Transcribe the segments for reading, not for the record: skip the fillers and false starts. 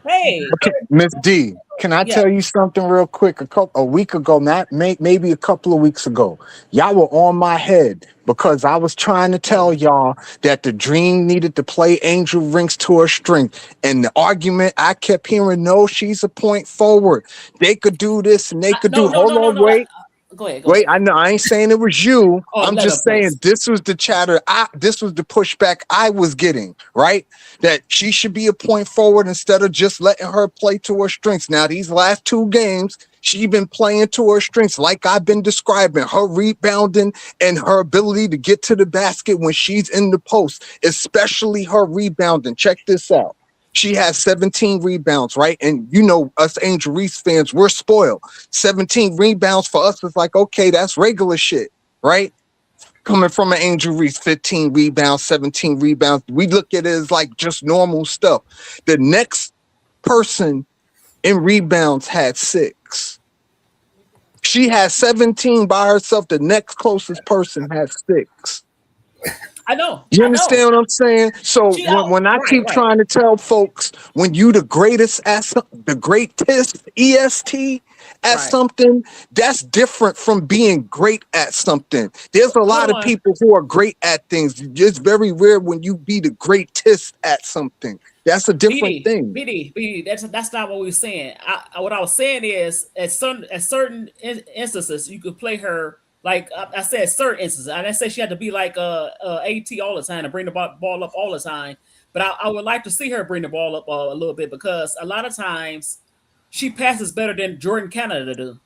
Hey, Okay, Miss D, can I yeah. tell you something real quick? A week ago, not maybe a couple of weeks ago, y'all were on my head because I was trying to tell y'all that the Dream needed to play Angel Rings to her strength, and the argument I kept hearing, no, she's a point forward. They could do this and they could No, do. no, Hold no, no, on, no. wait. Go ahead, go Wait, ahead. I know I ain't saying it was you. Oh, I'm let her just saying place. this was the chatter. This was the pushback I was getting, right? That she should be a point forward instead of just letting her play to her strengths. Now, these last two games, she been playing to her strengths, like I've been describing, her rebounding and her ability to get to the basket when she's in the post, especially her rebounding. Check this out. She has 17 rebounds, right? And you know, us Angel Reese fans, we're spoiled. 17 rebounds for us is like, okay, that's regular shit, right? Coming from an Angel Reese, 15 rebounds, 17 rebounds. We look at it as like just normal stuff. The next person in rebounds had six. She has 17 by herself. The next closest person has six. I know, You I know. understand what I'm saying? So She when, out. when I Right, keep right. trying to tell folks, when you the greatest at the greatest EST at Right. something, that's different from being great at something. There's a Hold lot of on. people who are great at things. It's very rare when you be the greatest at something. That's a different thing. BD, that's not what we were saying. What I was saying is, at certain instances, you could play her like I said, certain instances. I didn't say she had to be like AT all the time and bring the ball up all the time. But I would like to see her bring the ball up a little bit because a lot of times she passes better than Jordan Canada do.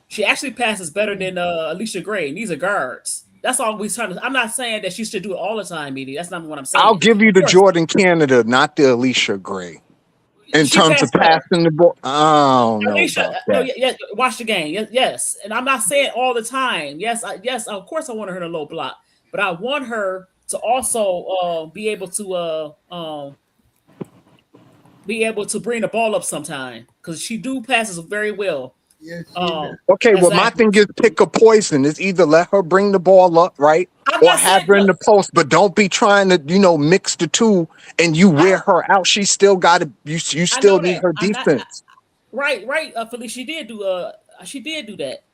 She actually passes better than Alicia Gray. And these are guards. That's all we trying to. I'm not saying that she should do it all the time, BD. That's not what I'm I'll saying. give you Of the course, Jordan Canada, not the Alicia Gray. In she terms of passed better. passing the ball, I don't know Alicia, about no, that. yes, watch the game. Yes, yes, and I'm not saying all the time. Yes, yes, of course I want her to low block, but I want her to also be able to bring the ball up sometime because she do passes very well. Yes, she does. Okay, well, my Exactly. thing is pick a poison. It's either let her bring the ball up, right? I'm Or not have saying her in look. the post, but don't be trying to, mix the two and you I wear don't. her out. She still got to, you I still know need that. her I'm not. defense. Right, right. Felicia, she did do that,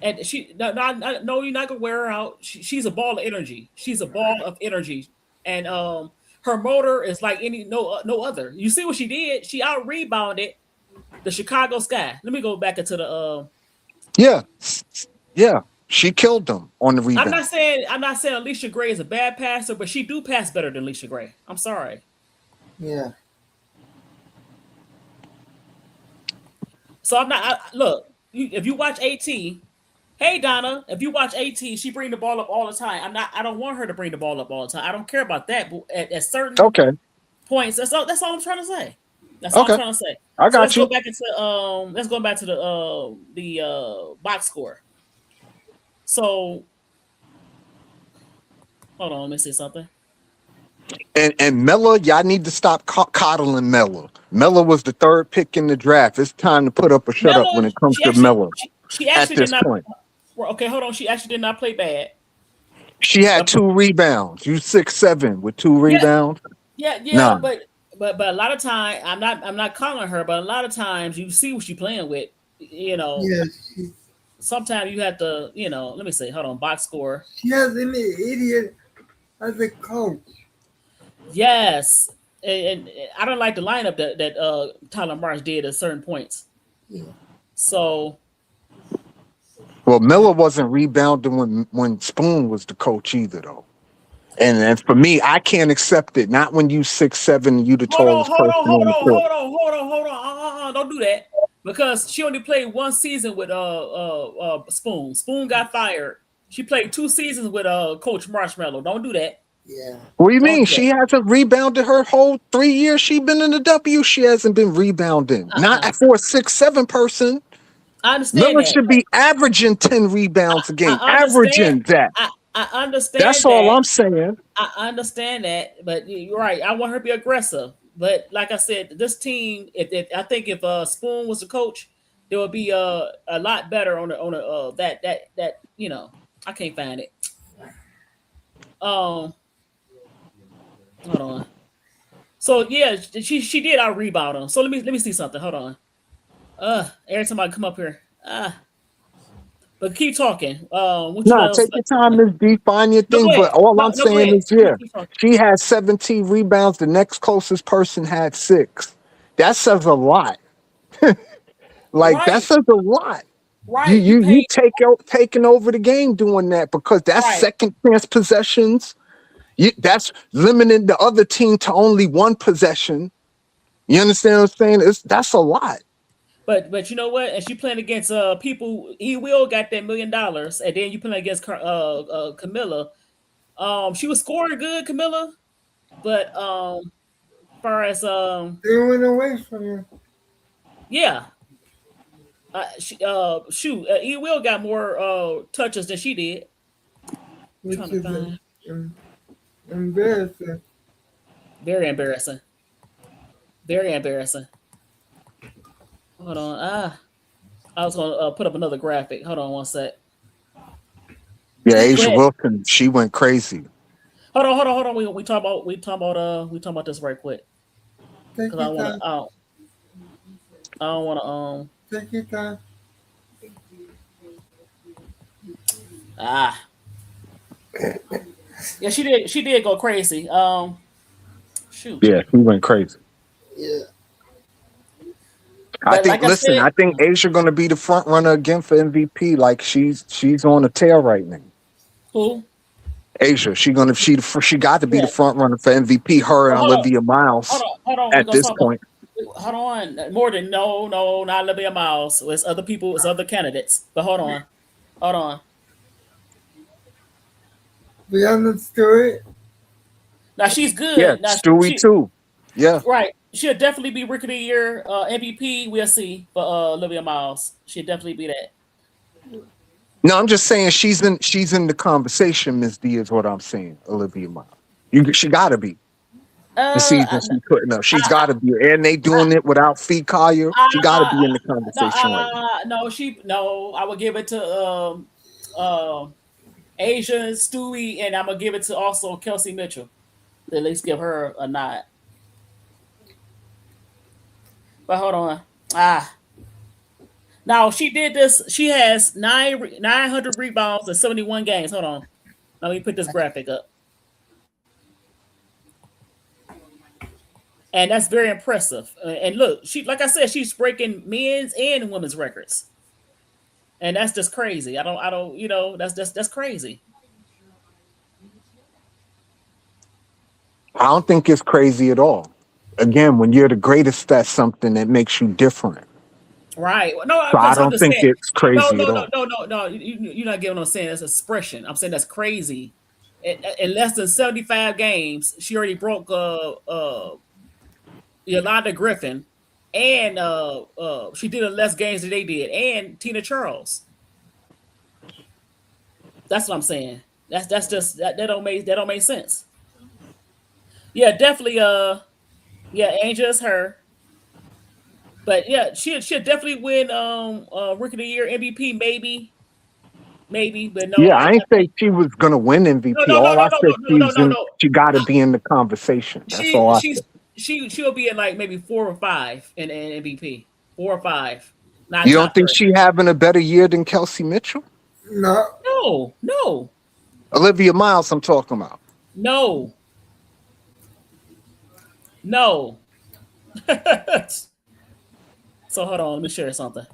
and she no, you're not gonna wear her out. She's a ball of energy. She's a ball of energy, and her motor is like no other. You see what she did? She out rebounded the Chicago Sky. Let me go back into the. Yeah. Yeah. She killed them on the rebound. I'm not saying Alicia Gray is a bad passer, but she do pass better than Alicia Gray. I'm sorry. Yeah. So I'm not. Look, if you watch AT. Hey Donna, if you watch AT, she bring the ball up all the time. I'm not. I don't want her to bring the ball up all the time. I don't care about that. But at certain Okay. points, that's all I'm trying to say. That's all I'm Okay. trying to say. I So let's got go you. back into let's go back to the box score. So hold on, let me see something. And Mella, y'all need to stop coddling Mella. Mella was the third pick in the draft. It's time to put up or shut up when Mella, it comes to Mella she at actually did this not. point. Well, okay, hold on. She actually did not play bad. She had But two rebounds. You 6'7" with two yeah, rebounds. yeah, Nah. but a lot of time I'm not calling her, but a lot of times you see what she playing with. You know, Yes, she, sometimes you have to, let me see. Hold on, box score. she has an idiot as a coach. Yes, and I don't like the lineup that Tyler Marsh did at certain points. Yeah. So Well, Miller wasn't rebounding when Spoon was the coach either, though. And for me, I can't accept it. Not when you 6'7", you the hold on, tallest hold person on, hold on the on, court. hold on, hold on, hold on. Don't do that because she only played one season with Spoon. Spoon got fired. She played 2 seasons with Coach Marshmallow. Don't do that. Yeah. What do you Don't mean? do that. She hasn't rebounded her whole 3 years she been in the W. She hasn't been rebounding. Not Uh-uh. for a 6'7" person. I understand Miller that. should be averaging 10 rebounds a game. I understand. Averaging that. I That's understand all that. I'm saying. I understand that, but you're right. I want her to be aggressive. But like I said, this team, if I think if Spoon was the coach, there would be a lot better on that I can't find it. Um, hold on. So yeah, she did out rebound him. So let me see something. Hold on. Every time I come up here. But keep talking. What you Nah, else take like your time, doing? MzDee, find your No, thing. go ahead. But all I'm No, go saying ahead. is, yeah, Keep talking. she had 17 rebounds. The next closest person had 6. That says a lot. Like that Right, says a lot. You right. You you you paid taking over the game doing that because that's right. second chance possessions. That's limiting the other team to only one possession. You understand what I'm saying? That's a lot. But you know what? And she playing against people. He will got that $1 million, and then you playing against Camilla. She was scoring good, Camilla. But far as They went away from you. yeah, shoot, he will got more touches than she did. Trying Which to is find um, embarrassing. very embarrassing, very embarrassing. Hold on, I was gonna put up another graphic. Hold on one sec. Yeah, Go Asia ahead. Wilson, she went crazy. Hold on. We talk about this right quick Take because your time. I don't wanna Take your time. ah yeah, she did go crazy. Shoot, Yeah, she went crazy. Yeah. I but think. like I Listen, said, I think Asia going to be the front runner again for MVP. Like she's on a tail right now. who? Asia, she got to be Yeah. the front runner for MVP. Her Well, and Olivia Miles hold on. We're at gonna this talk about. point. Hold on. More than no, not Olivia Miles. It's other people. It's other candidates. But hold on. Beyond the story, Now she's Yeah, good. Now Stewie she too. Yeah. right. She'll definitely be Rookie of the Year, MVP. We'll see for Olivia Miles. She'll definitely be that. No, I'm just saying she's in the conversation. Miss D is what I'm saying. Olivia Miles. She got to be the season I, she's putting up. She's I, got to be, and they I, doing it without Fee Collier. She got to be in the no, conversation right now. no. I would give it to Asia Stewie, and I'm gonna give it to also Kelsey Mitchell. At least give her a nod. But hold on. Now she did this. She has 900 rebounds in 71 games. Hold on. Let me put this graphic up. And that's very impressive. And look, she like I said, she's breaking men's and women's records. And that's just crazy. I don't, that's crazy. I don't think it's crazy at all. Again, when you're the greatest at something, that makes you different. Right. No, So I I'm don't just think saying. it's crazy at all. No. You're not getting what I'm saying. That's expression. I'm saying that's crazy. In less than 75 games, she already broke Yolanda Griffin, and she did in less games than they did, and Tina Charles. That's what I'm saying. That's just that don't make sense. Yeah, definitely. Yeah, Angel is her, but yeah, she'll definitely win Rookie of the Year MVP maybe, but no, Yeah, I I ain't say think she was gonna win no MVP. no no All no I no said no no no no. she got to be in the conversation. That's She all I she's said. she'll be in like maybe 4 or 5 in MVP, 4 or 5, not You don't top think 30. she having a better year than Kelsey Mitchell? no. No, Olivia Miles, I'm talking about. no, no. So hold on, let me share something.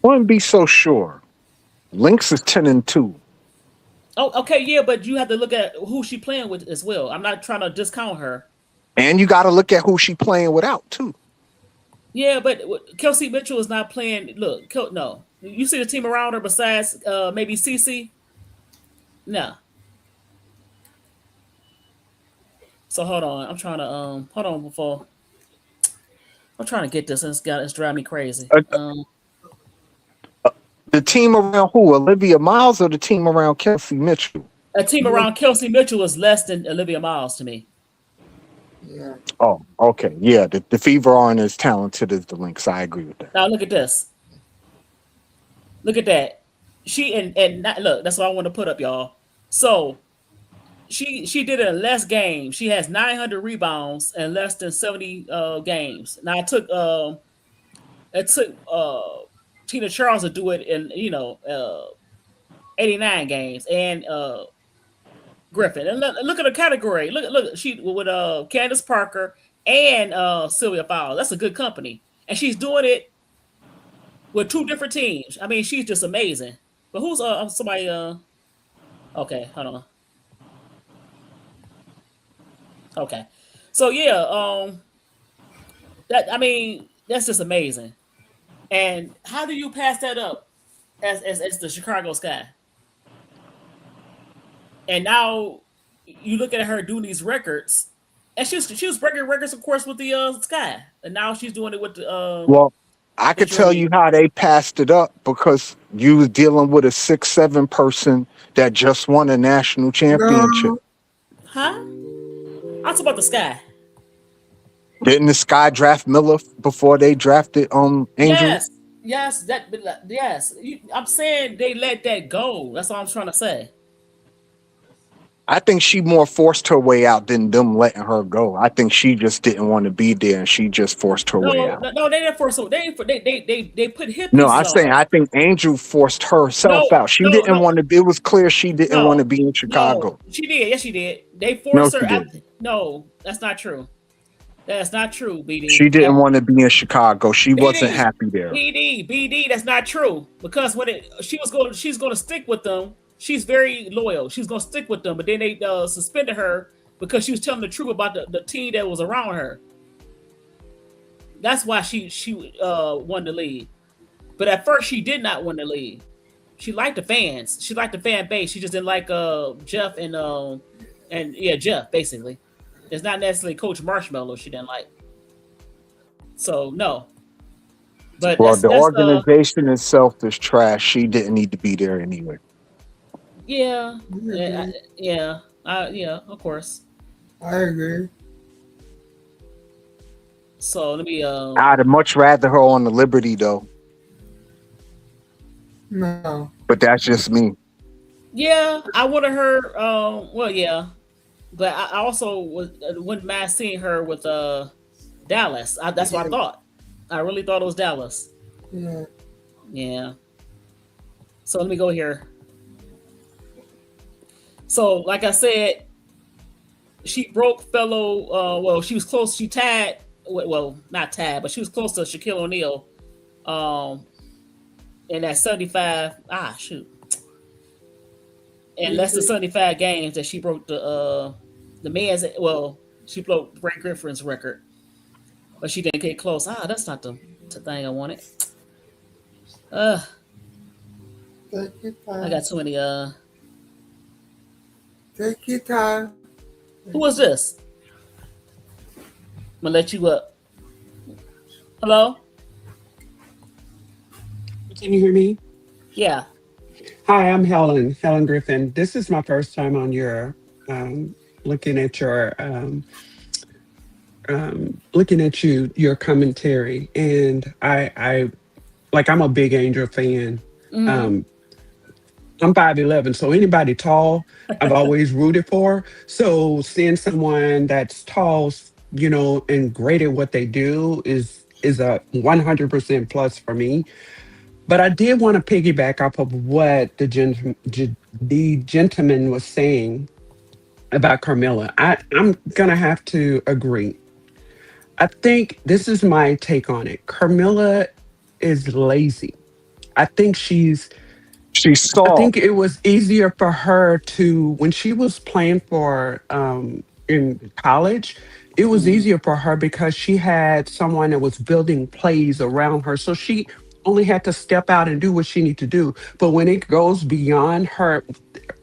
Wouldn't be so sure. Lynx is 10-2. Oh, okay, yeah, but you have to look at who she playing with as well. I'm not trying to discount her. And you got to look at who she playing without too. Yeah, but Kelsey Mitchell is not playing. Look, no, you see the team around her besides maybe CC. No. So hold on, I'm trying to hold on before I'm trying to get this. And it's driving me crazy. Uh, the team around who? Olivia Miles or the team around Kelsey Mitchell? A team around Kelsey Mitchell is less than Olivia Miles to me. Yeah. Oh, okay. Yeah, the Fever aren't as talented as the Lynx. I agree with that. Now look at this. Look at that. She and look, that's what I want to put up, y'all. So she did it in less games. She has 900 rebounds and less than 70 games. Now it took Tina Charles to do it in 89 games and Griffin. And look at the category. Look she with Candace Parker and Sylvia Fowles. That's a good company. And she's doing it with two different teams. I mean, she's just amazing. But who's somebody okay, hold on. Okay. So yeah, that I mean, that's just amazing. And how do you pass that up as the Chicago Sky? And now you look at her doing these records, and she was breaking records, of course, with the Sky, and now she's doing it Well, I could Major tell you League. how they passed it up because you was dealing with a 6'7" person that just won a national championship. No, Huh? I'm talking about the Sky. Didn't the Sky draft Miller before they drafted Angel? Yes, yes, yes. I'm saying they let that go. That's all I'm trying to say. I think she more forced her way out than them letting her go. I think she just didn't want to be there and she just forced her way No, out. no, no, they didn't force. So they put hip No, pieces I'm on saying her. I think Angel forced herself No, out. She no, didn't no, want to be, it was clear she didn't want to no, be in no. Chicago. She did. Yes, she did. They No, forced her. she didn't. No, that's not true. That's not true, She BD. didn't want to be in Chicago. She wasn't BD, happy there. BD. That's not true because she's going to stick with them. She's very loyal. She's going to stick with them. But then they suspended her because she was telling the truth about the team that was around her. That's why she won the league. But at first, she did not win the league. She liked the fans. She liked the fan base. She just didn't like Jeff and yeah, Jeff basically. It's not necessarily Coach Marshmallow she didn't like. So no, but Well, the that's organization itself is trash. She didn't need to be there anyway. yeah, I yeah, agree. yeah, of course. I agree. So let me I'd have much rather her on the Liberty though, No. but that's just me. yeah, I wanted her well yeah, but I also wouldn't mind seeing her with Dallas. That's what I Yeah. thought. I really thought it was Dallas. Yeah. Yeah. So let me go here. So like I said, she broke fellow. Well, she was close. She tied. Well, not tied, but she was close to Shaquille O'Neal. Um, in that 75. Ah, shoot. In less than 75 games, that she broke the man's. Well, she broke Ray Griffin's record, but she didn't get close. Ah, that's not the thing I wanted. Uh, Take your I time. got too many. Take your time. Who is this? I'm gonna let you up. Hello. Can you hear me? Yeah. Hi, I'm Helen Griffin. This is my first time on your looking at your looking at your commentary, and I like I'm a big Angel fan. Mm-hmm. Um, I'm 5'11", so anybody tall, I've always rooted for. So seeing someone that's tall, and great at what they do is a 100% plus for me. But I did want to piggyback off of what the gentleman was saying about Carmilla. I'm gonna have to agree. I think this is my take on it. Carmilla is lazy. I think she's. She's I soft. think it was easier for her to when she was playing for in college. It was Mm-hmm. easier for her because she had someone that was building plays around her, so she only had to step out and do what she needed to do. But when it goes beyond her,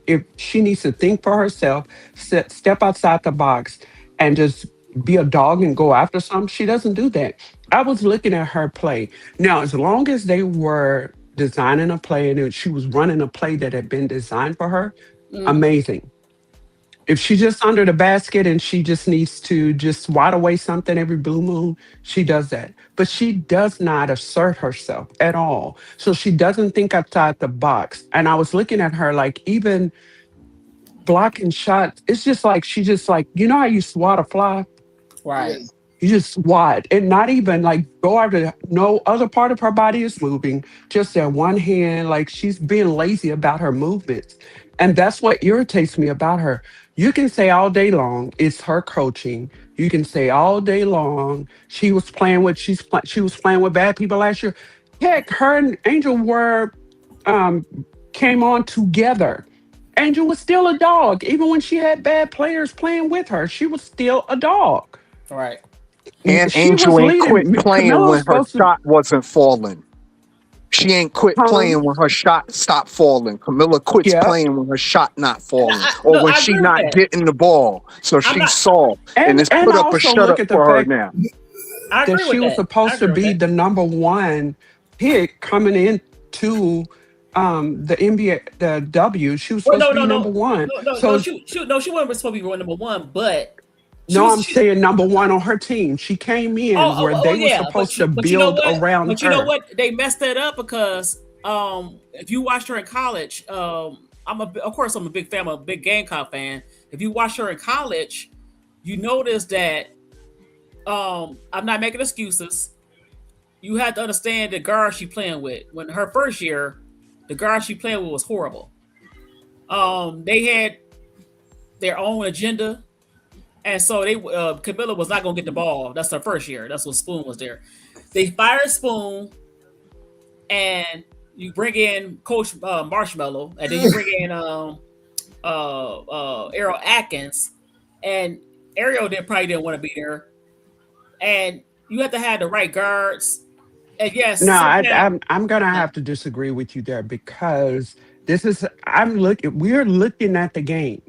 if she needs to think for herself, step outside the box, and just be a dog and go after something, she doesn't do that. I was looking at her play. Now, as long as they were designing a play and she was running a play that had been designed for her, Mm-hmm. amazing. If she's just under the basket and she just needs to just swat away something every blue moon, she does that. But she does not assert herself at all. So she doesn't think outside the box. And I was looking at her like even blocking shots. It's just like she just like how you swat a fly. Right. Yes. You just swat and not even like go after no other part of her body is moving, just that one hand. Like she's being lazy about her movements. And that's what irritates me about her. You can say all day long it's her coaching. You can say all day long she was playing with bad people last year. Heck, her and Angel were um came on together. Angel was still a dog. Even when she had bad players playing with her, she was still a dog. Right. And She Angel was ain't quit leading. playing Camilla was when her supposed to, shot wasn't falling. She ain't quit huh? playing when her shot stopped falling. Camilla quits Yep. playing when her shot not And falling or look, when I she agree with not that. getting the ball. So I'm she's not. soft. And it's And put up a also shut look up at the for her fact now. I that agree she with was that. I supposed to agree with be that. the number one pick coming into the NBA, the W. She was Well, supposed no, to be no, number no, one. no, no, no. So She wasn't supposed to be number one, but she no, was. I'm saying number one on her team. She came in where Oh, they were yeah, supposed to but you know build what? around But you know her. what? They messed that up because if you watched her in college, of course I'm a big fan, I'm a big Gamecock fan. If you watch her in college, you notice that I'm not making excuses. You have to understand the guard she playing with. When her first year, the guard she playing with was horrible. They had their own agenda, and so they Camilla was not gonna get the ball. That's her first year. That's when Spoon was there. They fired Spoon, and you bring in Coach Marshmallow, and then you bring in Errol Atkins, and Ariel probably didn't want to be there, and you have to have the right guards. And No, yes, sometimes I'm gonna have to disagree with you there because this is I'm looking we're looking at the game.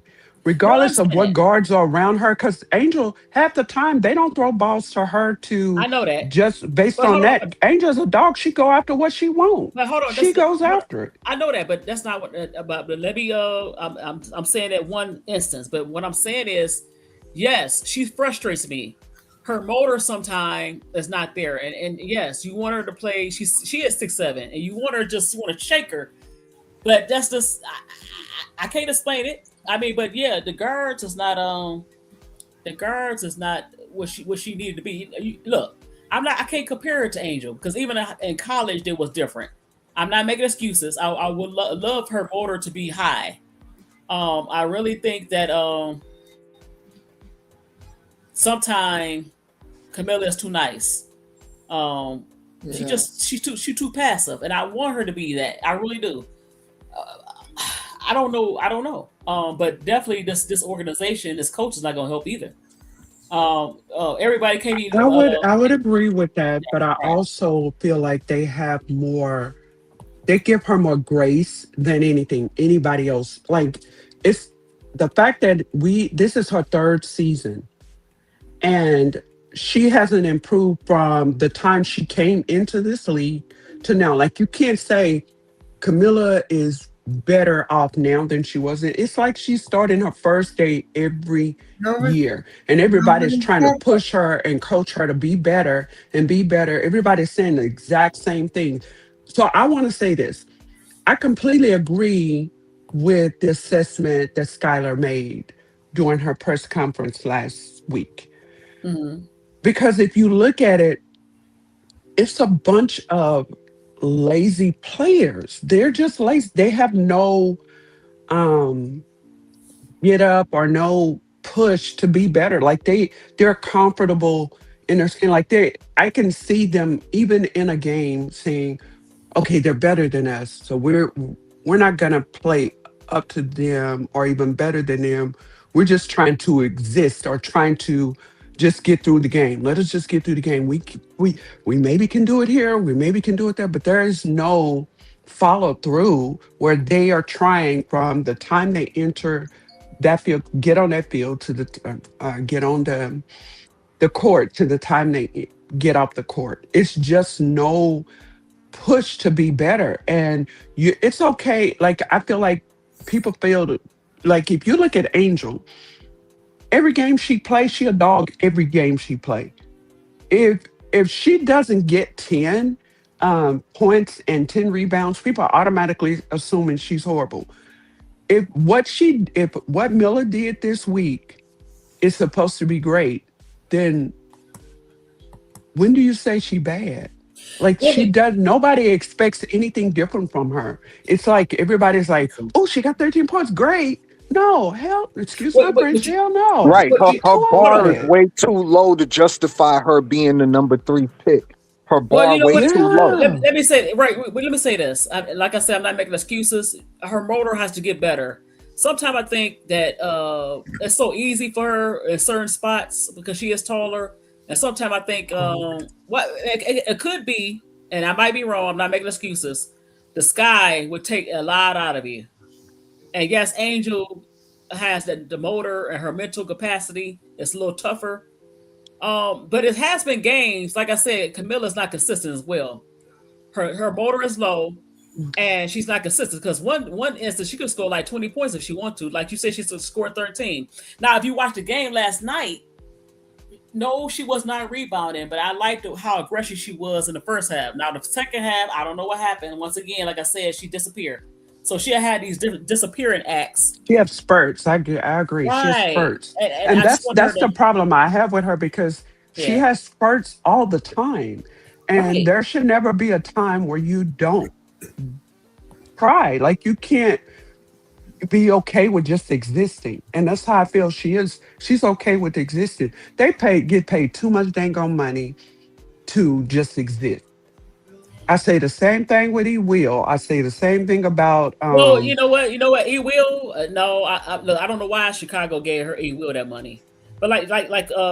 no, I Regardless of understand what that. guards are around her, because Angel, half the time they don't throw balls to her to I know that, just based but on hold on, that. Angel's a dog, she go after what she wants. but hold on. She goes after it. I know that, but that's not what about. But let me. I'm saying that one instance, but what I'm saying is, yes, she frustrates me. Her motor sometimes is not there, and yes, you want her to play. She is 6'7", and you want her just want to shake her, but that's just I can't explain it. I mean, but yeah, the guards is not what she needed to be. Look, I can't compare it to Angel because even in college it was different. I'm not making excuses. I would love her motor to be high. I really think that sometimes Camilla is too nice. Um, Yeah. she's too passive, and I want her to be that. I really do. I don't know. I don't know. But definitely this organization, this coach is not going to help either. Everybody can't be. I would agree with that, but I Right. also feel like they give her more grace than anybody else. Like it's the fact that we this is her third season and she hasn't improved from the time she came into this league to now. Like you can't say Camilla is better off now than she was. It's like she's starting her first day every Nobody, year, and everybody's nobody trying to said that. push her and coach her to be better and be better. Everybody's saying the exact same thing. So I want to say this. I completely agree with the assessment that Skylar made during her press conference last week. Hmm. Because if you look at it, it's a bunch of lazy players. They're just lazy. They have no um get up or no push to be better. Like they're comfortable in their skin. Like I can see them even in a game saying, okay, they're better than us. So we're not gonna play up to them or even better than them. We're just trying to exist or trying to just get through the game. Let us just get through the game. We maybe can do it here, we maybe can do it there, but there is no follow through where they are trying from the time they enter that field, get on that field to get on the court to the time they get off the court. It's just no push to be better. And it's okay. Like I feel like people feel like if you look at Angel, every game she plays, she a dog every game she plays. If she doesn't get 10 points and 10 rebounds, people are automatically assuming she's horrible. if what Miller did this week is supposed to be great, then when do you say she bad? Like Well, she does, nobody expects anything different from her. It's like everybody's like, oh, she got 13 points. Great. No, hell, excuse my French, you, hell no. Right. but Her you, her Too old hold for bar is on. that. way too low to justify her being the number 3 pick. Her Well, bar you know way what? too low. Yeah. Let me say right. Let me say this. Like I said, I'm not making excuses. Her motor has to get better. Sometimes I think that it's so easy for her in certain spots because she is taller, and sometimes I think what it could be, and I might be wrong. I'm not making excuses. The sky would take a lot out of you, and yes, Angel has the motor and her mental capacity. It's a little tougher. But it has been games. Like I said, Camilla's not consistent as well. Her motor is low, and she's not consistent because one instance she could score like 20 points if she want to. Like you said, she's scored 13. Now, if you watched the game last night, no, she was not rebounding, but I liked how aggressive she was in the first half. Now, the second half, I don't know what happened. Once again, like I said, she disappeared. So she had these different disappearing acts. She has spurts. I agree. She has Right. spurts. And And I just want her that's the to, problem I have with her because she yeah. has spurts all the time. And Right. there should never be a time where you don't try. Like you can't be okay with just existing. And that's how I feel she is. She's okay with existing. Get paid too much dang on money to just exist. I say the same thing with E Will. I say the same thing about Well, you know what? You know what? E will. No, look, I don't know why Chicago gave her E will that money, but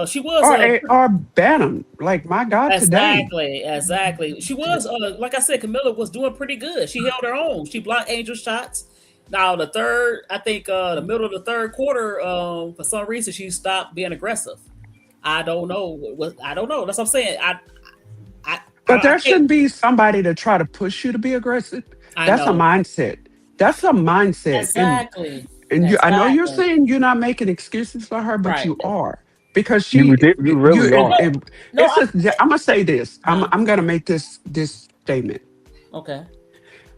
she was or Bantam. Like my God, today. exactly. She was like I said, Camilla was doing pretty good. She held her own. She blocked Angel shots. Now the third, I think the middle of the third quarter, for some reason she stopped being aggressive. I don't know. I don't know. That's what I'm saying. I, But I there can't. shouldn't be somebody to try to push you to be aggressive. I That's a know mindset. That's a mindset. exactly, And I know you're exactly. saying you're not making excuses for her, but Right. you are because You really and, are. No, and no. I'm gonna say this. Huh? I'm gonna make this statement. Okay.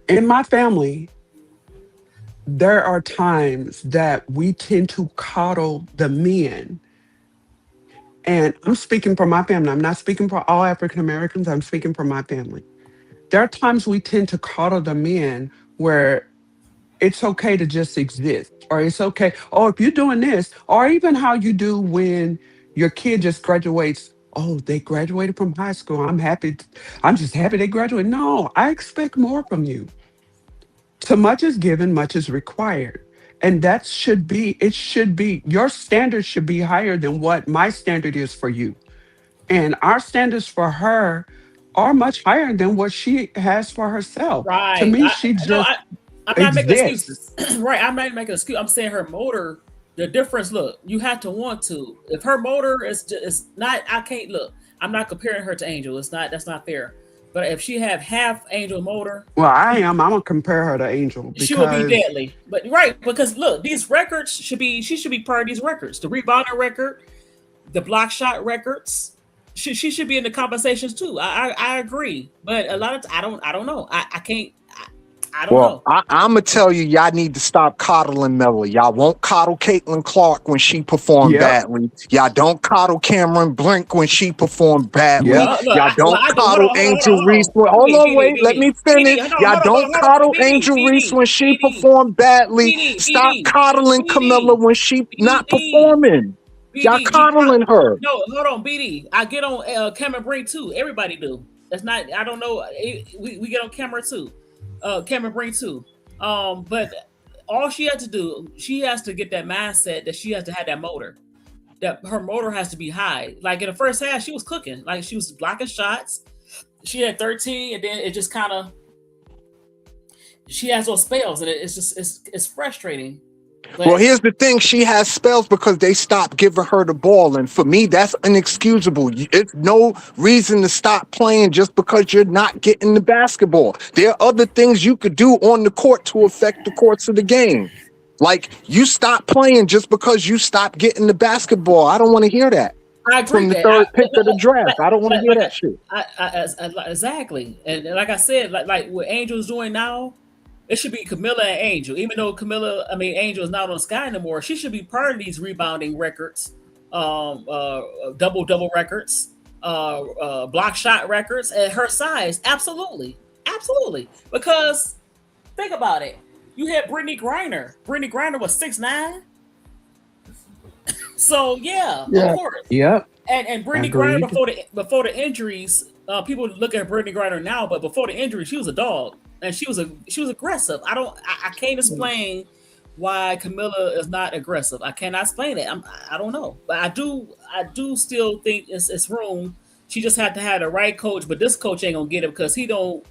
In my family, there are times that we tend to coddle the men. And I'm speaking for my family. I'm not speaking for all African Americans. I'm speaking for my family. There are times we tend to coddle the men where it's okay to just exist, or it's okay. Oh, if you're doing this, or even how you do when your kid just graduates. Oh, they graduated from high school. I'm happy. I'm just happy they graduated. No, I expect more from you. So much is given, much is required. And it should be, your standards should be higher than what my standard is for you. And our standards for her are much higher than what she has for herself. To Right. me, she No, just I'm not making exists. excuses. Right. I'm not making excuses. I'm saying her motor, the difference, look, you have to want to. If her motor is not, I can't look. I'm not comparing her to Angel. That's not fair. But if she have half Angel motor, Well, I am. I'm gonna compare her to Angel she will be because deadly. But right, because look, these records she should be part of these records. The rebounder record, the block shot records. She should be in the conversations too. I agree. But a lot of I don't know. I can't I don't Well, know. I'm gonna tell you, y'all need to stop coddling Miller. Y'all won't coddle Caitlin Clark when she performed yep, badly. Y'all don't coddle Cameron Blink when she performed badly. yep. Look, Y'all well, don't I do. coddle Angel Reese. Hold on, wait, let me finish. Y'all don't coddle Angel Reese when she performed badly. Stop coddling Camilla when she not performing. Y'all coddling her. No, hold on, BD. I get on camera Brink too. Everybody do. That's not. I don't know. We get on camera too. Camera Brink too. But all she has to do, she has to get that mindset that she has to have that motor. That her motor has to be high. Like in the first half, she was cooking. Like she was blocking shots. She had 13, and then it just kind of she has those spells, and it's just it's frustrating. Well, But here's the thing. She has spells because they stopped giving her the ball. And for me, that's inexcusable. It's no reason to stop playing just because you're not getting the basketball. There are other things you could do on the court to affect the course of the game. Like, you stop playing just because you stop getting the basketball. I don't want to hear that I agree from the that third pick of the draft. I don't want to hear like that shit. exactly, and like I said, like what Angel's doing now, It should be Camilla and Angel. Even though Angel is not on Sky anymore, she should be part of these rebounding records, double records, block shot records at her size. Absolutely, absolutely. Because think about it. You had Brittany Griner. Brittany Griner was 6'9". So yeah, Yeah. of course. Yep. And Brittany Griner Agreed. before the injuries, people look at Brittany Griner now, but before the injury, she was a dog and she was aggressive. I can't explain why Camilla is not aggressive. I cannot explain it. I don't know, but I do still think it's room. She just had to have the right coach, but this coach ain't gonna get it because he don't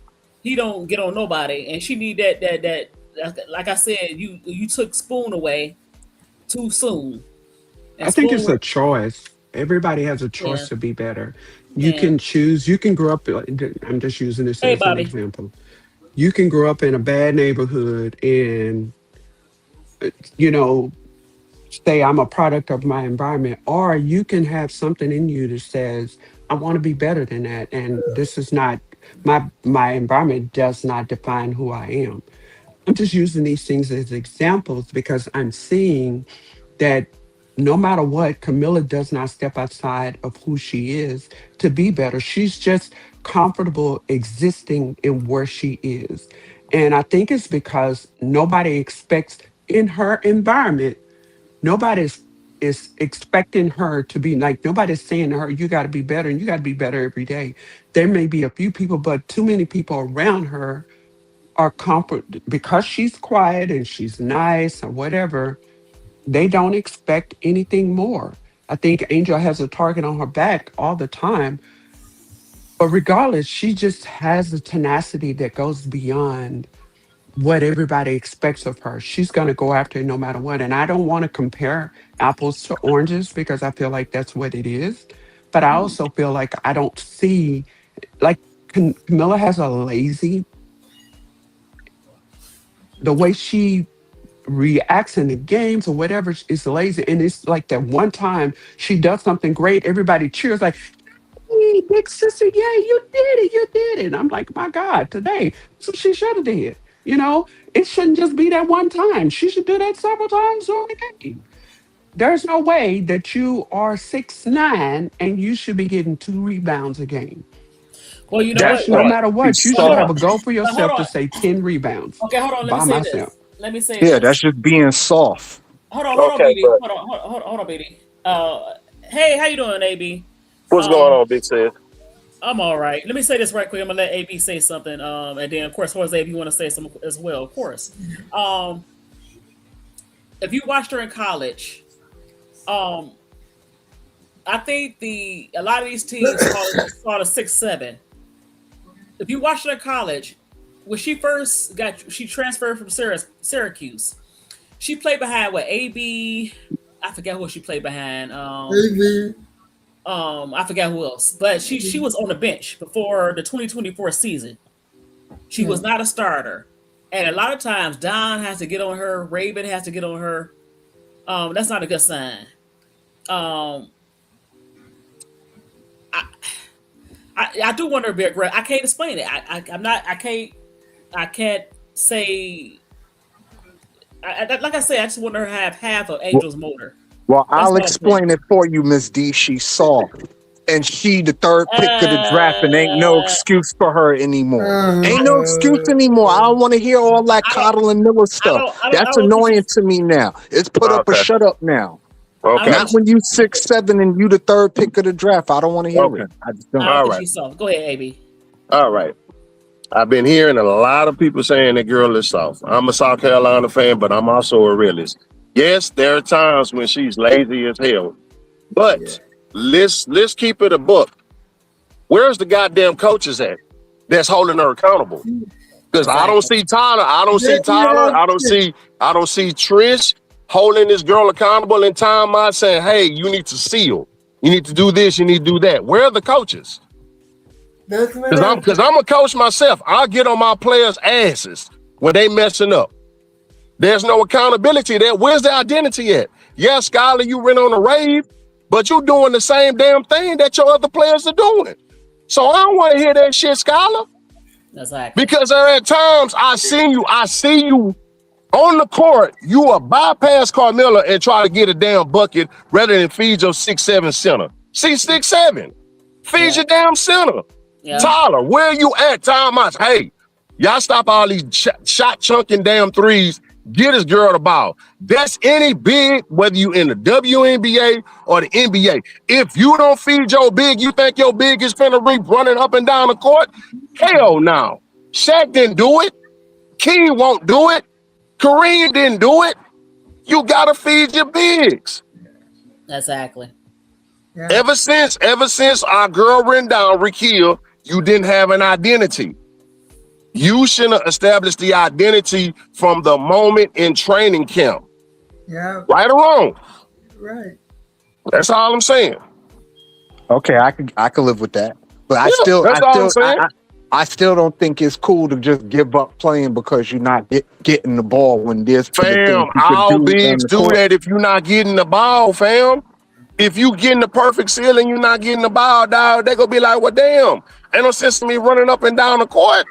get on nobody, and she need that. Like I said, you took Spoon away too soon. I And think it's Spoon, a choice. Everybody has a yeah, choice to be better. You yeah. can choose. You can grow up. I'm just using this Hey, as an Bobby. example. You can grow up in a bad neighborhood and, you know, say I'm a product of my environment, or you can have something in you that says, I want to be better than that. And this is not my environment does not define who I am. I'm just using these things as examples because I'm seeing that no matter what, Camilla does not step outside of who she is to be better. She's just comfortable existing in where she is. And I think it's because nobody expects in her environment, nobody's is expecting her to be like, nobody's saying to her, you got to be better and you got to be better every day. There may be a few people, but too many people around her are comfort because she's quiet and she's nice or whatever. They don't expect anything more. I think Angel has a target on her back all the time, but regardless, she just has a tenacity that goes beyond what everybody expects of her. She's going to go after it no matter what. And I don't want to compare apples to oranges because I feel like that's what it is. But I also feel like I don't see, like, Camilla has a lazy, the way she reacts in the games or whatever is lazy. And it's like that one time she does something great, everybody cheers like, hey, big sister, yeah, you did it, you did it. And I'm like, my God, today, so she should have did. You know, it shouldn't just be that one time. She should do that several times during the game. There's no way that you are 6'9" and you should be getting 2 rebounds a game. Well, you know That's what? That's no why matter what. she's You But should hold have on. a soft. goal for But hold yourself to on. say 10 rebounds Okay, hold on. Let me by say this. myself. Let me say Yeah, that's this. just being soft. Hold on, Okay, BD. but Hold on, BD. Hey, how you doing, AB? what's going Um, on, Big Sid? I'm all right. Let me say this right quick. I'm gonna let AB say something. And then of course, Jose, if you want to say something as well, of course. Um, if you watched her in college, um, I think a lot of these teams call it 6'7". If you watched her in college, when she transferred from Syracuse. She played behind what AB. I forget who she played behind. Maybe. I forgot who else, but she was on the bench before the 2024 season. She Yeah. was not a starter, and a lot of times Don has to get on her. Raven has to get on her. That's not a good sign. Um, I, I do want her to be aggressive. I can't explain it. I'm not. I can't say. Like I said, I just want her to have half of Well, Angel's motor. well, That's I'll what I'm saying. explain it for you, Miss D. She's soft. And she the third pick of the draft, and ain't no Uh, excuse for her anymore. Ain't no excuse Uh, anymore. I don't want to hear all that I don't. coddle and Miller stuff. I That's don't think annoying she's. to me now. It's put up or Okay, shut up now. I don't okay, Not think. when you 6'7" and you the third pick of the draft. I don't want to hear okay. it. I just I don't. don't All think right, she's soft. Go ahead, AB. all right. I've been hearing a lot of people saying that girl is soft. I'm a South Carolina fan, but I'm also a realist. Yes, there are times when she's lazy as hell, yeah. but let's keep it a book. Where's the goddamn coaches at that's holding her accountable? Because I don't Exactly. see Tyler. I don't They see Tyler. are. I don't see Trish holding this girl accountable in time out saying, hey, you need to seal. You need to do this, you need to do that. Where are the coaches? That's what Because I'm I because I'm a coach myself. I get on my players' asses when they messing up. There's no accountability there. Where's the identity at? Yeah, Skylar, you went on a rave, but you doing the same damn thing that your other players are doing. So I don't want to hear that shit, Skylar. Exactly. Because there are times I see you on the court, you will bypass Carmella and try to get a damn bucket rather than feed your 6'7" center. She's 6'7". Feed your damn center. Yeah. Tyler, where you at? Timeouts. Hey, y'all stop all these shot chunking damn threes. Get this girl the ball. That's any big, whether you in the WNBA or the NBA. If you don't feed your big, you think your big is finna be running up and down the court? Hell no. Shaq didn't do it. Key won't do it. Kareem didn't do it. You gotta feed your bigs. Exactly. Yeah. Ever since our girl ran down, Rikia, you didn't have an identity. You should have established the identity from the moment in training camp. Yeah. Right or wrong? Right. That's all I'm saying. Okay, I could live with that. But I still don't think it's cool to just give up playing because you're not getting the ball when there's Fam, all bigs do that if you're not getting the ball, fam. If you getting the perfect ceiling, you're not getting the ball, dog, they gonna be like, well, damn, ain't no sense to me running up and down the court.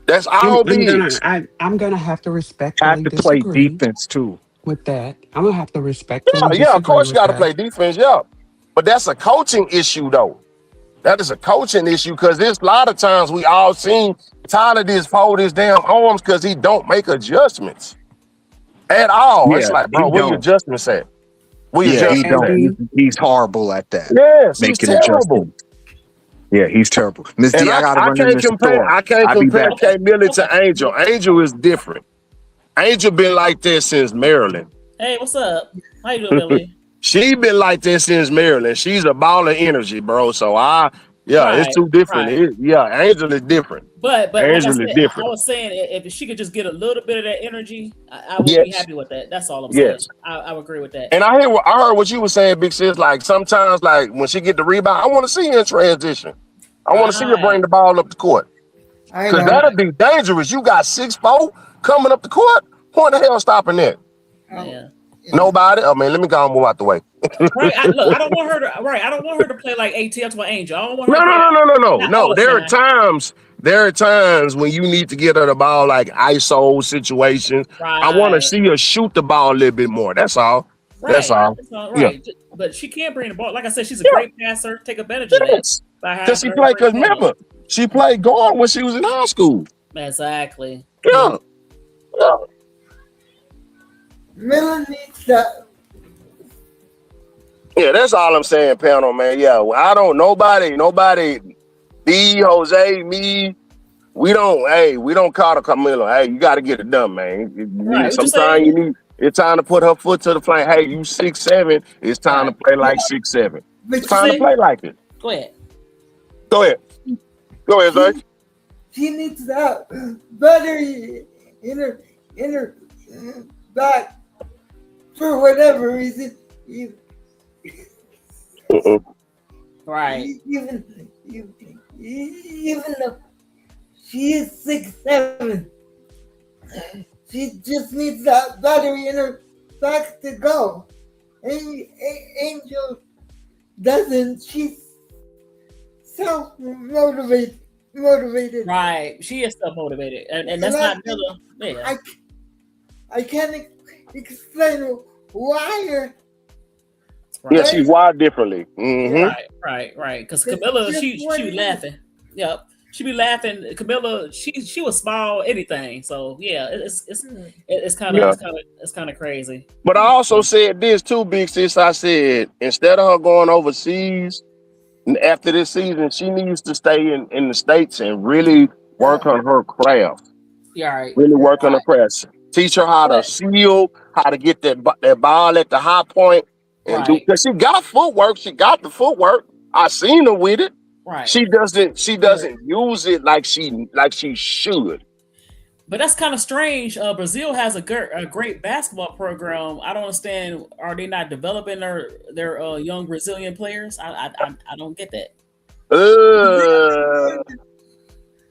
That's all bigs. I'm gonna have to respectfully have to play disagree defense too. with that. I'm gonna have to respectfully Yeah, of course you disagree gotta with play defense, yeah. But that's a coaching issue, though. That is a coaching issue because there's a lot of times we all seen Tyler just fold his damn arms because he don't make adjustments at all. Yeah, it's like, bro, he where your don't. adjustments at? Where your Yeah, he adjustments don't. He's horrible at that. at? Yes, he's Making terrible. adjustments. Yeah, he's terrible. MzDee, And I gotta I run in can't this compare. store. I can't I'll be compare back. K Millie to Angel. Angel is different. Angel been like this since Maryland. Hey, what's up? How you doing, Billy? She been like this since Maryland. She's a ball of energy, bro. So it's too different. Right. Angel is different. But like Angel I is said, different. I was saying if she could just get a little bit of that energy, I would be Yes. happy with that. That's all I'm saying. Yes. I would agree with that. And I heard what you were saying, Big Sis. Like sometimes, like when she get the rebound, I want to see her in transition. I want to see her bring the ball up the court. I Because know. that'd be dangerous. You got 6'4" coming up the court. Who the hell stopping that? Yeah. Nobody. I mean, let me go and move out the way. Right. I don't want her to. Right. I don't want her to play like ATL to an Angel. I don't want her. to play not all No. the There are times when you need to get her the ball, like ISO situations. Right. I want to see her shoot the ball a little bit more. That's all. Right. That's all. Right. But she can't bring the ball. Like I said, she's a great passer. Take advantage of that. Yes. Because she played. Because remember, she played guard when she was in high school. Exactly. Yeah. Miller needs that. Yeah, that's all I'm saying, panel, man. Yeah, I don't, nobody, D, Jose, me, we don't call the Camilla. Hey, you got to get it done, man. Right, Sometimes it's time to put her foot to the flame. Hey, you 6'7", it's time to play like 6'7". But It's time to play like it. Go ahead. Go ahead, Zach. she needs that battery in her back for whatever reason. Right. Even though she is 6'7", she just needs that battery in her back to go. Angel doesn't. She's self-motivated. Right. She is self motivated, and that's not Miller. Yeah. I can't explain why her. Yeah, she's wired differently. Mm-hmm. Right. Because Camilla, she be laughing. Yep. She be laughing. Camilla, she was small, anything. So yeah, it's kind of crazy. But I also said this too, Big Sis. I said instead of her going overseas after this season, she needs to stay in the States and really work on her craft. Yeah, right. Really work on her craft. Teach her how to seal, how to get that ball at the high point, and do. Because she got footwork. She got the footwork. I seen her with it. Right. She doesn't use it like she should. But that's kind of strange. Brazil has a great basketball program. I don't understand. Are they not developing their young Brazilian players? I don't get that.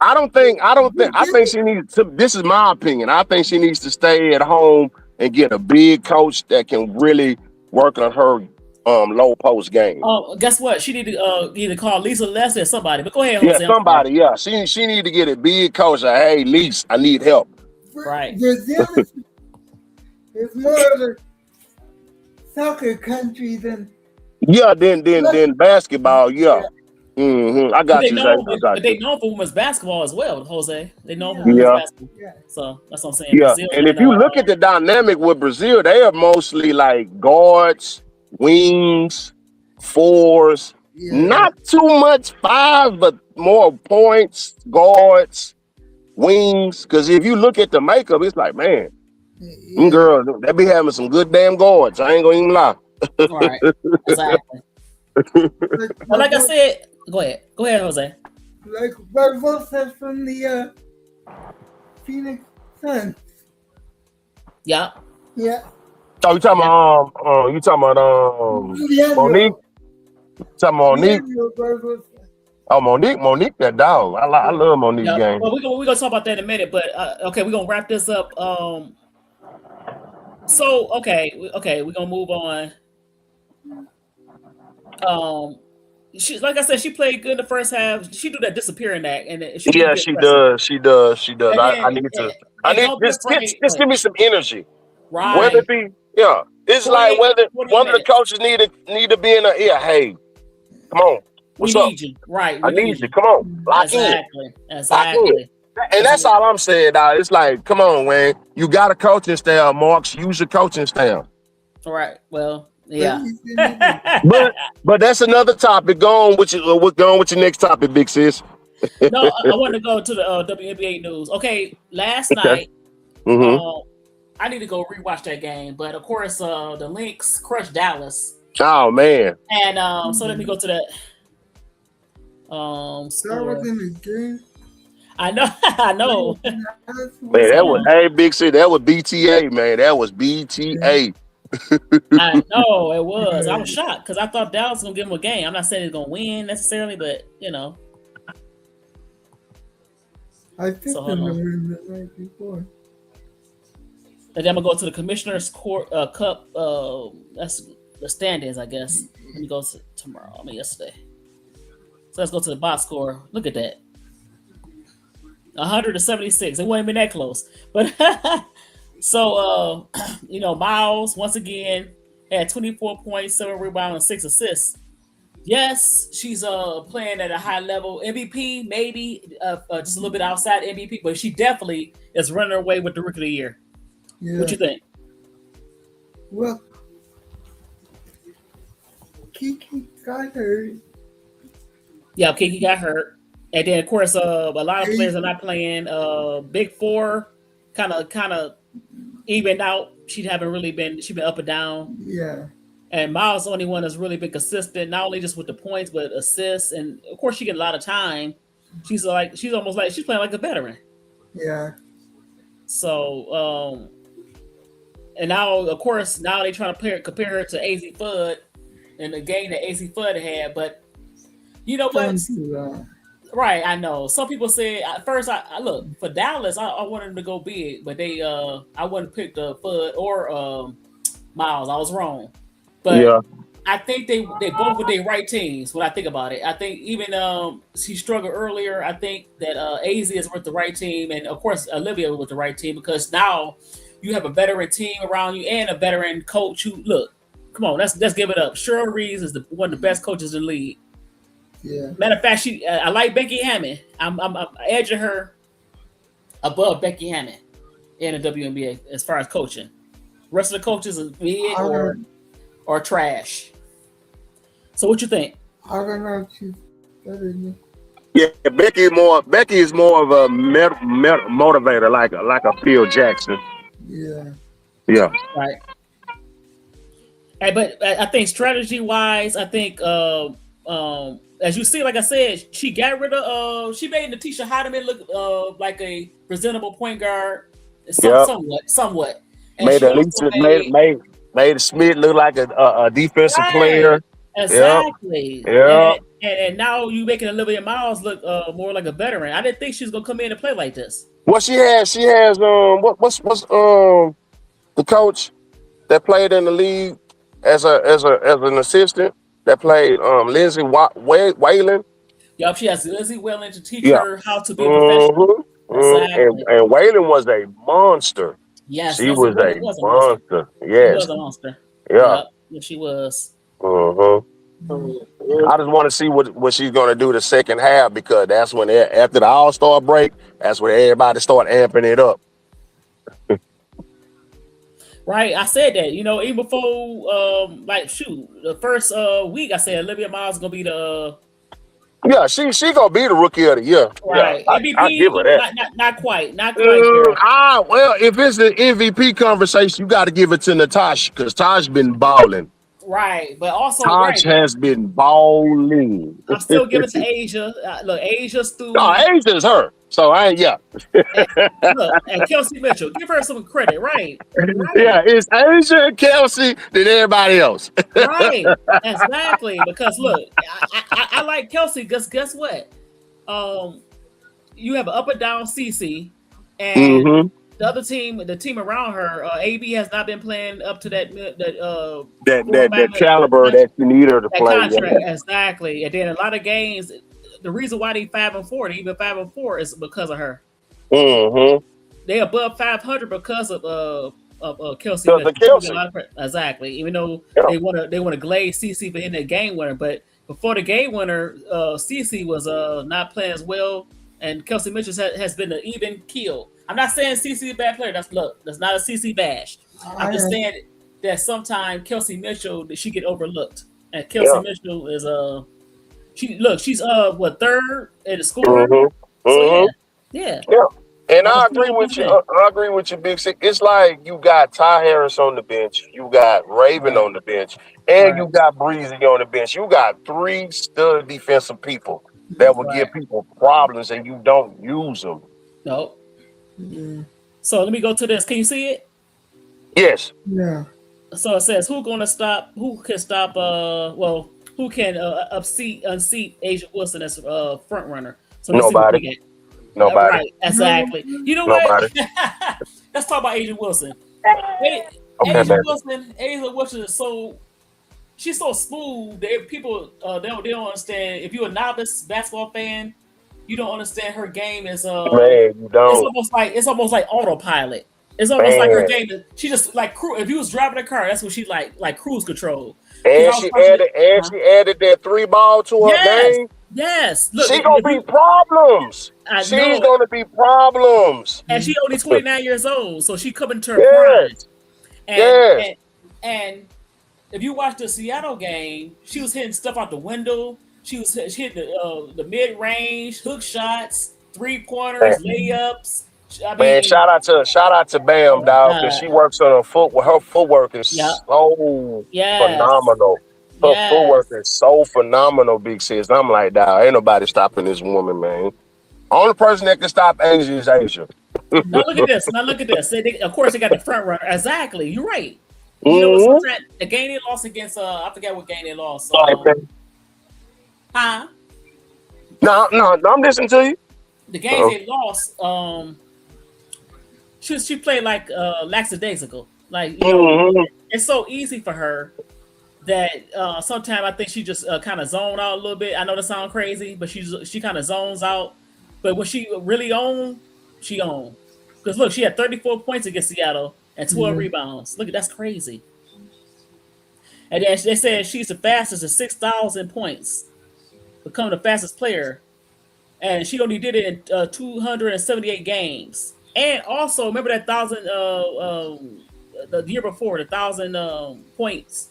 I think she needs to. This is my opinion. I think she needs to stay at home and get a big coach that can really work on her low post game. Oh, guess what? She need to either call Lisa Leslie or somebody. But go ahead, Yeah, Jose. I'm sorry. somebody. Yeah, she need to get a big coach. Like, hey, Lisa, I need help. Right. Brazil is more of a soccer country than Yeah, then basketball. Yeah. I But got they you, Zay. know, I got but they you. know for women's basketball as well, Jose. They know for Yeah. women's Yeah, basketball. yeah. So that's what I'm saying. yeah. Brazil And if and you look at the dynamic with Brazil, they are mostly like guards, wings, fours. Yeah. Not too much five, but more points, guards, wings. Because if you look at the makeup, it's like, man, them Yeah. girls, they be having some good damn guards. I ain't gonna even lie. right, exactly. But like I said, go ahead, Jose. Like Barbosa from the Phoenix Suns. Yeah, Yeah. Oh, you talking about Monique? Talking about Monique? Leandro Barbosa. Oh, Monique, that dog. I love Monique yeah. game. Well, we're gonna talk about that in a minute. But okay, we're gonna wrap this up. So okay, we're gonna move on. She, like I said, she played good in the first half. She do that disappearing act, and she Yeah, get she aggressive. does. She does. She does. And I then, need to. I and need don't be afraid. just give me some energy. Whether Right, it be, yeah, it's 48, like whether 48 one of the minutes. coaches need to be in a ear. Hey, come on, We what's up? need you. Right, I we need need you. you. Come on, lock in, Exactly, lock in. exactly. And that's all I'm saying, dog. It's like, come on, man. You got a coaching style, Marks. Use your coaching style. All right. Well, yeah. But that's another topic. Go on with your next topic, big sis. No, I want to go to the WNBA news. Okay, last Okay. night, Mm-hmm. I need to go rewatch that game, but of course, the Lynx crushed Dallas, Oh man. and so let me go to that. That Score. was in the game. I know, I know. Man, that was big city. That was BTA, man. That was BTA. I know it was. I was shocked because I thought Dallas was gonna give them a game. I'm not saying it's gonna win necessarily, but you know. I picked So, them hold to on. win the night before. And then I'm gonna go to the Commissioner's Cup. That's the standings, I guess. Let me go to tomorrow. I mean yesterday. So let's go to the box score. Look at that. 176. It wasn't even that close. But so you know, Miles once again had 24 points, 7 rebounds, and 6 assists. Yes, she's playing at a high level. MVP, maybe just a little bit outside MVP, but she definitely is running her way with the Rookie of the Year. Yeah. What you think? Well, Kiki got hurt. Yeah, Kiki got hurt. And then of course a lot of players are not playing. Big Four kind of evened out. She's been up and down. Yeah. And Miles the only one that's really been consistent, not only just with the points, but assists. And of course she get a lot of time. She's almost like she's playing like a veteran. Yeah. So and now of course now they try to compare her to AZ Fudd and the game that AZ Fudd had, but you know what? Right, I know. Some people say at first I look for Dallas. I wanted them to go big, but they I wouldn't pick the Fudd or Miles. I was wrong, but Yeah. I think they both with their right teams. When I think about it, I think even she struggled earlier. I think that AZ is with the right team, and of course Olivia with the right team because now you have a veteran team around you and a veteran coach. Who look, come on, let's give it up. Cheryl Reeves is one of the best coaches in the league. Yeah. Matter of fact, I like Becky Hammond. I'm edging her above Becky Hammond in the WNBA as far as coaching. Rest of the coaches are mid or trash. So what you think? I don't know if she's better than me. Yeah, Becky is more of a motivator, like a Phil Jackson. Yeah. Yeah. Right. But I think strategy wise, I think as you see, like I said, she got rid of she made Natisha Hardeman look like a presentable point guard. Somewhat. And Made she Alicia also made Smith look like a defensive Right. player. Exactly. Yeah. And now you making Olivia Miles look more like a veteran. I didn't think she was gonna come in and play like this. Well, she has what's the coach that played in the league as an assistant that played Lindsay Whalen. Yup, she has Lizzie Wellen to teach Yeah. her how to be a professional. Mm-hmm. And Exactly. Whalen was a monster. Yes, She Lizzie was Wellen a was a monster. monster. She Yes. was a monster. Yeah. Yep, yeah, she was. Mm-hmm. I just want to see what she's gonna do the second half because that's when after the All-Star break, that's when everybody start amping it up. Right, I said that. Even before, like, shoot, the first week, I said Olivia Miles gonna be the Yeah, she gonna be the rookie of the year. Yeah, right I MVP, give her but that. not quite, girl. Well, if it's the MVP conversation, you got to give it to Natasha because Tosh been balling. Right, but also Tosh right. has been balling. I'm still giving to Asia. Look, Asia No, Stewie, Asia's her. So I ain't, yeah. and and Kelsey Mitchell. Give her some credit. Right, Yeah, right, it's Asia and Kelsey than everybody else. right. Exactly. Because look, I like Kelsey. Guess what? Um, you have an up and down CC, and Mm-hmm. the team around her, AB has not been playing up to that That format, caliber that you need her to that play. Yeah. contract exactly. And then a lot of games, the reason why they 5-4, they even 5-4 is because of her. Mm-hmm. They above 500 because of Kelsey Because of Mitchell. She get a Kelsey. lot of exactly. Even though Yeah. they want to glaze CC for hitting that game winner, but before the game winner, CC was not playing as well, and Kelsey Mitchell has been an even kill. I'm not saying CC is a bad player. That's not a CC bash. I'm just saying that sometimes Kelsey Mitchell she get overlooked, and Kelsey Yeah. Mitchell is she's what third in the scoring. Mm-hmm. So Mm-hmm. yeah. Yeah. And Number I three agree on with you. defense. I agree with you, Big Six. It's like you got Ty Harris on the bench, you got Raven Right. on the bench, and Right. you got Breezy on the bench. You got three stud defensive people that will Right. give people problems, and you don't use them. Nope. Yeah. So let me go to this. Can you see it? Yes, Yeah. So it says who can stop who can unseat Asia Wilson as front runner. So let's see what nobody, we get. nobody, Right, exactly. You know what? nobody. Let's talk about Asia Wilson. Okay, baby. Asia Wilson is she's so smooth that people they don't understand. If you're a novice basketball fan, you don't understand her game is Man, you don't. it's almost like autopilot. It's almost like her Man. game. She just like if you was driving a car, that's what she like cruise control. Because And I was she watching it. added that three ball to her Yes, game. yes. Look, She gonna if be you, problems. I She's know, gonna be problems. and she only 29 years old, so she coming to her prime. Yes, And yes. and if you watch the Seattle game, she was hitting stuff out the window. She hitting the mid range hook shots, 3-pointers, layups. I Man, mean, shout out to oh Bam my dog, because god, she works on her foot. Her footwork is yeah, so yes, phenomenal. Her footwork yes. is so phenomenal, Big Sis. I'm like, dog, ain't nobody stopping this woman, man. Only person that can stop Asia is Asia. Now look at this. Now look at this. Of course, they got the front runner. Exactly. You're right. You know what? Mm-hmm. Sometimes the game they lost against I forget what game they lost. Huh? No, I'm listening to you. The games they lost. She played like lackadaisical. Like Mm-hmm. it's so easy for her that sometimes I think she just kind of zone out a little bit. I know that sounds crazy, but she kind of zones out. But when she really own, she own. Because look, she had 34 points against Seattle and 12 rebounds. Look, that's crazy. And then they said she's the fastest at 6,000 points, become the fastest player, and she only did it in 278 games. And also, remember that the year before, the 1,000 points.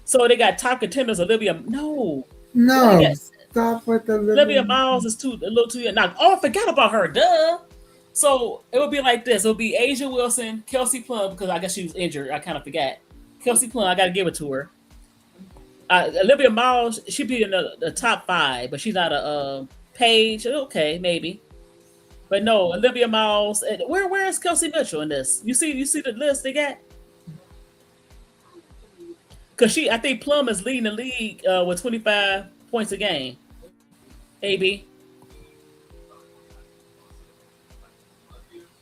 So they got top contenders. Olivia, no, No. got, Stop with the Olivia Miles is a little too young. Now, I forgot about her. Duh. So it would be like this. It would be Asia Wilson, Kelsey Plum, because I guess she was injured. I kind of forgot. Kelsey Plum, I got to give it to her. Olivia Miles, she'd be in the top 5, but she's not a Page. Okay, maybe. But no, Olivia Miles. And where is Kelsey Mitchell in this? You see the list they got? Because I think Plum is leading the league with 25 points a game. AB.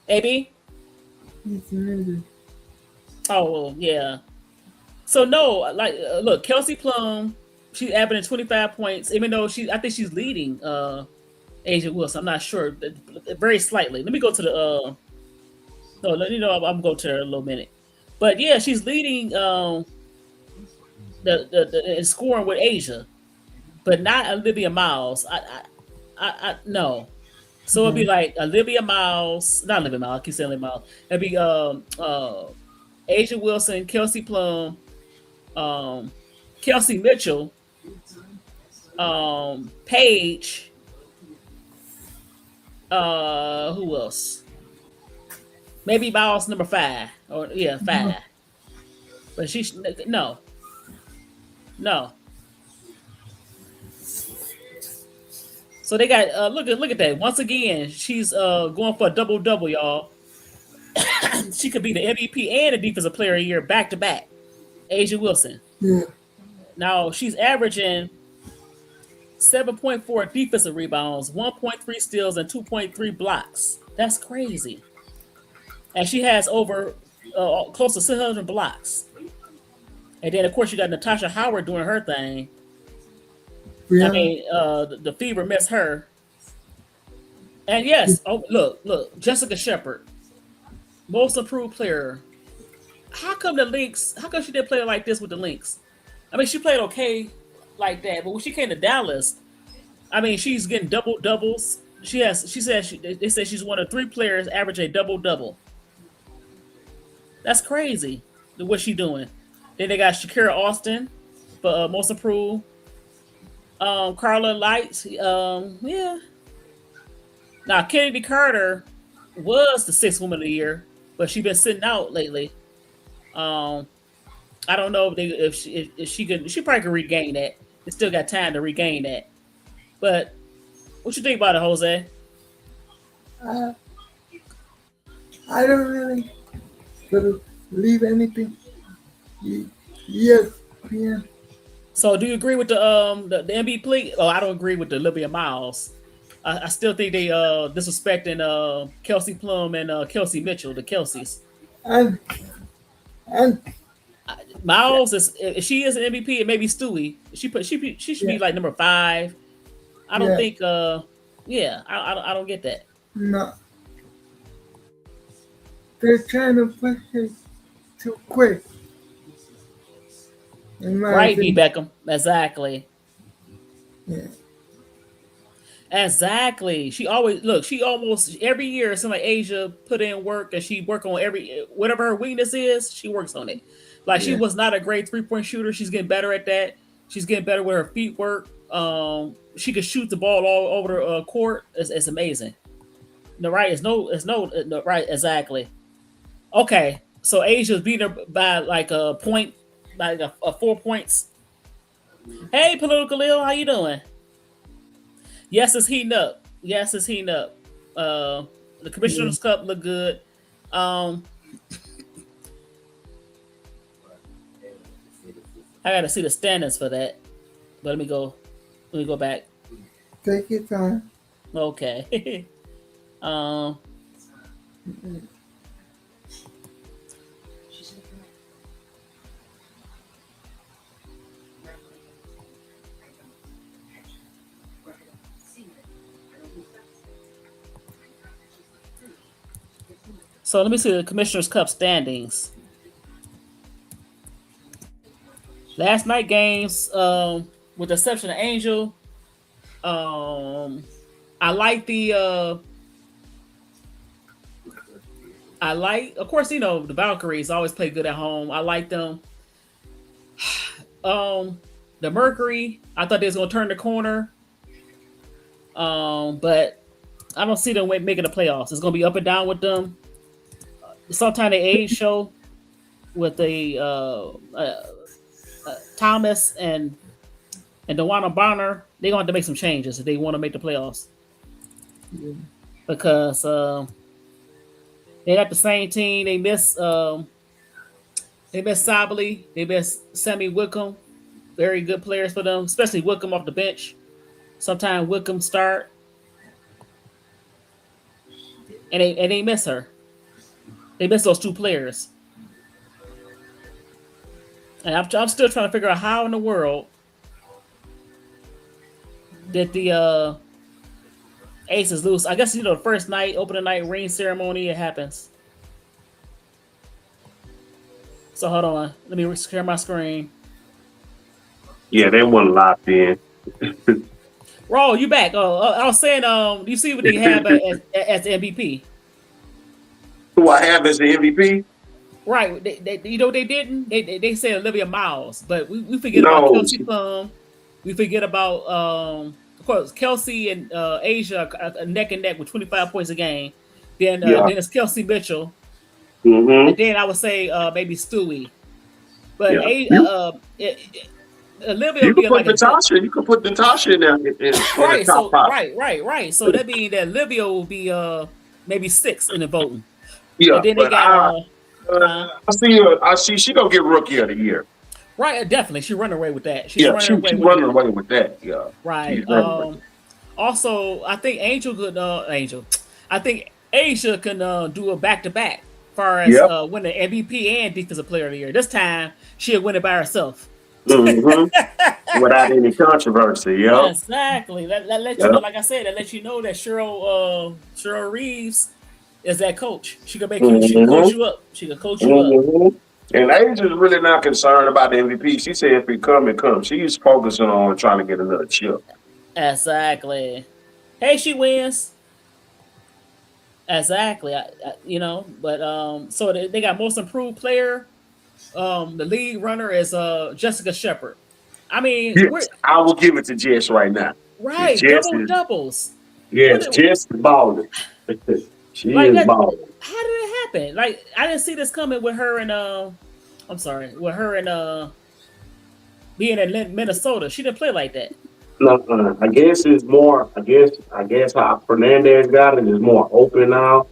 AB? It's amazing. Oh, yeah. So no, like look, Kelsey Plum, she's averaging 25 points, even though I think she's leading Asia Wilson. I'm not sure, very slightly. Let me go to the no, I'm going to her in a little minute. But yeah, she's leading the in scoring with Asia, but not Olivia Miles. I no. So it'd be like Olivia Miles, not Olivia Miles. I keep saying Olivia Miles. It'd be Asia Wilson, Kelsey Plum, um, Kelsey Mitchell, Paige. Who else? Maybe Miles number 5, or yeah, 5. But she's no, no. So they got look at that. Once again, she's going for a double double, y'all. She could be the MVP and the defensive player of the year back to back. Asia Wilson. Yeah. Now she's averaging 7.4 defensive rebounds, 1.3 steals, and 2.3 blocks. That's crazy. And she has over close to 600 blocks. And then of course you got Natasha Howard doing her thing. Yeah. I mean, the Fever missed her. And yes, oh look, Jessica Shepard, most improved player. How come the Lynx? How come she didn't play like this with the Lynx? I mean, she played okay like that, but when she came to Dallas, I mean, she's getting double doubles. They said she's one of 3 players average a double double. That's crazy. What she doing? Then they got Shakira Austin for most improved. Carla Lights, yeah. Now Kennedy Carter was the 6th woman of the year, but she's been sitting out lately. I don't know if she could. She probably could regain that. They still got time to regain that. But what you think about it, Jose? I don't really believe anything. Yes, yeah. So do you agree with the MVP? Oh, I don't agree with the Olivia Miles. I still think they disrespecting Kelsey Plum and Kelsey Mitchell, the Kelseys. And Miles is, if she is an MVP, it may be Stewie. She should be like number 5. I don't think yeah, I don't get that. no, they're trying to push it too quick. Right, B. Beckham. Exactly. Yeah. Exactly. She almost every year somebody Asia put in work and she work on whatever her weakness is, she works on it. Like she was not a great 3-point shooter. She's getting better at that. She's getting better with her feet work. She could shoot the ball all over the court. It's amazing. No, right? It's no right, exactly. Okay. So Asia's beating her by like a point, like a 4 points. Hey, Political Lil, how you doing? Yes, it's heating up. The Commissioner's Cup look good. I gotta see the standings for that. But let me go back. Take your time. Okay. So let me see the Commissioner's Cup standings. Last night games, with the exception of Angel, I like of course, the Valkyries always play good at home. I like them. The Mercury, I thought they was gonna turn the corner. But I don't see them making the playoffs. It's gonna be up and down with them. Sometime the age show with the Thomas and Dewana Bonner, they're gonna have to make some changes if they want to make the playoffs. Yeah. Because they're not the same team. They miss Sably, they miss Sammy Wickham. Very good players for them, especially Wickham off the bench. Sometimes Wickham start. And they miss her. They miss those 2 players. And I'm still trying to figure out how in the world did the Aces lose. I guess the first night, opening night ring ceremony, it happens. So hold on, let me share my screen. Yeah, they weren't locked in. Raw, you back? Oh, I was saying, you see what they have as the MVP, Who I have as the MVP? right? You know what they didn't? They said Olivia Miles, but we forget about No. Kelsey Plum. We forget about of course Kelsey and Asia are neck and neck with 25 points a game. Yeah. Then it's Kelsey Mitchell, and Mm-hmm. then I would say maybe Stewie. But Yeah. Olivia You would could be put like a Natasha. You could put Natasha in there in the right. top So five. right. So that means that Olivia will be maybe 6 in the voting, Yeah, and then they but got I see her. I see she gonna get Rookie of the Year. right. Definitely, she running away with that. She's Yeah, running she away with running it. away with that. Yeah, Right. she's running away. Also, I think Angel could. Angel. I think Asia can do a back to back, far as Yep. winning MVP and Defensive Player of the Year. This time she'll win it by herself. Mm-hmm. Without any controversy. Yep. Exactly. That let you know. Yep. Like I said, that let you know that Cheryl Reeves is that coach. She can make you. She can coach Mm-hmm. you up. She can coach you up. Mm-hmm. And Asia's really not concerned about the MVP. She said if it come, it comes. She's focusing on trying to get another chip. Exactly. Hey, she wins. Exactly. But so they got most improved player. The lead runner is Jessica Shepard. I mean, we're Yes, I will give it to Jess right now. right. Jess Double is doubles. What yes, Jess is balling. She like is that? balling. How did it happen? Like I didn't see this coming with her and I'm sorry, with her and being in Minnesota. She didn't play like that. No, I guess it's more. I guess how Fernandez got it is more open now.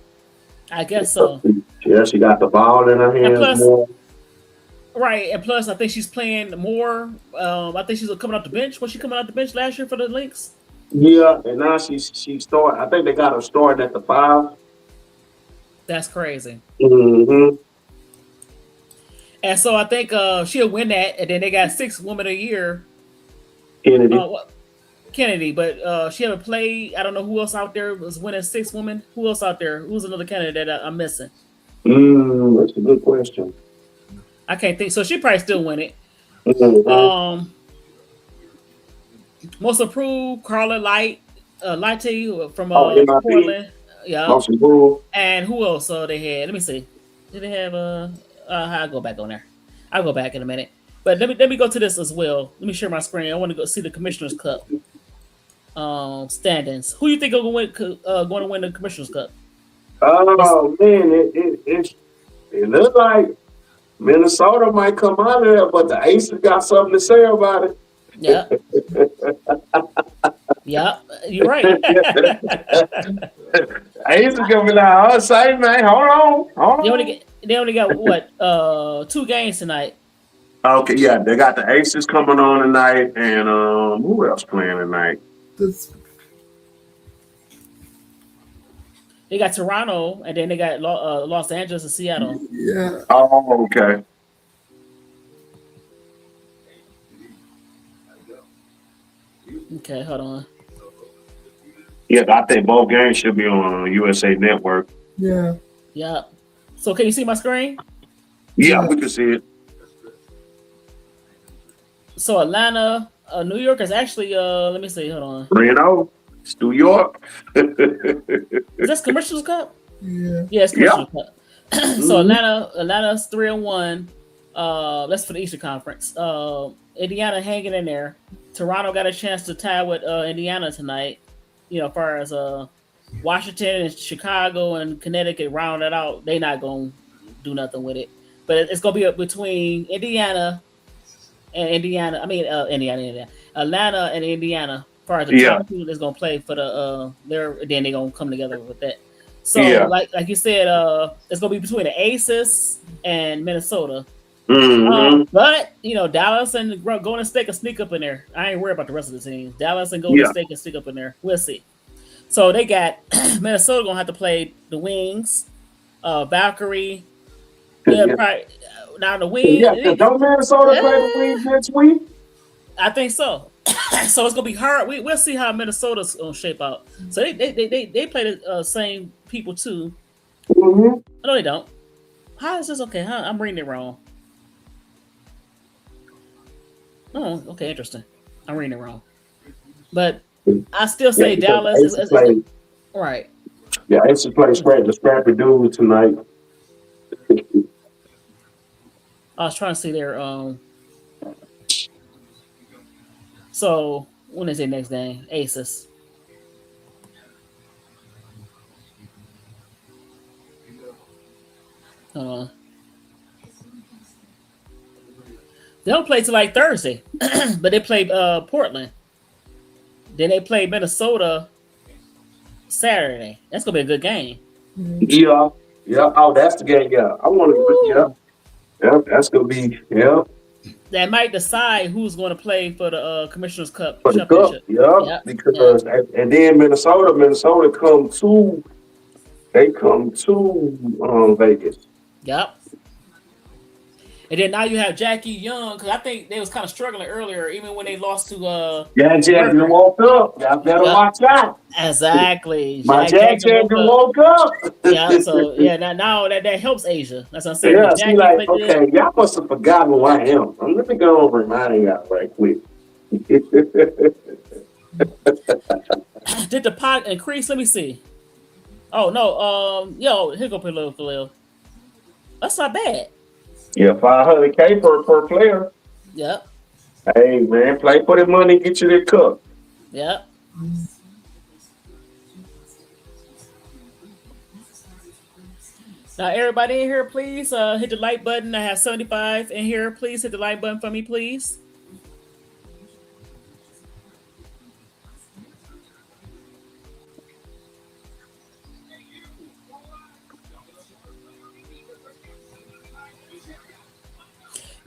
I guess so. Yeah, she got the ball in her And hands plus, more. right, and plus, I think she's playing more. I think she's coming off the bench. Was she coming off the bench last year for the Lynx? Yeah, and now she started. I think they got her starting at the 5. That's crazy. Mm-hmm. And so I think she'll win that. And then they got 6 Women a Year. Kennedy. Kennedy, but she haven't played. I don't know who else out there was winning 6 women. Who else out there? Who's another candidate that I'm missing? That's a good question. I can't think. So she probably still win it. Mm-hmm. Most approved, Carla Lighty from MIP. Portland. Yeah. Most improved. And who else they had? Let me see. Did they have I'll go back on there. I'll go back in a minute. But let me go to this as well. Let me share my screen. I want to go see the Commissioner's Cup standings. Who you think are going to win the Commissioner's Cup? Oh man, it looks like Minnesota might come out of there, but the Aces got something to say about it. Yeah. Yeah, you're right. Aces gonna be like, oh, say man, hold on. They only got what 2 games tonight. Okay, yeah, they got the Aces coming on tonight, and who else playing tonight? They got Toronto, and then they got Los Angeles and Seattle. Yeah. Oh, okay. Okay, hold on. Yeah, I think both games should be on USA Network. Yeah. Yeah. So can you see my screen? Yeah, Yeah. we can see it. So Atlanta, New York is actually let me see, hold on. Reno, it's New York. Is this Commercials Cup? Yeah. Yeah, it's Commercials Yeah. Cup. So Atlanta's 3-1. That's for the Eastern Conference. Indiana hanging in there. Toronto got a chance to tie with Indiana tonight. As far as Washington and Chicago and Connecticut round it out, they not gonna do nothing with it. But it's gonna be up between Indiana and Indiana. I mean Indiana. Atlanta and Indiana. As far as the top 2 that's gonna play for the then they're gonna come together with that. So like you said, it's gonna be between the Aces and Minnesota. Mm-hmm. But Dallas and Golden State can sneak up in there. I ain't worried about the rest of the teams. Dallas and Golden State can sneak up in there. We'll see. So they got Minnesota gonna have to play the Wings, Valkyrie. Yeah, probably, now the Yeah, win. because don't Minnesota play the Wings next week? I think so. So it's gonna be hard. We'll see how Minnesota's gonna shape out. So they play the same people too. Mm-hmm. No, they don't. How is this okay? Huh? I'm reading it wrong. Oh, okay, interesting. I'm reading it wrong. But I still say Yeah, Dallas Aces play. right. Yeah, Aces play the Scrappy Dude tonight. I was trying to see their So when is their next game? Aces. Uh, they don't play till like Thursday, but they play Portland. Then they play Minnesota Saturday. That's gonna be a good game. Yeah. Yeah. Oh, that's the game. Yeah. I want to. Yeah. Yeah. That's gonna be. Yeah. That might decide who's going to play for the Commissioner's Cup For the cup. championship. Yeah. Yep. Because and then Minnesota come to. They come to Vegas. Yep. And then now you have Jackie Young, because I think they was kind of struggling earlier, even when they lost to Yeah, Jack, you woke up. Y'all better watch out. Exactly. My Jack woke up. Yeah, so yeah, now that helps Asia. That's what I'm saying. Yeah, Jackie see, like, okay, y'all must have forgotten who I am. Let me go over and remind y'all right quick. Did the pot increase? Let me see. Oh no, here go Khalil. That's not bad. Yeah, $500K per player. Yep. Hey man, play for the money, get you that cup. Yep. Now everybody in here, please hit the like button. I have 75 in here. Please hit the like button for me, please.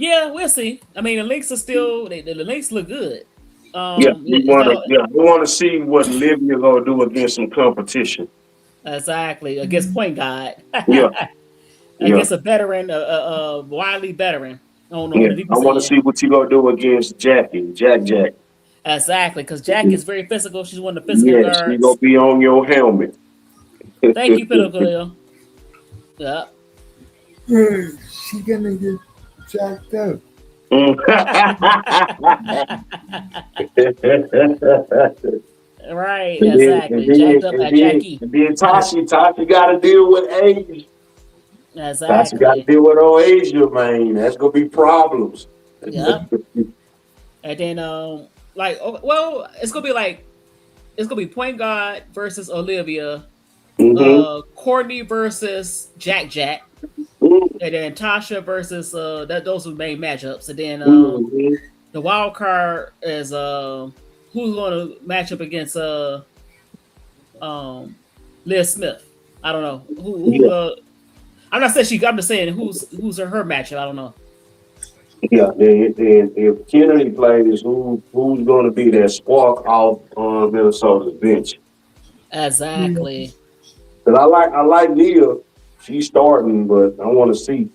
Yeah, we'll see. I mean, the links are still the links look good. We want to see what Libya gonna do against some competition. Exactly, against point guard. Yeah, against a veteran, a wily veteran. I want to see what you gonna do against Jack. Exactly, because Jack is very physical. She's one of the physical guards. She gonna be on your helmet. Thank you, Pinocchio. Yeah. She gonna get jacked up. Right, exactly. Jacked up at Jackie. And then Tasha got to deal with age. Exactly. Tasha got to deal with old Asia, man. That's gonna be problems. Yep. And then, it's gonna be point guard versus Olivia, Courtney versus Jack, and then Tasha versus those are the main matchups. And then the wild card is who's going to match up against Liz Smith. I don't know who. I'm not saying I'm just saying who's her matchup. I don't know. Yeah, if Kennedy plays, who's going to be that spark off on Minnesota's bench? Exactly. But I like Nia. She's starting, but I want to see.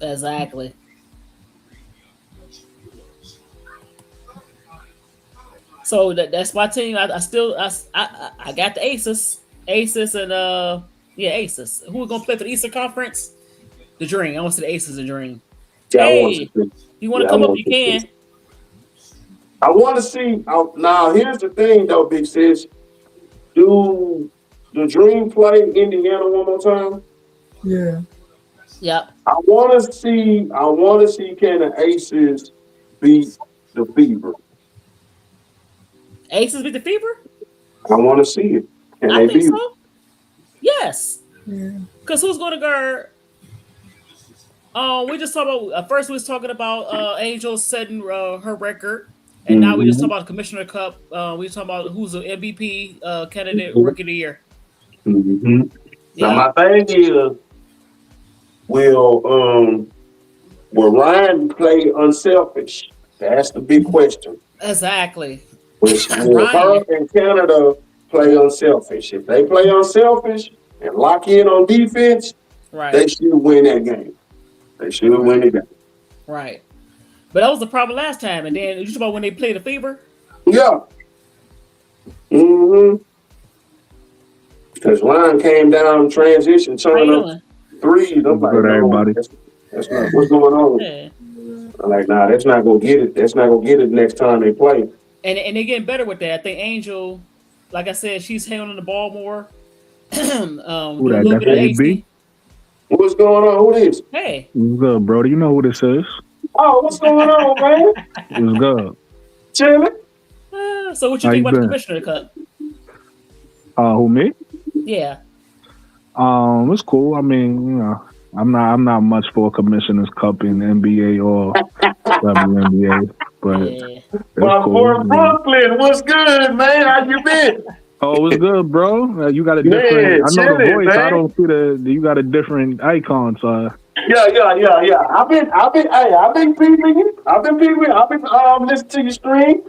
Exactly. So that's my team. I got the Aces and Aces. Who are gonna play for the Eastern Conference? The Dream. I want to see the Aces and Dream. Yeah, hey, you want to come up? You can. I want to see. Now, here's the thing, though, Big Sis. Do the Dream play Indiana one more time? Yeah. Yep. I want to see. Can the Aces beat the Fever? Aces beat the Fever? I want to see it. I think so. Yes. Yeah. Because who's going to guard? We just talked about first. We was talking about Angel setting her record, and now we just talk about the Commissioner Cup. We talking about who's the MVP candidate, Rookie of the Year. Yeah. Now my thing is, will Ryan play unselfish? That's the big question. Exactly. Will her and Canada play unselfish? If they play unselfish and lock in on defense, Right. They should win that game. They should win the game. Right. But that was the problem last time. And then you talk about when they played the Fever. Yeah. Mm-hmm. Because Ryan came down transition, How you turning up doing? threes. I'm like, Good, no, everybody. that's not what's going on. Yeah. I'm like, nah, that's not gonna get it. That's not gonna get it next time they play. And they're getting better with that. I think Angel, like I said, she's handling the ball more. Doing a Who that? little That's bit of AB? AC. What's going on? Who this? Hey. What's good, bro? Do you know who this is? Oh, what's going on, man? What's good? Chillin. So what you How think you about the been? Commissioner Cup? Who, me? Yeah. It's cool. I mean, you know, I'm not much for a Commissioner's Cup in the NBA or WNBA, but Yeah. it's My cool. boy Brooklyn, what's good, man? How you been? Oh, it's good, bro. You got a different. Man, I know the chillin', voice. man. I don't see the. You got a different icon, so Yeah. I've been peeping you. I've been listening to your stream.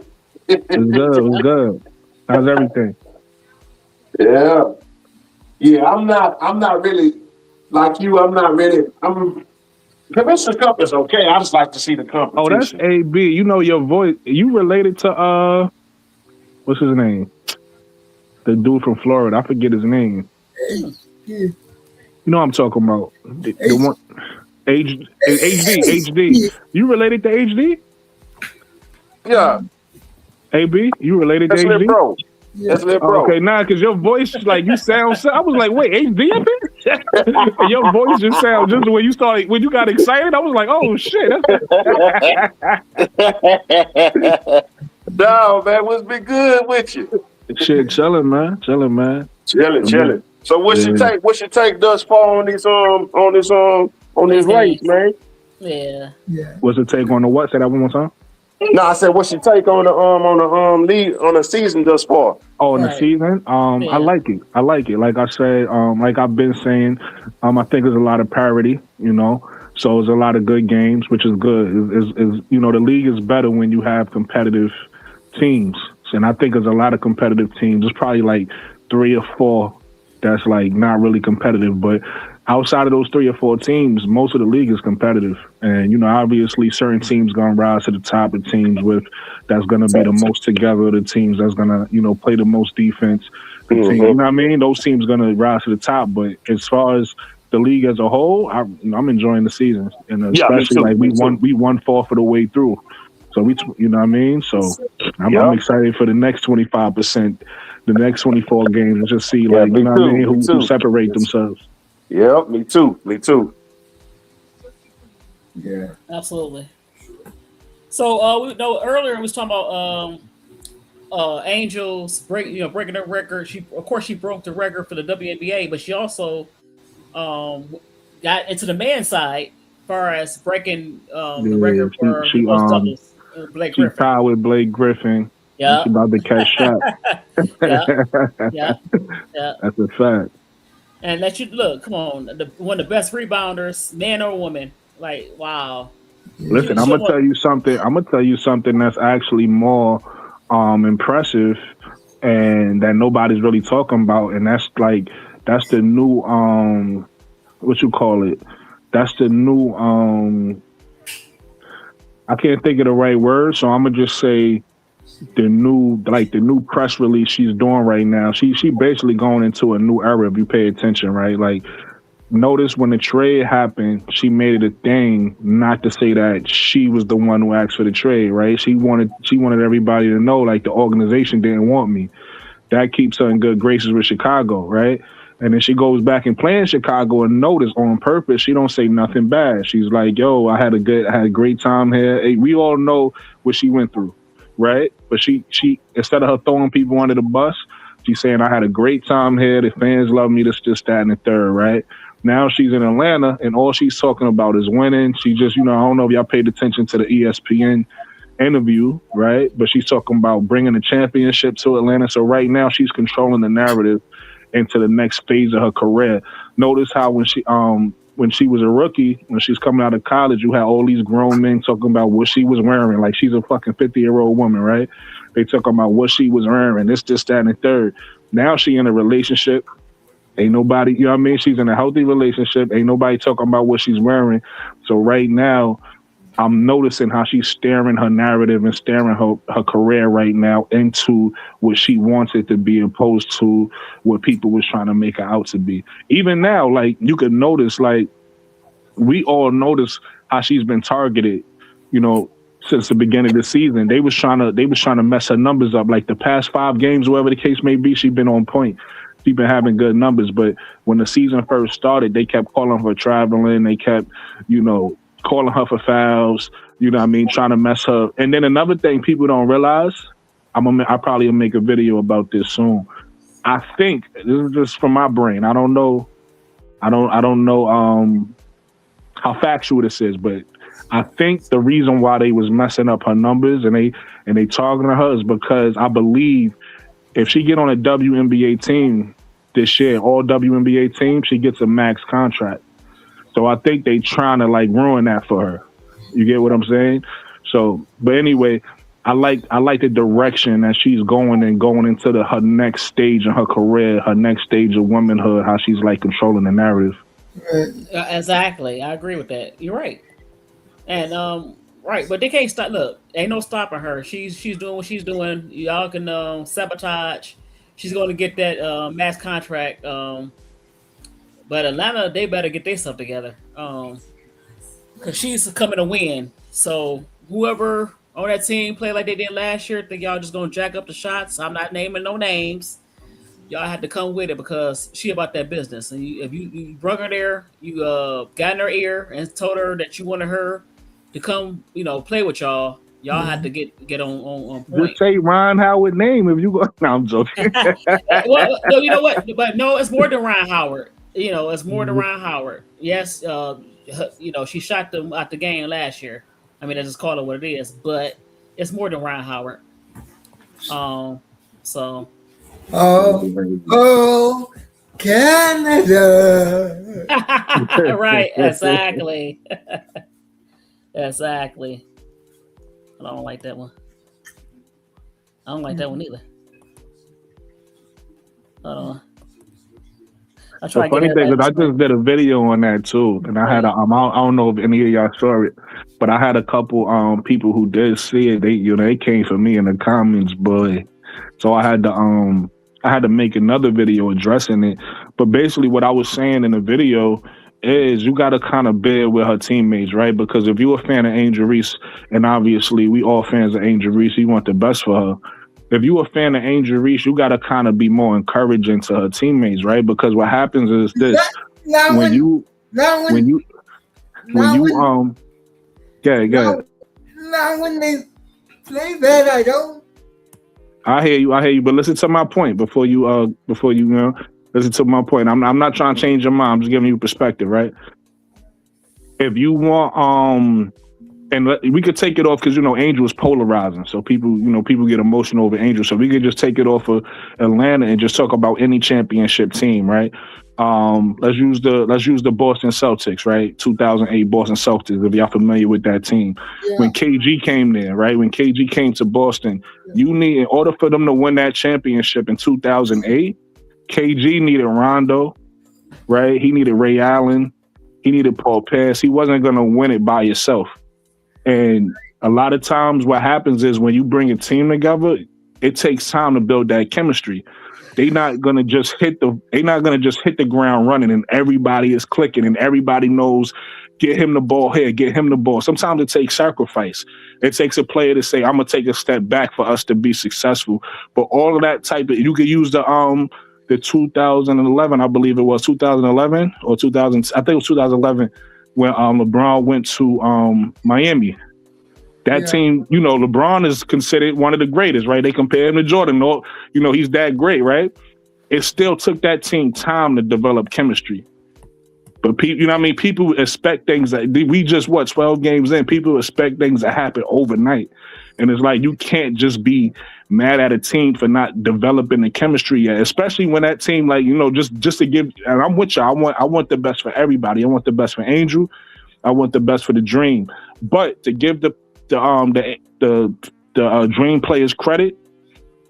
it's good. It's good. How's everything? Yeah. I'm not really like you. Commissioner Cup is okay. I just like to see the competition. Oh, that's AB. You know your voice. You related to what's his name? The dude from Florida. I forget his name. You know what I'm talking about. The one HD. You related to HD? Yeah. AB, you related That's to little HD? bro. That's little bro. Okay, nah, because your voice, like, you sound so. I was like, wait, HD up here? And your voice just sounds, just when you got excited, I was like, oh, shit. No, man, what's been good with you? Shit, chilling, man. Chilling. So what's your take? What's your take thus far on this race, man? Yeah. What's the take on the what? Say that one more time. No, I said, what's your take on the lead on the season thus far? Oh, in the Right. season, Yeah. I like it. Like I said, like I've been saying, I think there's a lot of parity, you know. So there's a lot of good games, which is good. Is you know, the league is better when you have competitive teams, and I think there's a lot of competitive teams. There's probably like 3 or 4 that's like not really competitive, but outside of those 3 or 4 teams, most of the league is competitive. And, you know, obviously certain teams going to rise to the top of teams that's going to be the most together, the teams that's going to, you know, play the most defense. The team, you know what I mean? Those teams going to rise to the top. But as far as the league as a whole, I'm enjoying the season. And especially like we won 4th of the way through. So you know what I mean? So I'm excited for the next 25%, the next 24 games, and just see like, you know what I mean, who separate themselves. Yeah, me too. Yeah. Absolutely. So we know earlier we was talking about Angels breaking her record. She broke the record for the WNBA, but she also got into the men's side as far as breaking the record for most doubles. Blake Griffin. She tied with Blake Griffin. Yeah. She about to catch shot. Yeah. That's a fact. And that you look, come on, one of the best rebounders, man or woman. Like, wow. Listen, I'm gonna tell you something that's actually more impressive and that nobody's really talking about, and that's the new what you call it? That's the new I can't think of the right word, so I'm gonna just say the new press release she's doing right now. She basically going into a new era if you pay attention, right? Like, notice when the trade happened, she made it a thing not to say that she was the one who asked for the trade, right? She wanted everybody to know, like, the organization didn't want me. That keeps her in good graces with Chicago, right? And then she goes back and play in Chicago and notice on purpose, she don't say nothing bad. She's like, yo, I had a great time here. Hey, we all know what she went through, right? But she instead of her throwing people under the bus, she's saying, I had a great time here. The fans love me. This, that, and the third, right? Now she's in Atlanta, and all she's talking about is winning. She just, you know, I don't know if y'all paid attention to the ESPN interview, right? But she's talking about bringing the championship to Atlanta. So right now she's controlling the narrative into the next phase of her career. Notice how when she was a rookie, when she's coming out of college, you had all these grown men talking about what she was wearing. Like, she's a fucking 50-year-old woman, right? They talking about what she was wearing, this, that, and the third. Now she in a relationship, Ain't nobody, you know what I mean? She's in a healthy relationship. Ain't nobody talking about what she's wearing. So right now, I'm noticing how she's steering her narrative and steering her career right now into what she wants it to be, opposed to what people was trying to make her out to be. Even now, like, you could notice, like, we all notice how she's been targeted, you know, since the beginning of the season. They was trying to mess her numbers up. Like the past 5 games, whatever the case may be, she's been on point. She's been having good numbers. But when the season first started, they kept calling her traveling. They kept, you know, calling her for fouls, you know what I mean, trying to mess her. And then another thing people don't realize, I probably will make a video about this soon. I think, this is just from my brain, I don't know how factual this is, but I think the reason why they was messing up her numbers and they targeting her is because I believe if she get on a WNBA team this year, all WNBA team, she gets a max contract. So I think they trying to like ruin that for her. You get what I'm saying? So, but anyway, I like the direction that she's going into her next stage in her career, her next stage of womanhood, how she's like controlling the narrative. Exactly, I agree with that. You're right, and right, but they can't stop. Look, ain't no stopping her. She's doing what she's doing. Y'all can sabotage. She's going to get that max contract. But Atlanta, they better get their stuff together. Because she's coming to win. So whoever on that team play like they did last year, think y'all just gonna jack up the shots. I'm not naming no names. Y'all have to come with it because she about that business. And if you brought her there, you got in her ear and told her that you wanted her to come, play with y'all. Y'all have to get on point. Just say Ron Howard name if you go. No, I'm joking. Well, no, you know what? But no, it's more than Ron Howard. It's more than Ron Howard. Yes, she shot them out the game last year. I mean, I just call it what it is, but it's more than Ron Howard. So. Oh, Canada. Right, exactly. Exactly. I don't like that one. I don't like that one either. The funny thing is, I just did a video on that too, and I had I don't know if any of y'all saw it, but I had a couple people who did see it. They came for me in the comments, boy. So I had to make another video addressing it. But basically, what I was saying in the video is you got to kind of bear with her teammates, right? Because if you're a fan of Angel Reese, and obviously we all fans of Angel Reese, you want the best for her. If you're a fan of Angel Reese, you got to kind of be more encouraging to her teammates, right? Because what happens is this: when you Now when they play bad, I don't. I hear you. But listen to my point before you listen to my point. I'm not trying to change your mind. I'm just giving you perspective, right? If you want, and we could take it off because Angel is polarizing, so people get emotional over Angel. So we could just take it off of Atlanta and just talk about any championship team, right? Let's use the Boston Celtics, right? 2008 Boston Celtics. If y'all familiar with that team, when KG came there, right? When KG came to Boston, in order for them to win that championship in 2008, KG needed Rondo, right? He needed Ray Allen. He needed Paul Pierce. He wasn't going to win it by himself. And a lot of times what happens is when you bring a team together, it takes time to build that chemistry. They're not gonna just hit the ground running and everybody is clicking and everybody knows, get him the ball here, get him the ball. Sometimes it takes sacrifice. It takes a player to say, I'm gonna take a step back for us to be successful. But all of that you could use the 2011, I believe it was 2011 or 2000, I think it was 2011 when LeBron went to Miami. That team, LeBron is considered one of the greatest, right? They compare him to Jordan. He's that great, right? It still took that team time to develop chemistry. But people, people expect things that we just 12 games in. People expect things to happen overnight, and it's like you can't just be mad at a team for not developing the chemistry yet. Especially when that team, just to give. And I'm with you. I want the best for everybody. I want the best for Angel. I want the best for the Dream. But to give the Dream players credit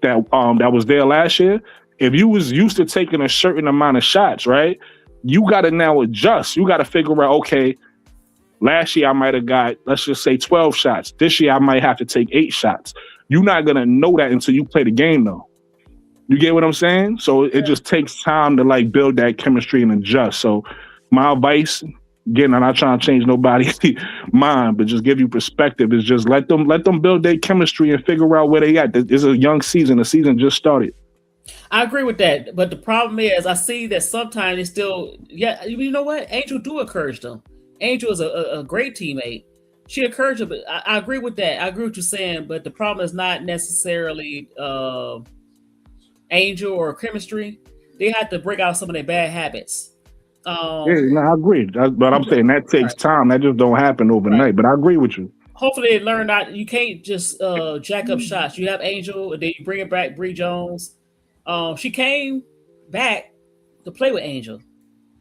that was there last year, If you was used to taking a certain amount of shots, right? You got to now adjust. You got to figure out, okay, last year I might have got, let's just say 12 shots. This year I might have to take 8 shots. You're not going to know that until you play the game, though. You get what I'm saying? So it just takes time to like build that chemistry and adjust. So my advice, again, I'm not trying to change nobody's mind, but just give you perspective, is just let them build their chemistry and figure out where they at. This is a young season. The season just started. I agree with that, but the problem is I see that sometimes they still, you know what? Angel do encourage them. Angel is a great teammate. She encouraged them, but I agree with that. I agree with you saying, but the problem is not necessarily Angel or chemistry. They have to break out some of their bad habits. I agree. But I'm saying that takes time. That just don't happen overnight. Right. But I agree with you. Hopefully they learn that you can't just jack up shots. You have Angel, and then you bring it back, Bree Jones. She came back to play with Angel.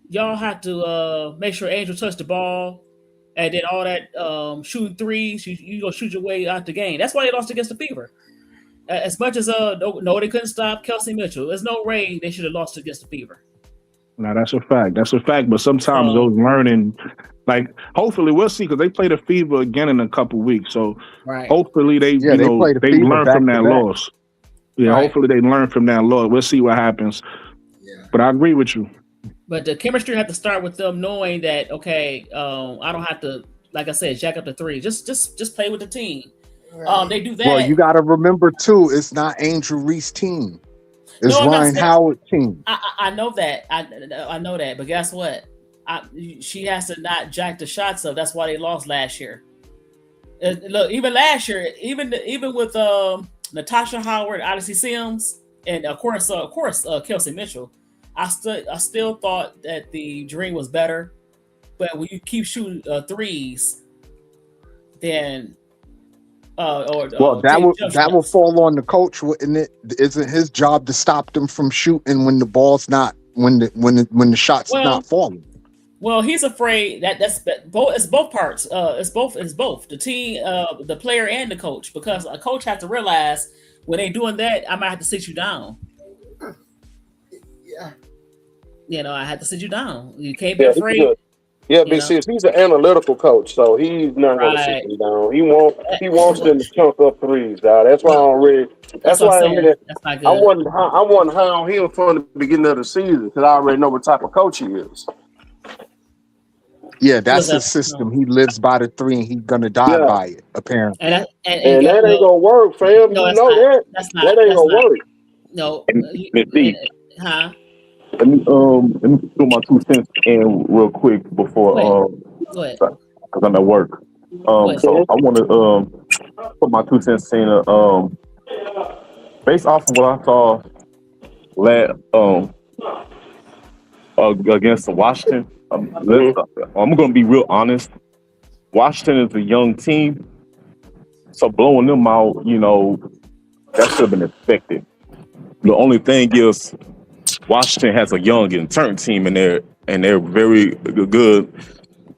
Y'all have to make sure Angel touched the ball, and then all that shooting threes. You gonna shoot your way out the game. That's why they lost against the Fever. As much as no, they couldn't stop Kelsey Mitchell. There's no way they should have lost against the Fever. No, that's a fact. That's a fact. But sometimes those learning, like, hopefully we'll see, because they play the Fever again in a couple weeks. So hopefully they learn from that loss. Yeah, hopefully they learn from that loss. We'll see what happens. Yeah. But I agree with you. But the chemistry have to start with them knowing that, okay, I don't have to, like I said, jack up the three. Just play with the team. Right. They do that. Well, you got to remember too, it's not Angel Reese team. It's Ryan Howard team. I know that. I know that. But guess what? She has to not jack the shots up. That's why they lost last year. Look, even last year, even with Natasha Howard, Odyssey Sims, and of course, Kelsey Mitchell, I still thought that the Dream was better. But when you keep shooting threes, then that will fall on the coach, wouldn't it? Isn't his job to stop them from shooting when the ball's not when the shot's not falling? Well, he's afraid that's both. It's both parts. It's both. The team, the player, and the coach. Because a coach has to realize when they're doing that, I might have to sit you down. Yeah. You know, I had to sit you down. You can't be afraid. Yeah, but see, he's an analytical coach, so he's not going to sit him down. He wants them to chunk up threes, dog. That's why I'm ready. That's why I wasn't high on him from the beginning of the season, because I already know what type of coach he is. Yeah, that's his system. He lives by the three, and he's gonna die by it, apparently. And that ain't gonna work, fam. No, you know that. That ain't gonna work. No. MzDee. Huh? Let me throw my 2 cents in real quick before Go ahead. because I'm at work. So I want to put my 2 cents in. Based off of what I saw against Washington, I'm going to be real honest. Washington is a young team, so blowing them out, that should have been expected. The only thing is, Washington has a young and turn team, and they're very good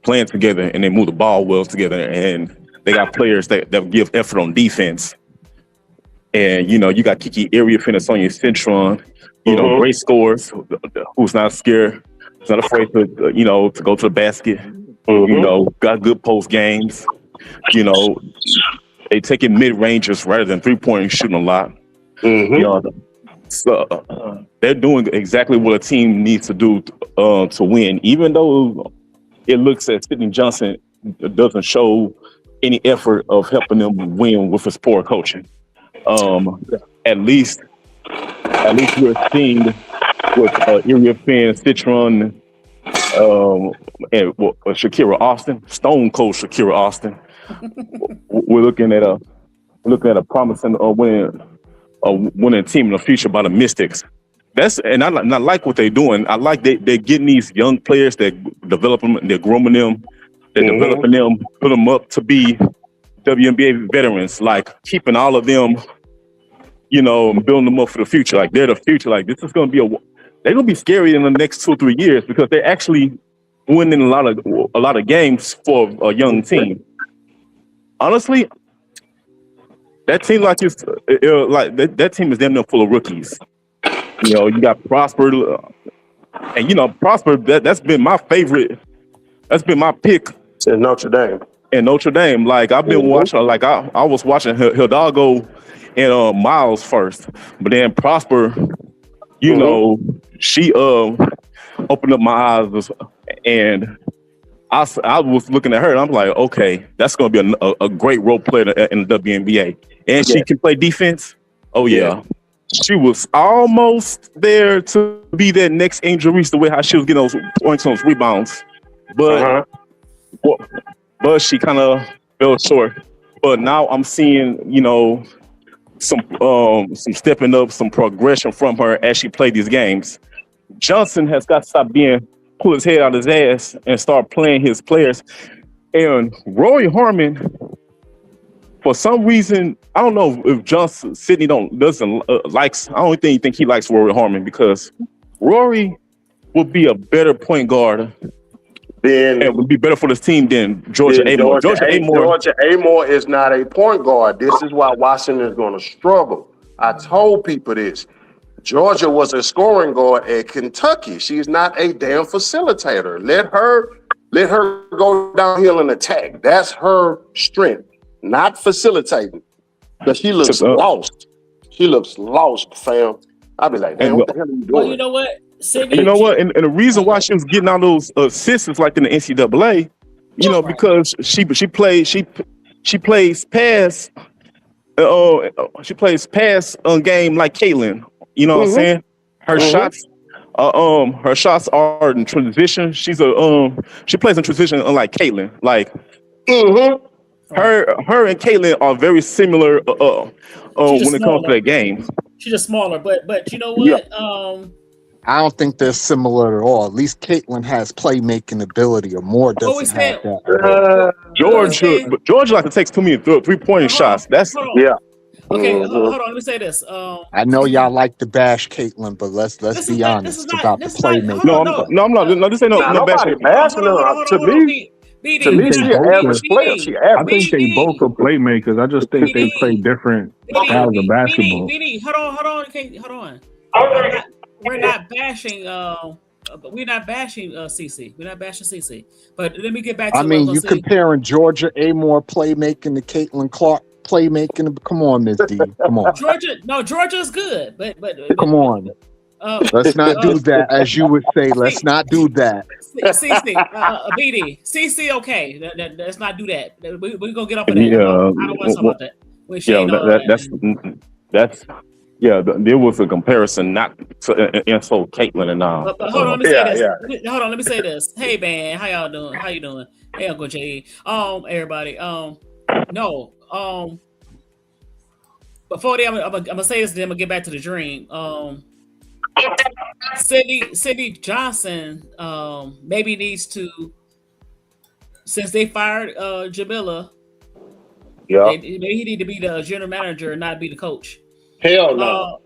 playing together, and they move the ball well together, and they got players that give effort on defense. And you got Kiki Area that's on your Centron, great scores, who's not scared, who's not afraid to go to the basket. Got good post games. They taking mid rangers rather than 3-point shooting a lot. So they're doing exactly what a team needs to do to win, even though it looks as Sidney Johnson doesn't show any effort of helping them win with his poor coaching. At least we're seeing with Area Fan, Citron, and Shakira Austin, Stone Cold Shakira Austin. We're looking at a promising winning team in the future by the Mystics. I like what they're doing. I like they're getting these young players, they're developing them, they're grooming them, they're developing them, put them up to be WNBA veterans, like keeping all of them, building them up for the future. Like they're the future. Like this is going to be they're going to be scary in the next 2 or 3 years, because they're actually winning a lot of games for a young team. Honestly, that team that team is damn near full of rookies. You know, you got Prosper, and you know Prosper. That's been my favorite. That's been my pick In Notre Dame. in Notre Dame. Like I've been watching. Like I was watching Hidalgo and Miles first, but then Prosper. You know, she opened up my eyes, and I was looking at her, and I'm like, okay, that's going to be a great role player in the WNBA, and she can play defense. Oh yeah. She was almost there to be that next Angel Reese, the way how she was getting those points, those rebounds, but she kind of fell short. But now I'm seeing, you know, some stepping up, some progression from her as she played these games. Johnson has got to stop pull his head out of his ass and start playing his players. And Rory Harmon, for some reason, I don't know if Sydney doesn't likes. I don't think he likes Rory Harmon, because Rory would be a better point guard and would be better for this team than Georgia Amore. Georgia Amore is not a point guard. This is why Washington is going to struggle. I told people this. Georgia was a scoring guard at Kentucky. She's not a damn facilitator. Let her go downhill and attack. That's her strength, not facilitating. But she looks lost. She looks lost, fam. I'll be like, damn, what the hell are you doing? Well, you know what? Sydney, you know what? And the reason why she was getting all those assists is like in the NCAA, you know, because she plays pass. She plays pass on game like Caitlin. You know what I'm saying? Her shots are in transition. She plays in transition unlike Caitlin. Like her and Caitlin are very similar when it comes to the game. She's just smaller, but you know what? Yeah. I don't think they're similar at all. At least Caitlin has playmaking ability, or more doesn't have that. Georgia like to take too many 3-point shots. That's Okay, hold on. Let me say this. I know y'all like to bash Caitlin, but let's be honest about the playmaking. No, I'm not. No, this ain't no bashing. To me, she average player. I think they both are playmakers. I just think they play different styles of basketball. Hold on. We're not bashing. We're not bashing CC. We're not bashing CC. But let me get back to. I mean, you comparing Georgia Amore playmaking to Caitlin Clark playmaking. Come on, MzDee. Come on. Georgia's good, but come on. Let's not do that, as you would say. Let's not do that. CC, okay. Let's not do that. We're gonna get up in that. I don't want to talk about that. That's there was a comparison, not to insult Caitlin and all. But hold on, let me say this. Hold on, let me say this. Hey man, how y'all doing? How you doing? Hey Uncle J. Everybody. Before that, I'm gonna say this, then I'm gonna get back to the dream. Sydney Johnson maybe needs to, since they fired Jamila, maybe he need to be the general manager and not be the coach. Hell no.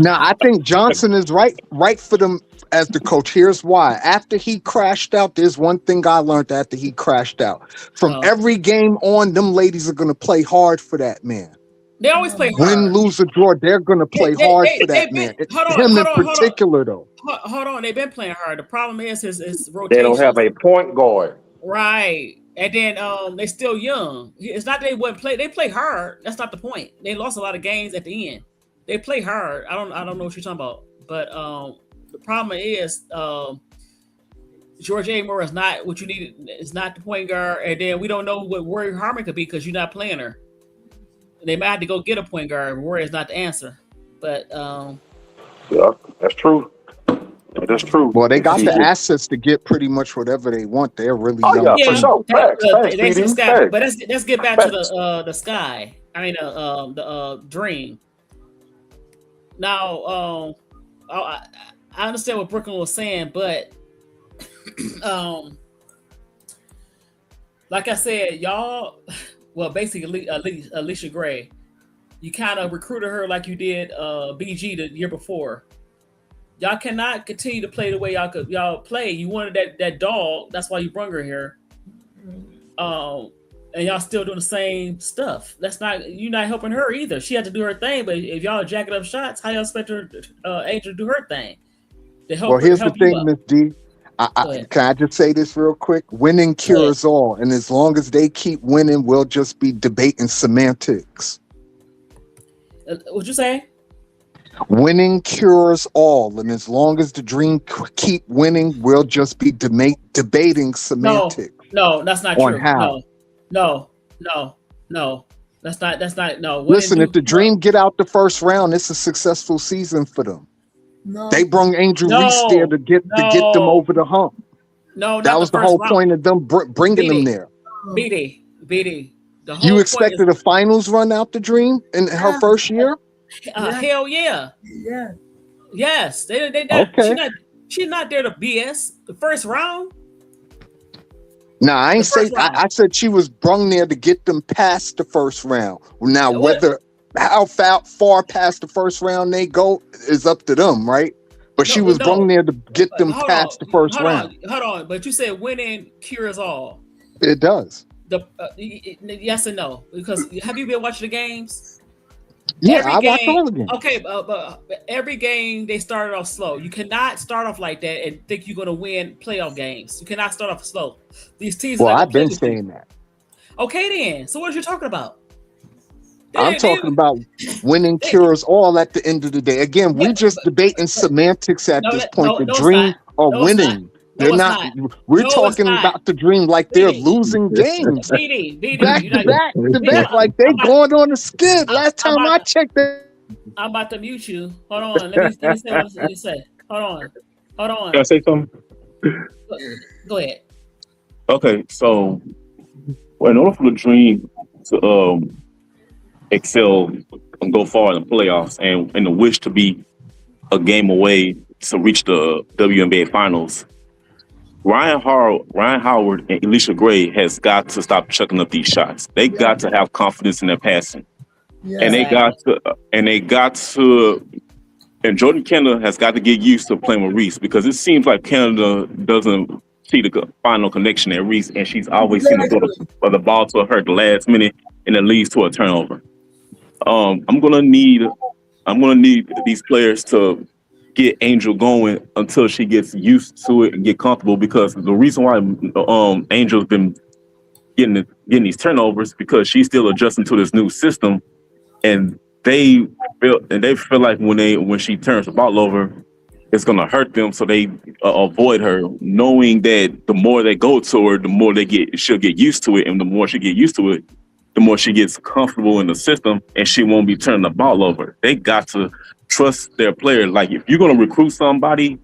I think Johnson is right for them as the coach. Here's why. After he crashed out, there's one thing I learned after he crashed out. From every game on, them ladies are going to play hard for that man. They always play hard. Win, lose, or draw, they're going to play hard for that man. Him in particular, though. Hold on. They've been playing hard. The problem is his rotation. They don't have a point guard. Right. And then they're still young. It's not they wouldn't play. They play hard. That's not the point. They lost a lot of games at the end. They play hard. I don't know what you're talking about. But the problem is George Amore is not what you need. It's not the point guard. And then we don't know what Rory Harmon could be because you're not playing her. They might have to go get a point guard. Rory is not the answer. But yeah, that's true. That's true. Well, they got the assets to get pretty much whatever they want. They're really young. Yeah, for sure. Facts, but let's get back to the sky. I mean, the dream. Now, I understand what Brooklyn was saying, but like I said, y'all, well, basically, Alicia Gray, you kind of recruited her like you did BG the year before. Y'all cannot continue to play the way y'all play. You wanted that dog. That's why you brought her here. and y'all still doing the same stuff. You're not helping her either. She had to do her thing, but if y'all are jacking up shots, how y'all expect her Angel to do her thing to Well, help here's the you thing, up? Miss D. Go ahead. Can I just say this real quick? Winning Go ahead. cures all, and as long as they keep winning, we'll just be debating semantics. What you say? Winning cures all, and as long as the Dream keep winning, we'll just be debating semantics No, that's not on true. how. No. That's not no. Listen, if the Dream get out the first round, it's a successful season for them. No. They brung Angel Reese there to get them over the hump. No, That not was the the first whole round. point of them bringing them there. BD. The whole You point expected a finals run out the Dream in her first year? hell yeah. Yeah. Yes. They Okay. she's not there to BS. The first round? Nah, I ain't The first say. round. I said she was brung there to get them past the first round. Now, What? how far past the first round they go is up to them, right? But she was brung there to get them past the first round. Hold on. But you said winning cures all. It does. Yes and no. Because have you been watching the games? Yeah, I watch all the games. Okay, but every game they started off slow. You cannot start off like that and think you're going to win playoff games. You cannot start off slow. These teams. Well, are I've been saying that. Okay, then. So what are you talking about? I'm talking about winning cures all at the end of the day. Again, we just debating semantics at this point. The Dream are winning. They're not. We're talking about the Dream like they're losing games. Back to back, like they going on a skid. Last time I checked, I'm about to mute you. Hold on. Let me say what you say. Hold on. Can I say something? Go ahead. Okay, so in order for the Dream to excel and go far in the playoffs, and the wish to be a game away to reach the WNBA finals, Ryan Howard and Alicia Gray has got to stop chucking up these shots. They got to have confidence in their passing. Yeah. And and Jordan Canada has got to get used to playing with Reese, because it seems like Canada doesn't see the final connection at Reese, and she's always seen the ball to her at the last minute, and it leads to a turnover. I'm gonna need these players to get Angel going until she gets used to it and get comfortable, because the reason why Angel's been getting these turnovers because she's still adjusting to this new system, and they feel like when she turns the ball over, it's gonna hurt them, so they avoid her, knowing that the more they go to her, the more she'll get used to it, and the more she get used to it, the more she gets comfortable in the system, and she won't be turning the ball over. They got to trust their players. Like, if you're gonna recruit somebody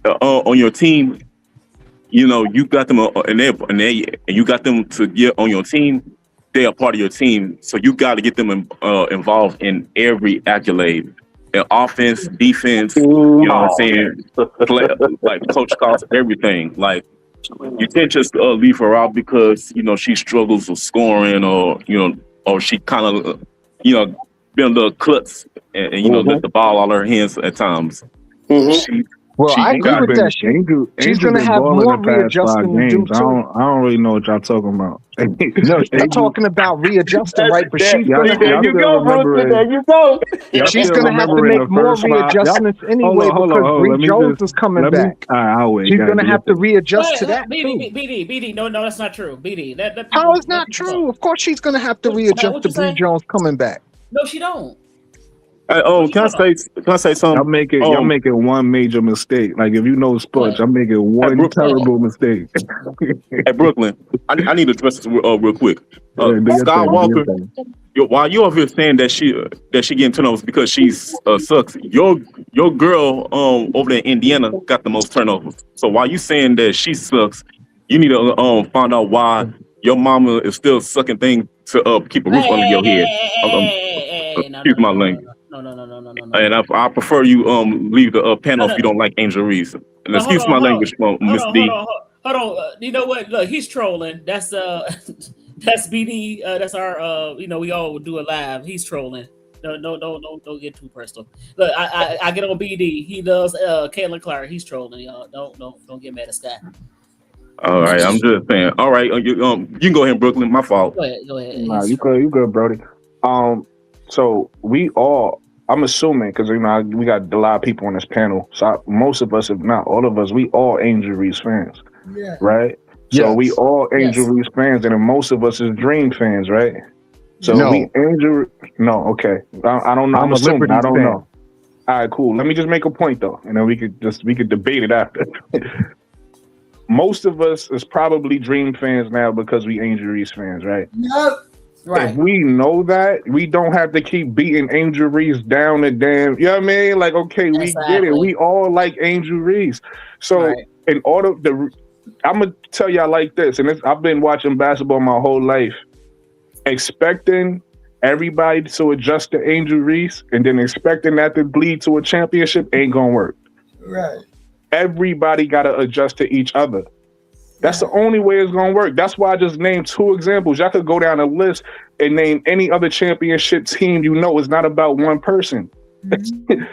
on your team, you know you got them and you got them to get on your team. They are part of your team, so you got to get them involved in every accolade, offense, defense. You know what I'm saying? Like coach calls everything. Like, you can't just leave her out because she struggles with scoring, or she kind of been a little klutz and let the ball out of her hands at times. I agree with that. She's going to have more readjusting to do too. I don't really know what y'all talking about. No, you're talking about readjusting, right? But she's going to there you go. She's going to have to make more readjustments anyway because Bree Jones is coming back. She's going to have to readjust to that. BD. No, that's not true. BD. How is not true? Of course, she's going to have to readjust to Bree Jones coming back. No, she don't. Can I say something? Y'all making one major mistake. Like, if you know sports, I'm making one terrible mistake. At Brooklyn, I need to address this real quick. Scott Walker, while you over here saying that she getting turnovers because she's sucks, your girl over there in Indiana got the most turnovers. So while you saying that she sucks, you need to find out why your mama is still sucking things to keep a roof under your head. Excuse my language. No. And I prefer you leave the panel if you don't like Angel Reese. And excuse my language, MzDee. Hold on. You know what? Look, he's trolling. That's that's BD. That's our we all do it live. He's trolling. No, don't get too personal. Look, I get on BD. He does Caitlin Clark. He's trolling, y'all. Don't get mad at Scott. All right, I'm just saying. All right, you can go ahead, Brooklyn. My fault. Go ahead. Nah, you good, Brody. So we all, I'm assuming, because we got a lot of people on this panel. So most of us, if not all of us, we all Angel Reese fans, Yeah. right? So we Yes. all Angel Yes. Reese fans, and then most of us is Dream fans, right? So No. we Angel. No, okay. I don't know. I'm I'm a assuming. Liberty I don't fan. know. All right, cool. Let me just make a point though, and then we could debate it after. Most of us is probably Dream fans now because we Angel Reese fans, right? Yep. Right. If we know that, we don't have to keep beating Angel Reese down the damn. You know what I mean? Like, okay, we get it. Exactly. We all like Angel Reese. So, Right. in order to, I'm gonna tell y'all like this, and I've been watching basketball my whole life, expecting everybody to adjust to Angel Reese, and then expecting that to lead to a championship ain't gonna work. Right. Everybody gotta adjust to each other. That's the only way it's gonna work. That's why I just named 2 examples. Y'all could go down a list and name any other championship team. You know, it's not about one person. Mm-hmm.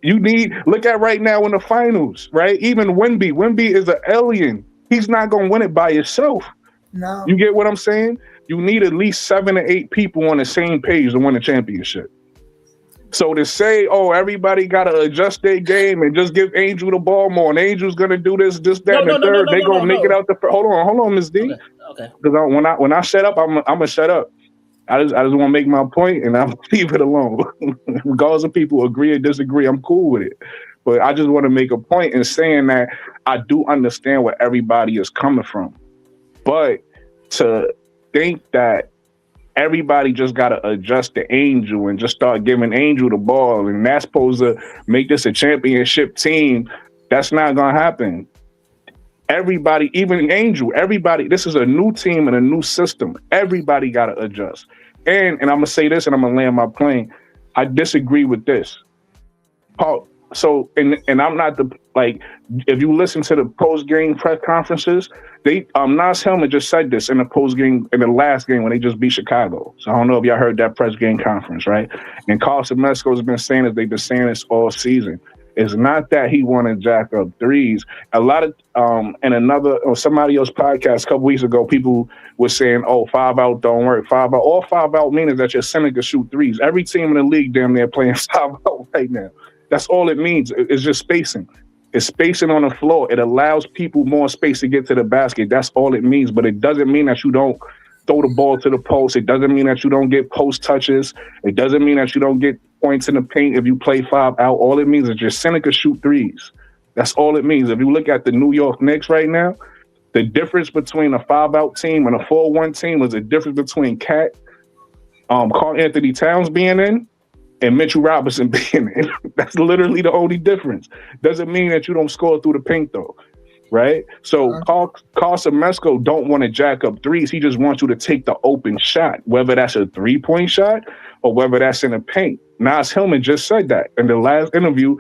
You look at right now in the finals, right? Even Wemby. Wemby is an alien. He's not gonna win it by himself. No. You get what I'm saying? You need at least 7 or 8 people on the same page to win a championship. So to say, oh, everybody got to adjust their game and just give Angel the ball more, and Angel's gonna do this, that, and the third, they gonna make it out the. Hold on, MzDee. Okay. Because when I shut up, I'm gonna shut up. I just want to make my point, and I'm leave it alone. Regardless of people agree or disagree, I'm cool with it. But I just want to make a point in saying that I do understand where everybody is coming from, but to think that everybody just got to adjust to Angel and just start giving Angel the ball, and that's supposed to make this a championship team. That's not going to happen. Everybody, even Angel, everybody, this is a new team and a new system. Everybody got to adjust. And I'm going to say this, and I'm going to land my plane. I disagree with this. Paul, so, and I'm not if you listen to the post-game press conferences, Nas Hellman just said this in the last game when they just beat Chicago. So I don't know if y'all heard that press game conference, right? And Carson Mesco has been saying this, they've been saying this all season. It's not that he want to jack up threes. A lot of, in somebody else's podcast a couple weeks ago, people were saying, oh, 5-out don't work. 5-out, all 5-out means that your center can shoot threes. Every team in the league damn near playing 5-out right now. That's all it means. It's just spacing. It's spacing on the floor. It allows people more space to get to the basket. That's all it means. But it doesn't mean that you don't throw the ball to the post. It doesn't mean that you don't get post touches. It doesn't mean that you don't get points in the paint if you play 5-out. All it means is your center can shoot threes. That's all it means. If you look at the New York Knicks right now, the difference between a 5-out team and a 4-1 team was the difference between Carl Anthony Towns being in and Mitchell Robinson being in. That's literally the only difference. Doesn't mean that you don't score through the paint though, right? So Carson Mesco don't want to jack up threes. He just wants you to take the open shot, whether that's a 3-point shot or whether that's in the paint. Nas Hillman just said that in the last interview,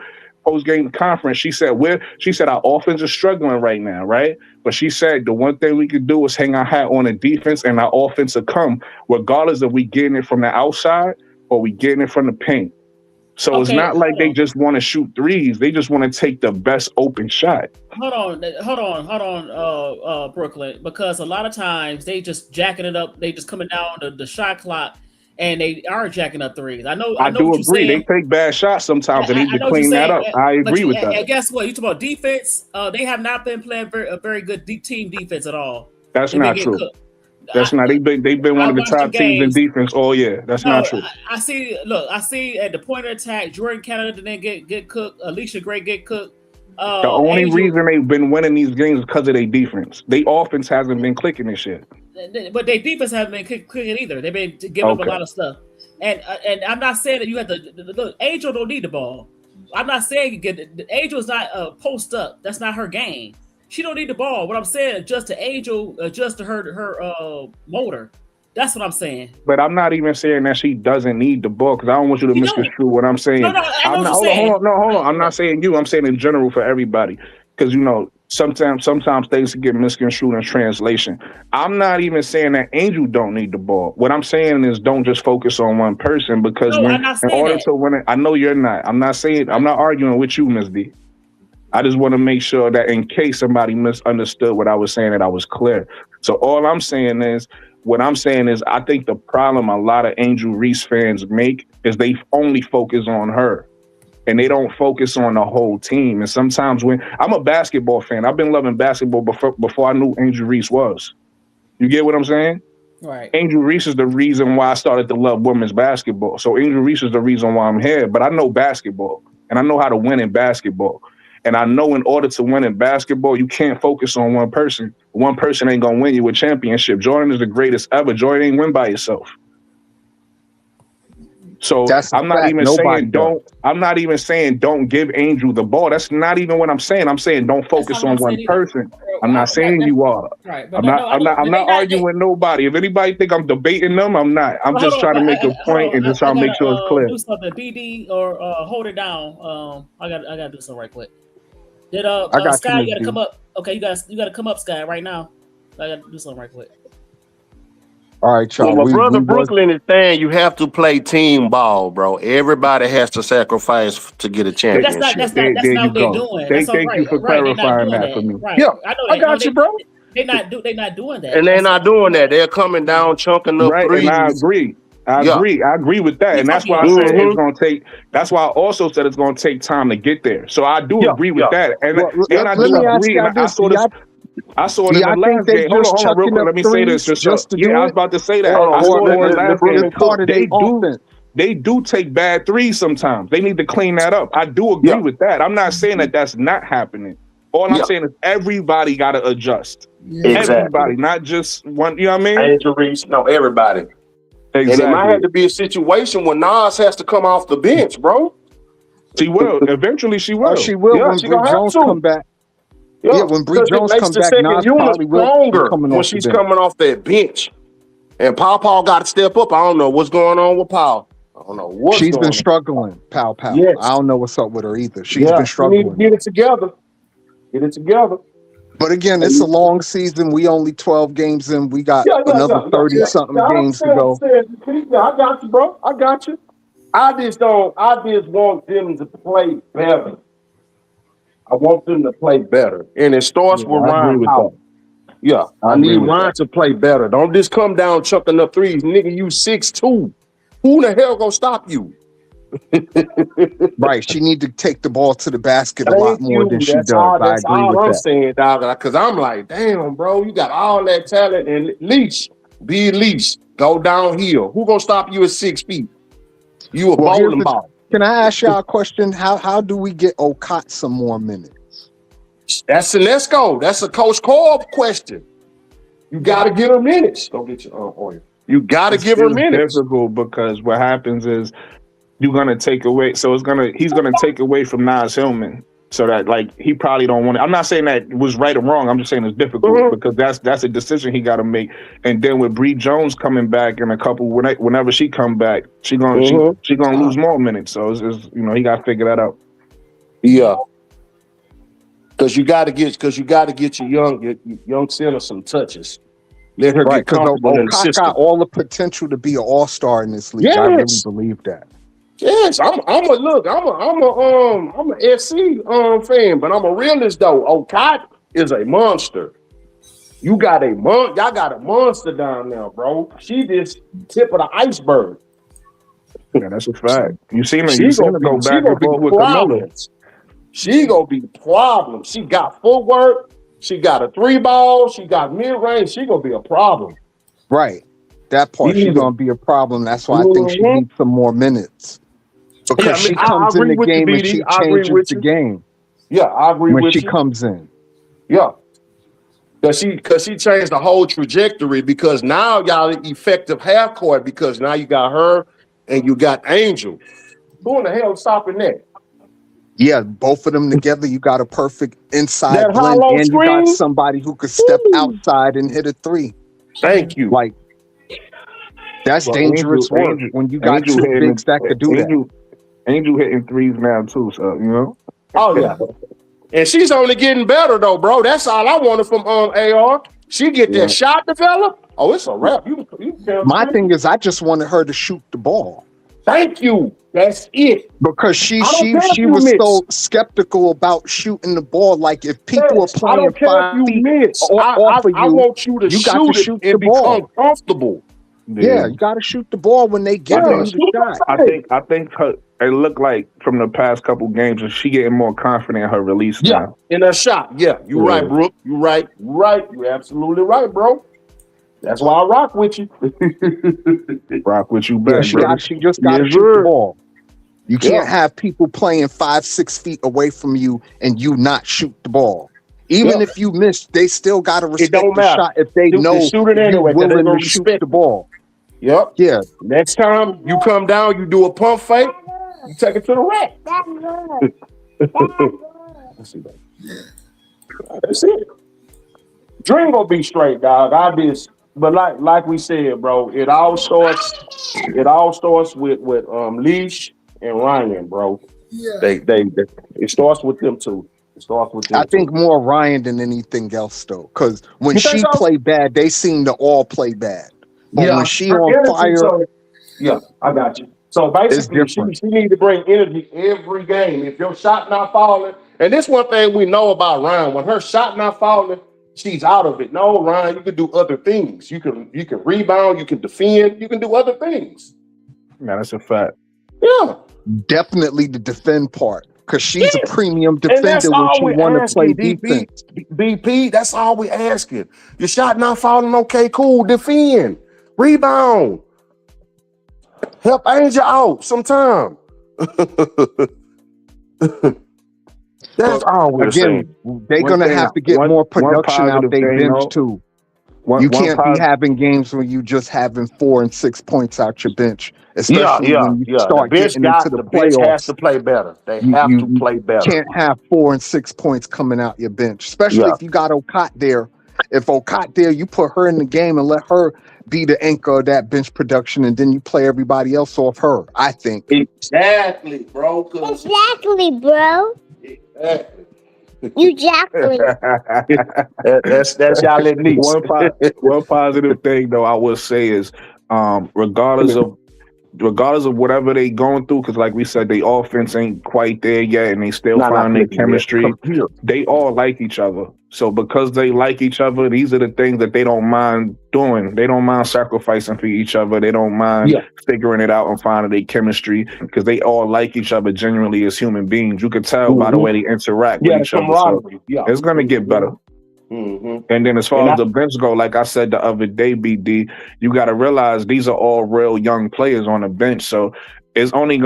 post-game conference. She said our offense is struggling right now, right? But she said the one thing we could do is hang our hat on the defense, and our offense will come regardless of we getting it from the outside or we getting it from the paint. So it's not like they just want to shoot threes. They just want to take the best open shot. Hold on, Brooklyn, because a lot of times they just jacking it up. They just coming down the shot clock, and they are jacking up threes. I do agree. They take bad shots sometimes, and they need to clean that up. I agree with that. And guess what? You talk about defense. They have not been playing a very good team defense at all. That's not true. That's not. They've been one of the top teams in defense all year. That's not true. I see at the point of attack, Jordan Canada didn't get cooked. Alicia Gray get cooked. The only reason they've been winning these games is because of their defense. Their offense hasn't been clicking this year. But their defense hasn't been clicking either. They've been giving up a lot of stuff. And I'm not saying that you have to look. Angel don't need the ball. I'm not saying Angel is not post up. That's not her game. She don't need the ball. What I'm saying, adjust to Angel, adjust to her motor. That's what I'm saying. But I'm not even saying that she doesn't need the ball, because I don't want you to misconstrue what I'm saying. No, hold on. I'm not saying you. I'm saying in general for everybody, because sometimes things can get misconstrued in translation. I'm not even saying that Angel don't need the ball. What I'm saying is don't just focus on one person, because in order to win it, I know you're not. I'm not arguing with you, MzDee. I just want to make sure that in case somebody misunderstood what I was saying, that I was clear. So all I'm saying is, I think the problem a lot of Angel Reese fans make is they only focus on her and they don't focus on the whole team. And sometimes when I'm a basketball fan, I've been loving basketball before I knew Angel Reese was. You get what I'm saying? Right. Angel Reese is the reason why I started to love women's basketball. So Angel Reese is the reason why I'm here. But I know basketball and I know how to win in basketball. And I know in order to win in basketball, you can't focus on one person. One person ain't gonna win you a championship. Jordan is the greatest ever. Jordan ain't win by himself. So I'm not even saying don't give Angel the ball. That's not even what I'm saying. I'm saying don't focus on one person. I'm not saying you are. Right, I'm not arguing with nobody. If anybody think I'm debating them, I'm not. I'm just trying to make a point and just trying to make sure it's clear. Do something, DD, or hold it down. I gotta do something right quick. Did Sky, you gotta come up. Okay, you gotta come up, Sky, right now. I gotta do something right quick. All right, y'all. Well, my brother Brooklyn is saying you have to play team ball, bro. Everybody has to sacrifice to get a championship. That's not what they're doing. Thank you for clarifying that for me. Right. Yeah, I got you, bro. They're not doing that. And they're not doing that. They're coming down, chunking up threes. And I agree with that. And that's why I said it's gonna take. That's why I also said it's gonna take time to get there. So I do agree with that. And I do agree. I saw it in the last game. Hold on, real quick. Let me say this. I was about to say that. I saw it in the last game. They do take bad threes sometimes. They need to clean that up. I do agree with that. I'm not saying that that's not happening. All I'm saying is everybody got to adjust. Exactly. Everybody, not just one. You know what I mean? Angel Reese, no, everybody. Exactly. And it might have to be a situation where Nas has to come off the bench, bro. She will. Eventually, she will. She will when Bree Jones come back. Yeah, when Bree Jones comes back, Nas probably will stronger when she's coming off that bench. And Paul got to step up. I don't know what's going on with Paul. I don't know what she's been struggling. Pal. Yes. I don't know what's up with her either. She's been struggling. She need to get it together. But again, it's a long season. We only 12 games in. We got another 30-something games to go. I got you, bro. I got you. I just want them to play better. I want them to play better. And it starts with Ryan Howard. Yeah, I need Ryan to play better. Don't just come down chucking up threes. Nigga, you 6'2". Who the hell gonna stop you? Right. She need to take the ball to the basket a lot more than she does. That's all I'm saying, dog. Because I'm like, damn, bro, you got all that talent and leash. Go downhill. Who gonna stop you at 6 feet? You a bowling ball. Can I ask y'all a question? How do we get Okot some more minutes? Let's go. That's a Coach Korb question. You got to give her minutes. Go get your oil. You got to give her minutes. It's difficult because what happens is you're gonna take away. So he's gonna take away from Nas Hillman. So that he probably don't want it. I'm not saying that it was right or wrong. I'm just saying it's difficult because that's a decision he got to make. And then with Bree Jones coming back in a couple, whenever she come back, she gonna lose more minutes. So it's he got to figure that out. Yeah, because you got to get your young center some touches. Let her get comfortable in the system. Got all the potential to be an all-star in this league. Yes. I really believe that. Yes, I'm a FC fan, but I'm a realist though. Okot is a monster. Y'all got a monster down there, bro. She just tip of the iceberg. Yeah, that's a fact. You seen her go back and forth with Camilla. She gonna be the problem. She got footwork. She got a 3-ball. She got mid-range. She gonna be a problem. Right. That part, she's gonna be a problem. That's why I think she needs some more minutes. Because she comes in the game and she changes the game. Yeah, I agree with you. When she comes in. Yeah. Because she changed the whole trajectory because now y'all effective half court because now you got her and you got Angel. Who in the hell is stopping that? Yeah, both of them together, you got a perfect inside blend and you got somebody who could step outside and hit a 3. Thank you. That's dangerous work when you got 2 bigs that could do that. Angel hitting 3s now too, so Oh yeah, and she's only getting better though, bro. That's all I wanted from AR. She get that shot developed. Oh, it's a wrap. My thing is, I just wanted her to shoot the ball. Thank you. That's it. Because I don't care if she you was miss. so skeptical about shooting the ball. Like if people Yes, are I playing don't care if 5 you feet miss. off of I you, want you to you got to shoot it shoot the and become ball. comfortable. Yeah, you got to shoot the ball when they I giving Yeah, you think the shoot shot. I think her it looked like from the past couple games that she getting more confident in her release Yeah, now. in a shot. Yeah, you're right, Brooke. You're right. You're right. You're absolutely right, bro. That's why I rock with you. Rock with you Yeah, back, brother. she just got to Yes, shoot the sir. ball. You can't Yeah. have people playing 5-6 feet away from you and you not shoot the ball. Even Yeah. if you miss, they still got to It respect don't the matter. shot if they Shoot, know shoot it you anyway, because they're willing gonna to shoot respect the it. ball. Yep. Yeah, Next time you come down, you do a pump fake, you take it to the rack. Let's see that. That's it. Dream gonna be straight, dog. But like we said, bro, it all starts with Leash and Ryan, bro. Yeah. It starts with them two. It starts with I them think two. more Ryan than anything else though, because when You think she so? play bad, they seem to all play bad. But Yeah, when she her on energy. fire, So yeah, I got you. So it's basically, she different. need to bring energy every game. If your shot not falling, and this one thing we know about Ryan, when her shot not falling, she's out of it. No, Ryan, you can do other things. You can rebound, you can defend, you can do other things. Yeah, that's a fact. Yeah, Definitely the defend part, because she's a premium and that's defender when all she we want to play asking, defense. BP. That's all we asking. Your shot not falling, okay, cool. Defend, rebound, help Angel out sometime. That's all we're saying. Again, they're One gonna thing- have to get one- more one production out positive they thing, bench though, too. One, You one can't be posi- having games where you just having 4 and 6 points out your bench, Yeah, especially yeah, when you yeah. The start bench getting into the bench has playoffs. to play better. They You, have you, to you play better. can't have 4 and 6 points coming out your bench, especially Yeah. if you got Okot there. If Okot there, you put her in the game and let her be the anchor of that bench production, and then you play everybody else off her. I think. Exactly, bro. Exactly, bro. Exactly. Exactly. That's y'all little niece. one positive thing though I will say is regardless of whatever they going through, because like we said, the offense ain't quite there yet and they still find their chemistry. They all like each other. So because they like each other, these are the things that they don't mind doing. They don't mind sacrificing for each other. They don't mind figuring it out and finding their chemistry, because they all like each other genuinely as human beings. You can tell by the way they interact with each other. So it's gonna get better. Mm-hmm. And then as far as the bench go, like I said the other day, BD, you got to realize these are all real young players on the bench. So it's only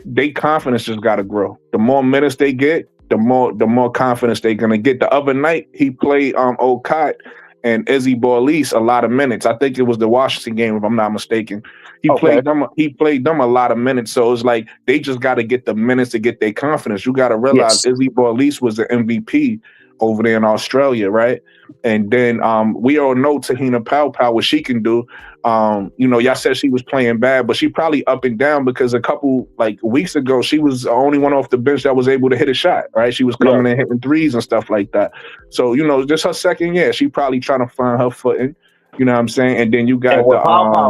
they confidence just got to grow. The more minutes they get, the more confidence they're gonna get. The other night he played Okot and Izzy Borlise a lot of minutes. I think it was the Washington game, if I'm not mistaken. He played them a lot of minutes. So it's like they just got to get the minutes to get their confidence. You got to realize Izzy Borlise was the MVP over there in Australia, right? And then we all know Tahina Pow, what she can do. Y'all said she was playing bad, but she probably up and down, because a couple weeks ago she was the only one off the bench that was able to hit a shot, right? She was coming in hitting threes and stuff like that. So just her second year, she probably trying to find her footing. You know what I'm saying? And then you got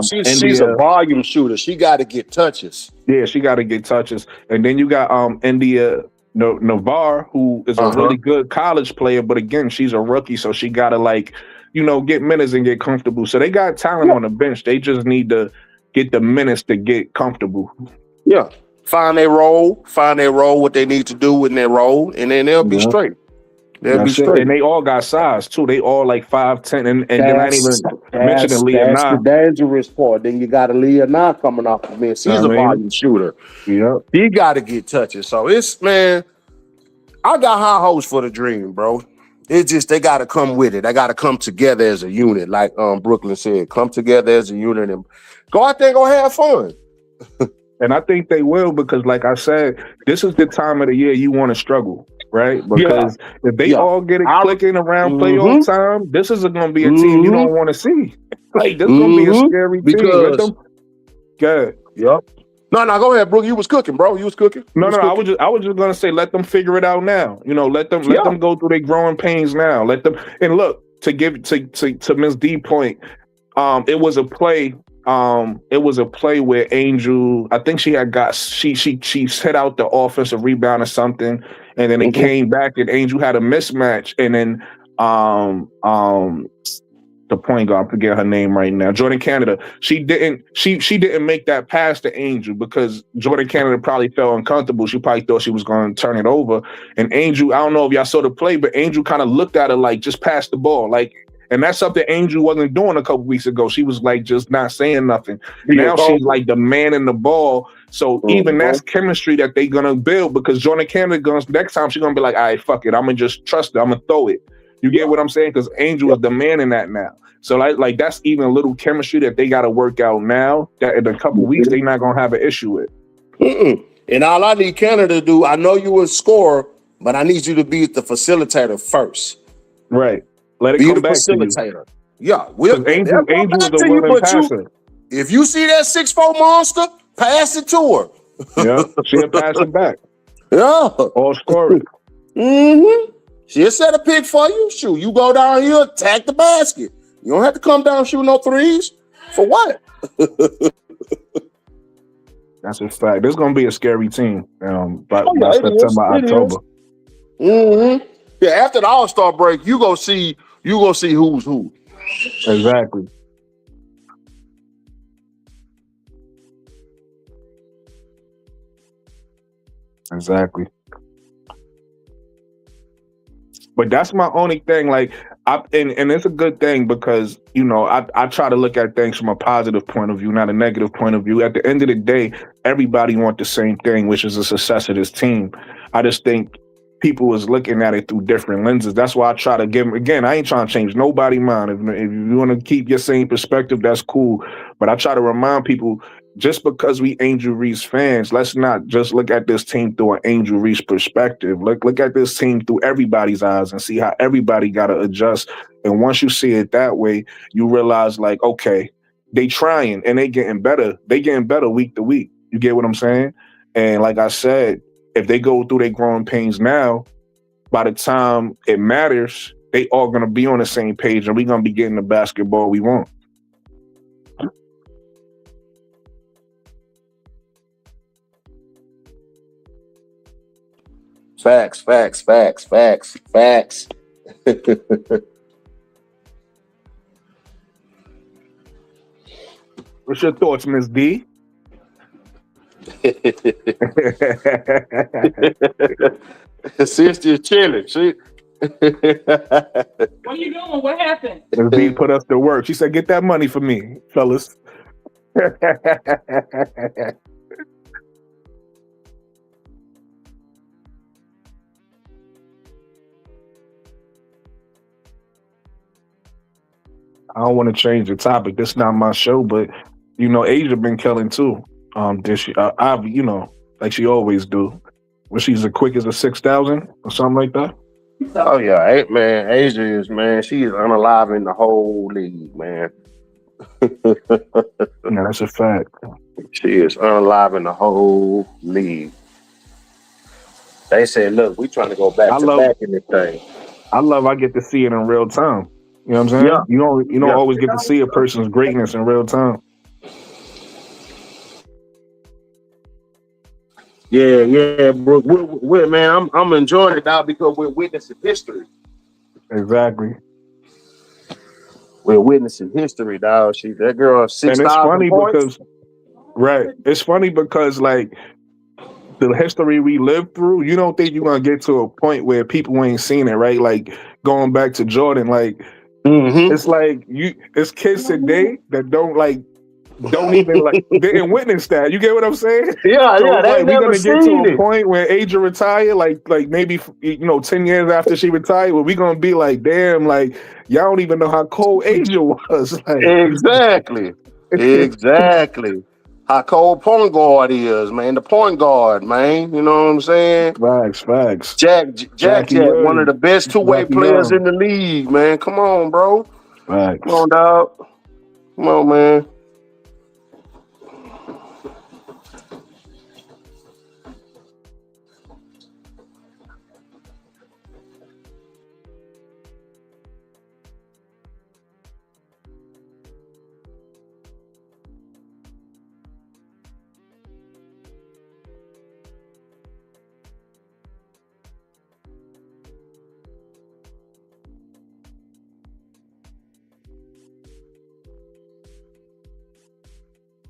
she's a volume shooter. She got to get touches. Yeah, she got to get touches. And then you got India Navarre, who is a really good college player, but again, she's a rookie, so she got to get minutes and get comfortable. So they got talent on the bench. They just need to get the minutes to get comfortable. Yeah, find their role, what they need to do in their role, and then they'll be straight. They'll be straight. And they all got size too. They all 5'10", and then I didn't even mention Leah. That's the dangerous part. Then you got a Leah coming off the bench. She's a volume shooter. Yeah, he got to get touches. So it's I got high hopes for the Dream, bro. It's just they got to come with it. They got to come together as a unit, like Brooklyn said. Come together as a unit and go out there and go have fun. And I think they will, because like I said, this is the time of the year you want to struggle, right? Because if they all get it clicking around playoff time, this is going to be a team you don't want to see. This is going to be a scary team. Let them good. Yep. No, go ahead, Brooke. You was cooking, bro. You was cooking. I was just gonna say, let them figure it out now. Let them go through their growing pains now. Let them, and look, to give to MzDee point, it was a play It was a play where Angel, I think she had got she hit out the offensive rebound or something, and then it came back and Angel had a mismatch, and then the point guard, I forget her name right now, Jordan Canada. She didn't make that pass to Angel because Jordan Canada probably felt uncomfortable. She probably thought she was going to turn it over. And Angel, I don't know if y'all saw the play, but Angel kind of looked at her like, just pass the ball. Like, and that's something Angel wasn't doing a couple weeks ago. She was like just not saying nothing. Now she's like the man in the ball. So even that's chemistry that they gonna build because Jordan Canada next time she's gonna be like, all right, fuck it. I'm gonna just trust it. I'm gonna throw it. You get what I'm saying? Because Angel is the man in that now. So like that's even a little chemistry that they got to work out now. That in a couple weeks they're not gonna have an issue with. And all I need Canada to do, I know you a scorer, but I need you to be the facilitator first. Right. Let it be come the back facilitator. To you. Yeah, Angel is a willing passer. If you see that 6'4" monster, pass it to her. Yeah, she'll pass it back. Yeah, or score it. She'll set a pick for you. Shoot, you go down here, attack the basket. You don't have to come down shooting no threes. For what? That's a fact. This is gonna be a scary team. By September, October. Yeah, after the All-Star break, you go see who's who. Exactly. Exactly. But that's my only thing. Like, and it's a good thing because I try to look at things from a positive point of view, not a negative point of view. At the end of the day, everybody wants the same thing, which is the success of this team. I just think people is looking at it through different lenses. That's why I try to give them. Again, I ain't trying to change nobody's mind. If you want to keep your same perspective, that's cool. But I try to remind people, just because we Angel Reese fans, let's not just look at this team through an Angel Reese perspective. Look at this team through everybody's eyes and see how everybody got to adjust. And once you see it that way, you realize, like, okay, they trying and they getting better. They getting better week to week. You get what I'm saying? And like I said, if they go through their growing pains now, by the time it matters, they all going to be on the same page and we're going to be getting the basketball we want. Facts. What's your thoughts, MzDee? Sister chilling. What are you doing? What happened? Oh yeah, man. Asia is, man. She is unaliving the whole league, man. Yeah, that's a fact. She is unaliving the whole league. They said, "Look, we trying to go back to back in this thing." I get to see it in real time. You know what I'm saying? Yeah. You don't always get to see a person's greatness in real time. Yeah, bro. We're man, I'm enjoying it now because we're witnessing history. Exactly. We're witnessing history, dog. That girl 6,000 And it's funny points. It's funny because like the history we lived through, you don't think you're gonna get to a point where people ain't seen it, right? Like going back to Jordan, like it's like it's kids today that don't even didn't witness that. You get what I'm saying? Yeah, so yeah. They never we're gonna seen get to it. a point where Asia retire, like maybe 10 years after she retired, where we gonna be like, damn, like y'all don't even know how cold Asia was. Like, Exactly. How cold point guard is, man. The point guard, man. You know what I'm saying? Facts. Jack, one of the best two-way players in the league, man. Come on, bro. Facts. Come on, dog. Come on, man.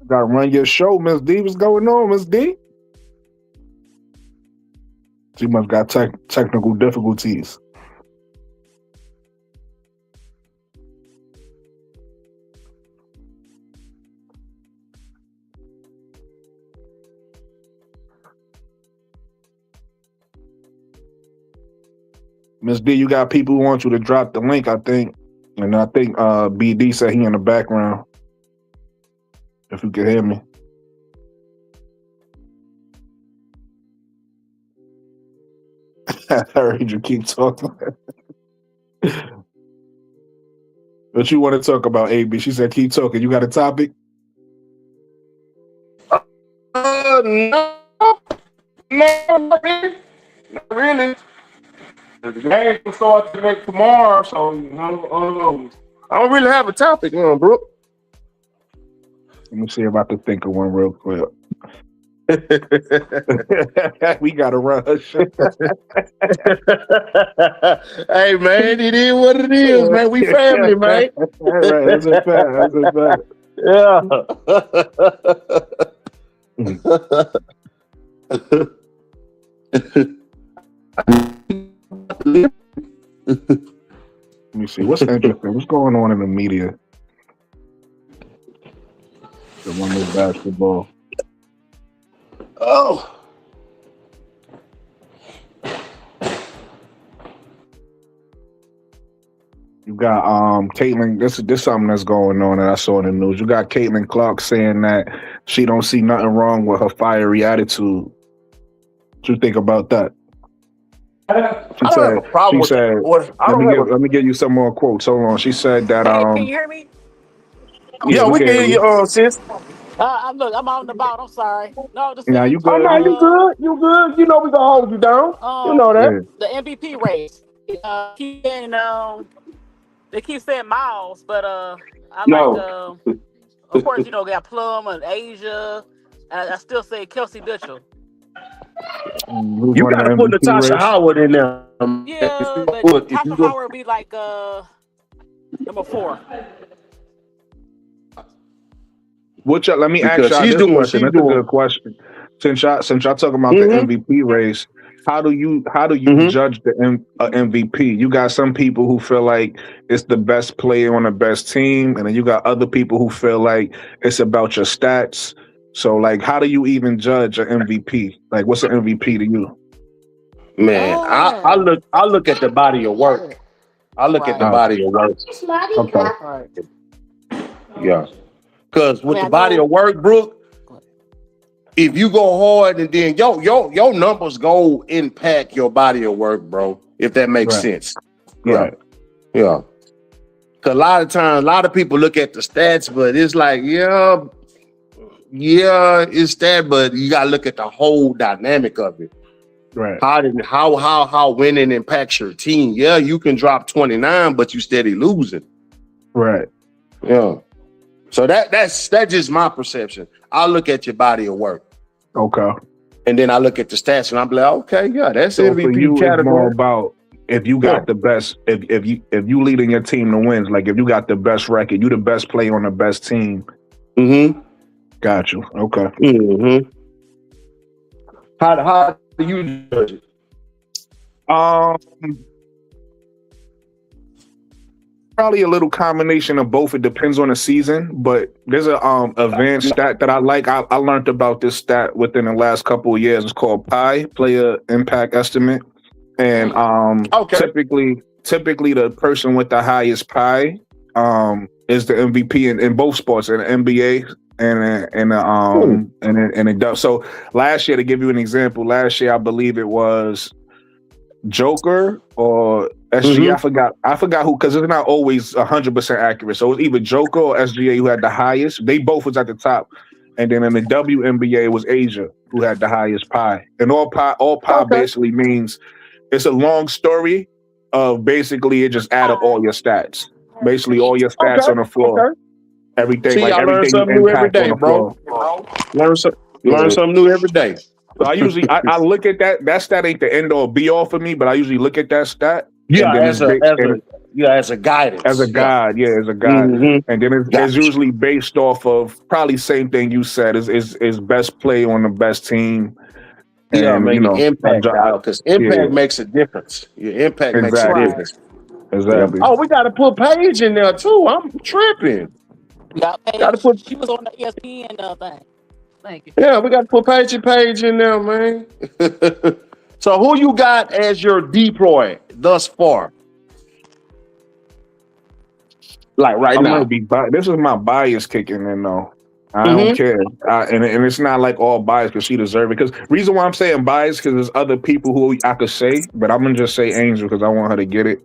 Gotta run your show, MzDee. What's going on, MzDee? She must got technical difficulties. MzDee, you got people who want you to drop the link, I think. And I think BD said he in the background. If you can hear me. I heard you keep talking. What you want to talk about, AB? She said keep talking. You got a topic? No, not really. Not really. The game will start to make tomorrow, so I don't really have a topic, bro. Let me see if I can think of one real quick. We gotta rush. Hey man, it is what it is, man. We family, man. Right, that's a fact. Let me see. What's interesting? What's going on in the media? The one with basketball. Oh. You got Caitlin. This is something that's going on that I saw in the news. You got Caitlin Clark saying that she don't see nothing wrong with her fiery attitude. What you think about that? She said, let me give you some more quotes. Hold on. She said that Can you hear me? Yeah, we can hear you, sis. Look, I'm out and about. I'm sorry. No, just you good? Oh no, you good? You good? You know we gonna hold you down. You know that. The MVP race. They keep saying Miles, but of course, got Plum and Asia. I still say Kelsey Mitchell. You gotta put Natasha Howard in there. Yeah, but Natasha Howard would be like number 4. Let me ask y'all this question. That's a good question. Since y'all talking about the MVP race, how do you judge the MVP? You got some people who feel like it's the best player on the best team, and then you got other people who feel like it's about your stats. So, like, how do you even judge an MVP? Like, what's an MVP to you? Man, I look at the body of work. I look at the body of work. Okay. Yeah. Because with the body of work, Brooke, if you go hard and then your numbers go impact your body of work, bro. If that makes sense. Right. Yeah. Because a lot of times, a lot of people look at the stats, but it's like, yeah, it's that, but you gotta look at the whole dynamic of it. Right. How winning impacts your team. Yeah, you can drop 29, but you steady losing. Right. Yeah. So that's just my perception. I look at your body of work. Okay. And then I look at the stats and I'm like, okay, yeah, that's so MVP for you, category. it's more about if you got the best, if you leading your team to wins, like if you got the best record, you the best player on the best team. Mm-hmm. Got you. Okay. Mm-hmm. How do you judge it? Probably a little combination of both. It depends on the season, but there's a advanced stat that I like. I learned about this stat within the last couple of years. It's called PI, Player Impact Estimate, and typically the person with the highest PI is the MVP in both sports, in the NBA and it does. So last year, to give you an example, I believe it was Joker or SGA. I forgot who, because it's not always 100% accurate. So it was either Joker or SGA who had the highest. They both was at the top, and then in the WNBA it was Asia who had the highest PI. And all PI basically means it's a long story of basically it just add up all your stats, basically all your stats on the floor, everything. See, like I learn everything something you new every impact on day, the bro. floor. Learn something new every day. So I usually I look at that stat ain't the end all be all for me, but I usually look at that stat. Yeah, and then as a guidance. As a guide, as a guide. Mm-hmm. And then it's usually based off of probably same thing you said is best play on the best team. And man, you know, impact, because impact makes a difference. Your impact makes a exactly. difference. Exactly. Oh, we got to put Paige in there too. I'm tripping. Yeah, Got to put. she was on the ESPN thing. Thank you. Yeah, we got to put Paige in there, man. So who you got as your deploy thus far? Like right I now. might be this is my bias kicking in though. I don't care. And it's not like all bias because she deserves it. Because reason why I'm saying bias because there's other people who I could say, but I'm gonna just say Angel because I want her to get it.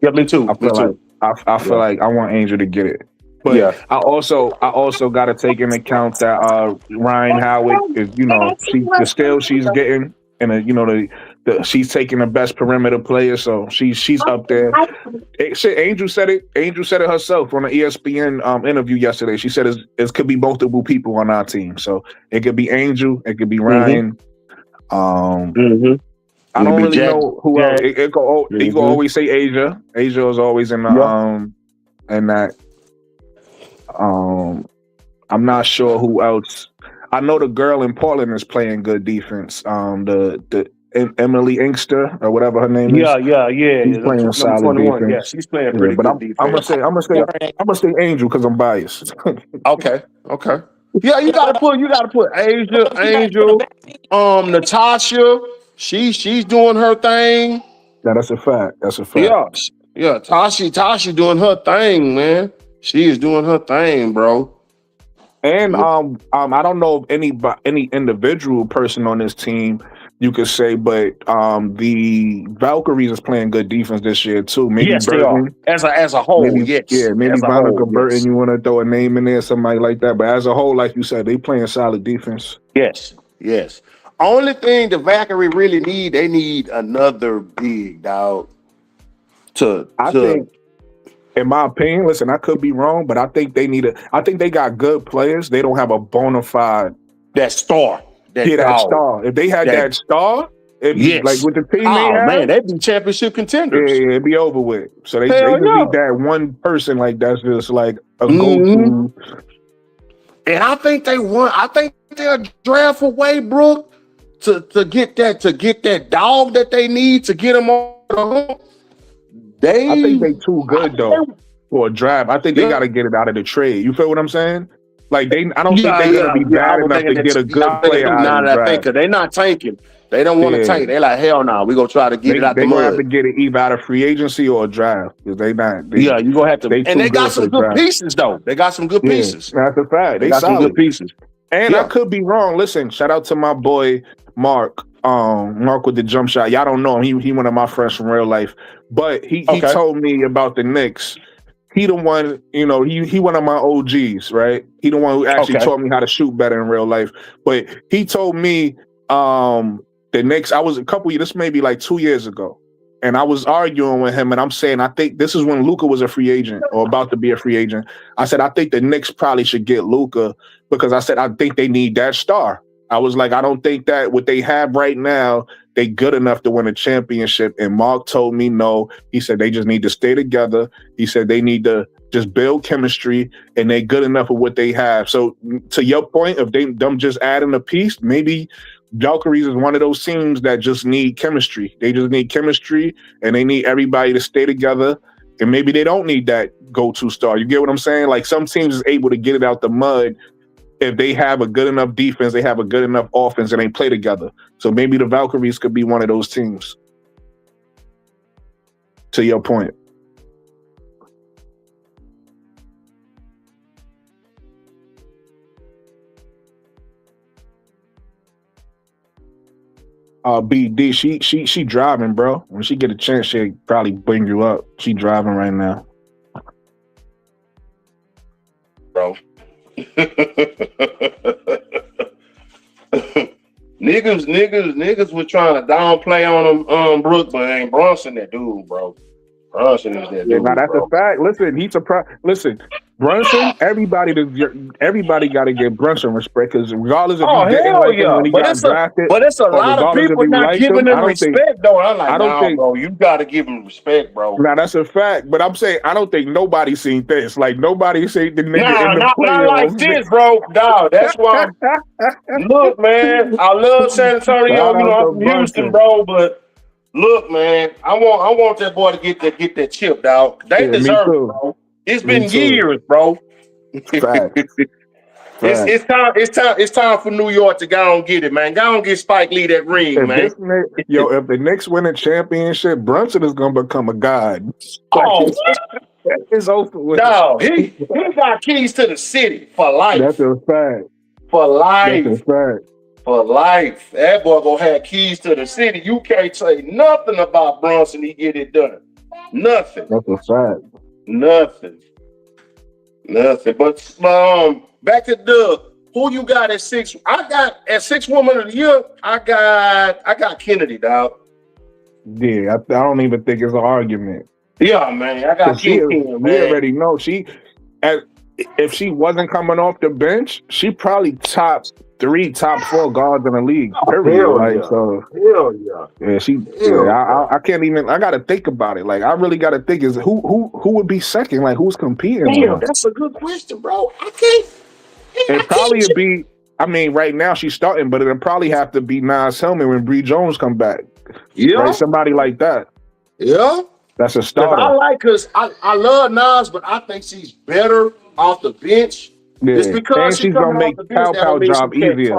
Yeah, me too. I feel like I want Angel to get it. But I also got to take into account that Ryan Howard is, you know, the skills she's getting, and she's taking the best perimeter player, so she's up there. Angel said it. Angel said it herself on the ESPN interview yesterday. She said it could be multiple people on our team, so it could be Angel, it could be Ryan. I don't really know who else. You can always say Asia. Asia is always in the in that. I'm not sure who else. I know the girl in Portland is playing good defense. The Emily Inkster or whatever her name is. Yeah. She's playing solid defense. Yeah, she's playing pretty good defense. I'm gonna say Angel because I'm biased. Okay. Yeah, you gotta put Asia, Angel, Natasha. She's doing her thing. Yeah, that's a fact. Yeah. Tasha doing her thing, man. She is doing her thing, bro. And I don't know of any individual person on this team you could say, but the Valkyries is playing good defense this year too. Maybe Burton, as a whole, maybe Monica Burton. You want to throw a name in there, somebody like that. But as a whole, like you said, they playing solid defense. Yes. Only thing the Valkyrie really need, they need another big dog. I think, in my opinion, listen, I could be wrong, but I think they need I think they got good players. They don't have a bona fide star. That star. If they had that star, like with the team they have, man, they'd be championship contenders. Yeah, it'd be over with. So they just need that one person like that's just like a go-to. And I think they'll draft away Brooke to get that dog that they need to get them on the hump. I think they too good though for a draft. I think they got to get it out of the trade. You feel what I'm saying? Like I don't think they're gonna be bad enough to get a good player out of the draft. They're not tanking. They don't want to tank. They're like, hell no, we gonna try to get it out the mud. They're gonna have to get it either out of free agency or a draft because they not. You gonna have to. And they got some good pieces though. They got some good pieces. That's a fact. They got some good pieces. And I could be wrong. Listen, shout out to my boy Mark. Mark with the jump shot. Y'all don't know him. He one of my friends from real life. But he told me about the Knicks. He the one, he one of my OGs, right? He the one who actually taught me how to shoot better in real life. But he told me the Knicks, I was this may be like 2 years ago. And I was arguing with him and I'm saying, I think this is when Luka was a free agent or about to be a free agent. I said, I think the Knicks probably should get Luka because I said, I think they need that star. I was like, I don't think that what they have right now, they good enough to win a championship. And Mark told me no. He said they just need to stay together. He said they need to just build chemistry and they good enough with what they have. So to your point, if them just adding a piece, maybe Valkyries is one of those teams that just need chemistry. They just need chemistry and they need everybody to stay together. And maybe they don't need that go-to star. You get what I'm saying? Like some teams is able to get it out the mud if they have a good enough defense, they have a good enough offense, and they play together. So maybe the Valkyries could be one of those teams. To your point. BD, she driving, bro. When she get a chance, she'll probably bring you up. She driving right now. Bro. niggas were trying to downplay on him, Brooke, but ain't Bronson that dude, bro. Brunson is that Yeah, dude, now that's a bro. fact. Listen, he's a listen. Brunson, everybody got to give Brunson respect because regardless if you Oh didn't hell like him yeah, when he but got drafted, it's a or lot of regardless if people you not liked giving him, him respect though. I'm like, I don't nah, think. bro, you gotta give him respect, bro. Now that's a fact, but I'm saying I don't think nobody seen this. Like nobody seen the nigga Nah, in the not like playoffs. this, bro. Dog, that's why. Look, man, I love San Antonio. Shout You know, out I'm to from Houston, Brunson. bro. But look, man, I want that boy to get that chip, dog. They Yeah, me deserve it, too. bro. It's Me been too. years, bro. Fact. It's time for New York to go and get it, man. Go and get Spike Lee that ring, If man. if the Knicks win a championship, Brunson is gonna become a god. Like Oh, it's over with. dog, he got keys to the city for life. That's a fact. For life. That's a fact. For life. That boy gonna have keys to the city. You can't say nothing about Brunson. He get it done. Nothing. That's a fact. Nothing. But back to Doug. Who you got at 6? I got at 6 woman of the year. I got Kennedy, dog. Yeah, I don't even think it's an argument. Yeah, man. I got Kennedy, man. We already know if she wasn't coming off the bench, she probably top 4 guards in the league. Period. Hell yeah. Yeah, I can't even. I got to think about it. Like I really got to think is who would be second? Like who's competing? Damn, that's a good question, bro. I can't. It probably would be. I mean, right now she's starting, but it'll probably have to be Nas Hillman when Bree Jones come back. Yeah, right? Somebody like that. Yeah, that's a starter. I love Nas, but I think she's better off the bench. Yeah. Just because she's gonna make Pow job easier.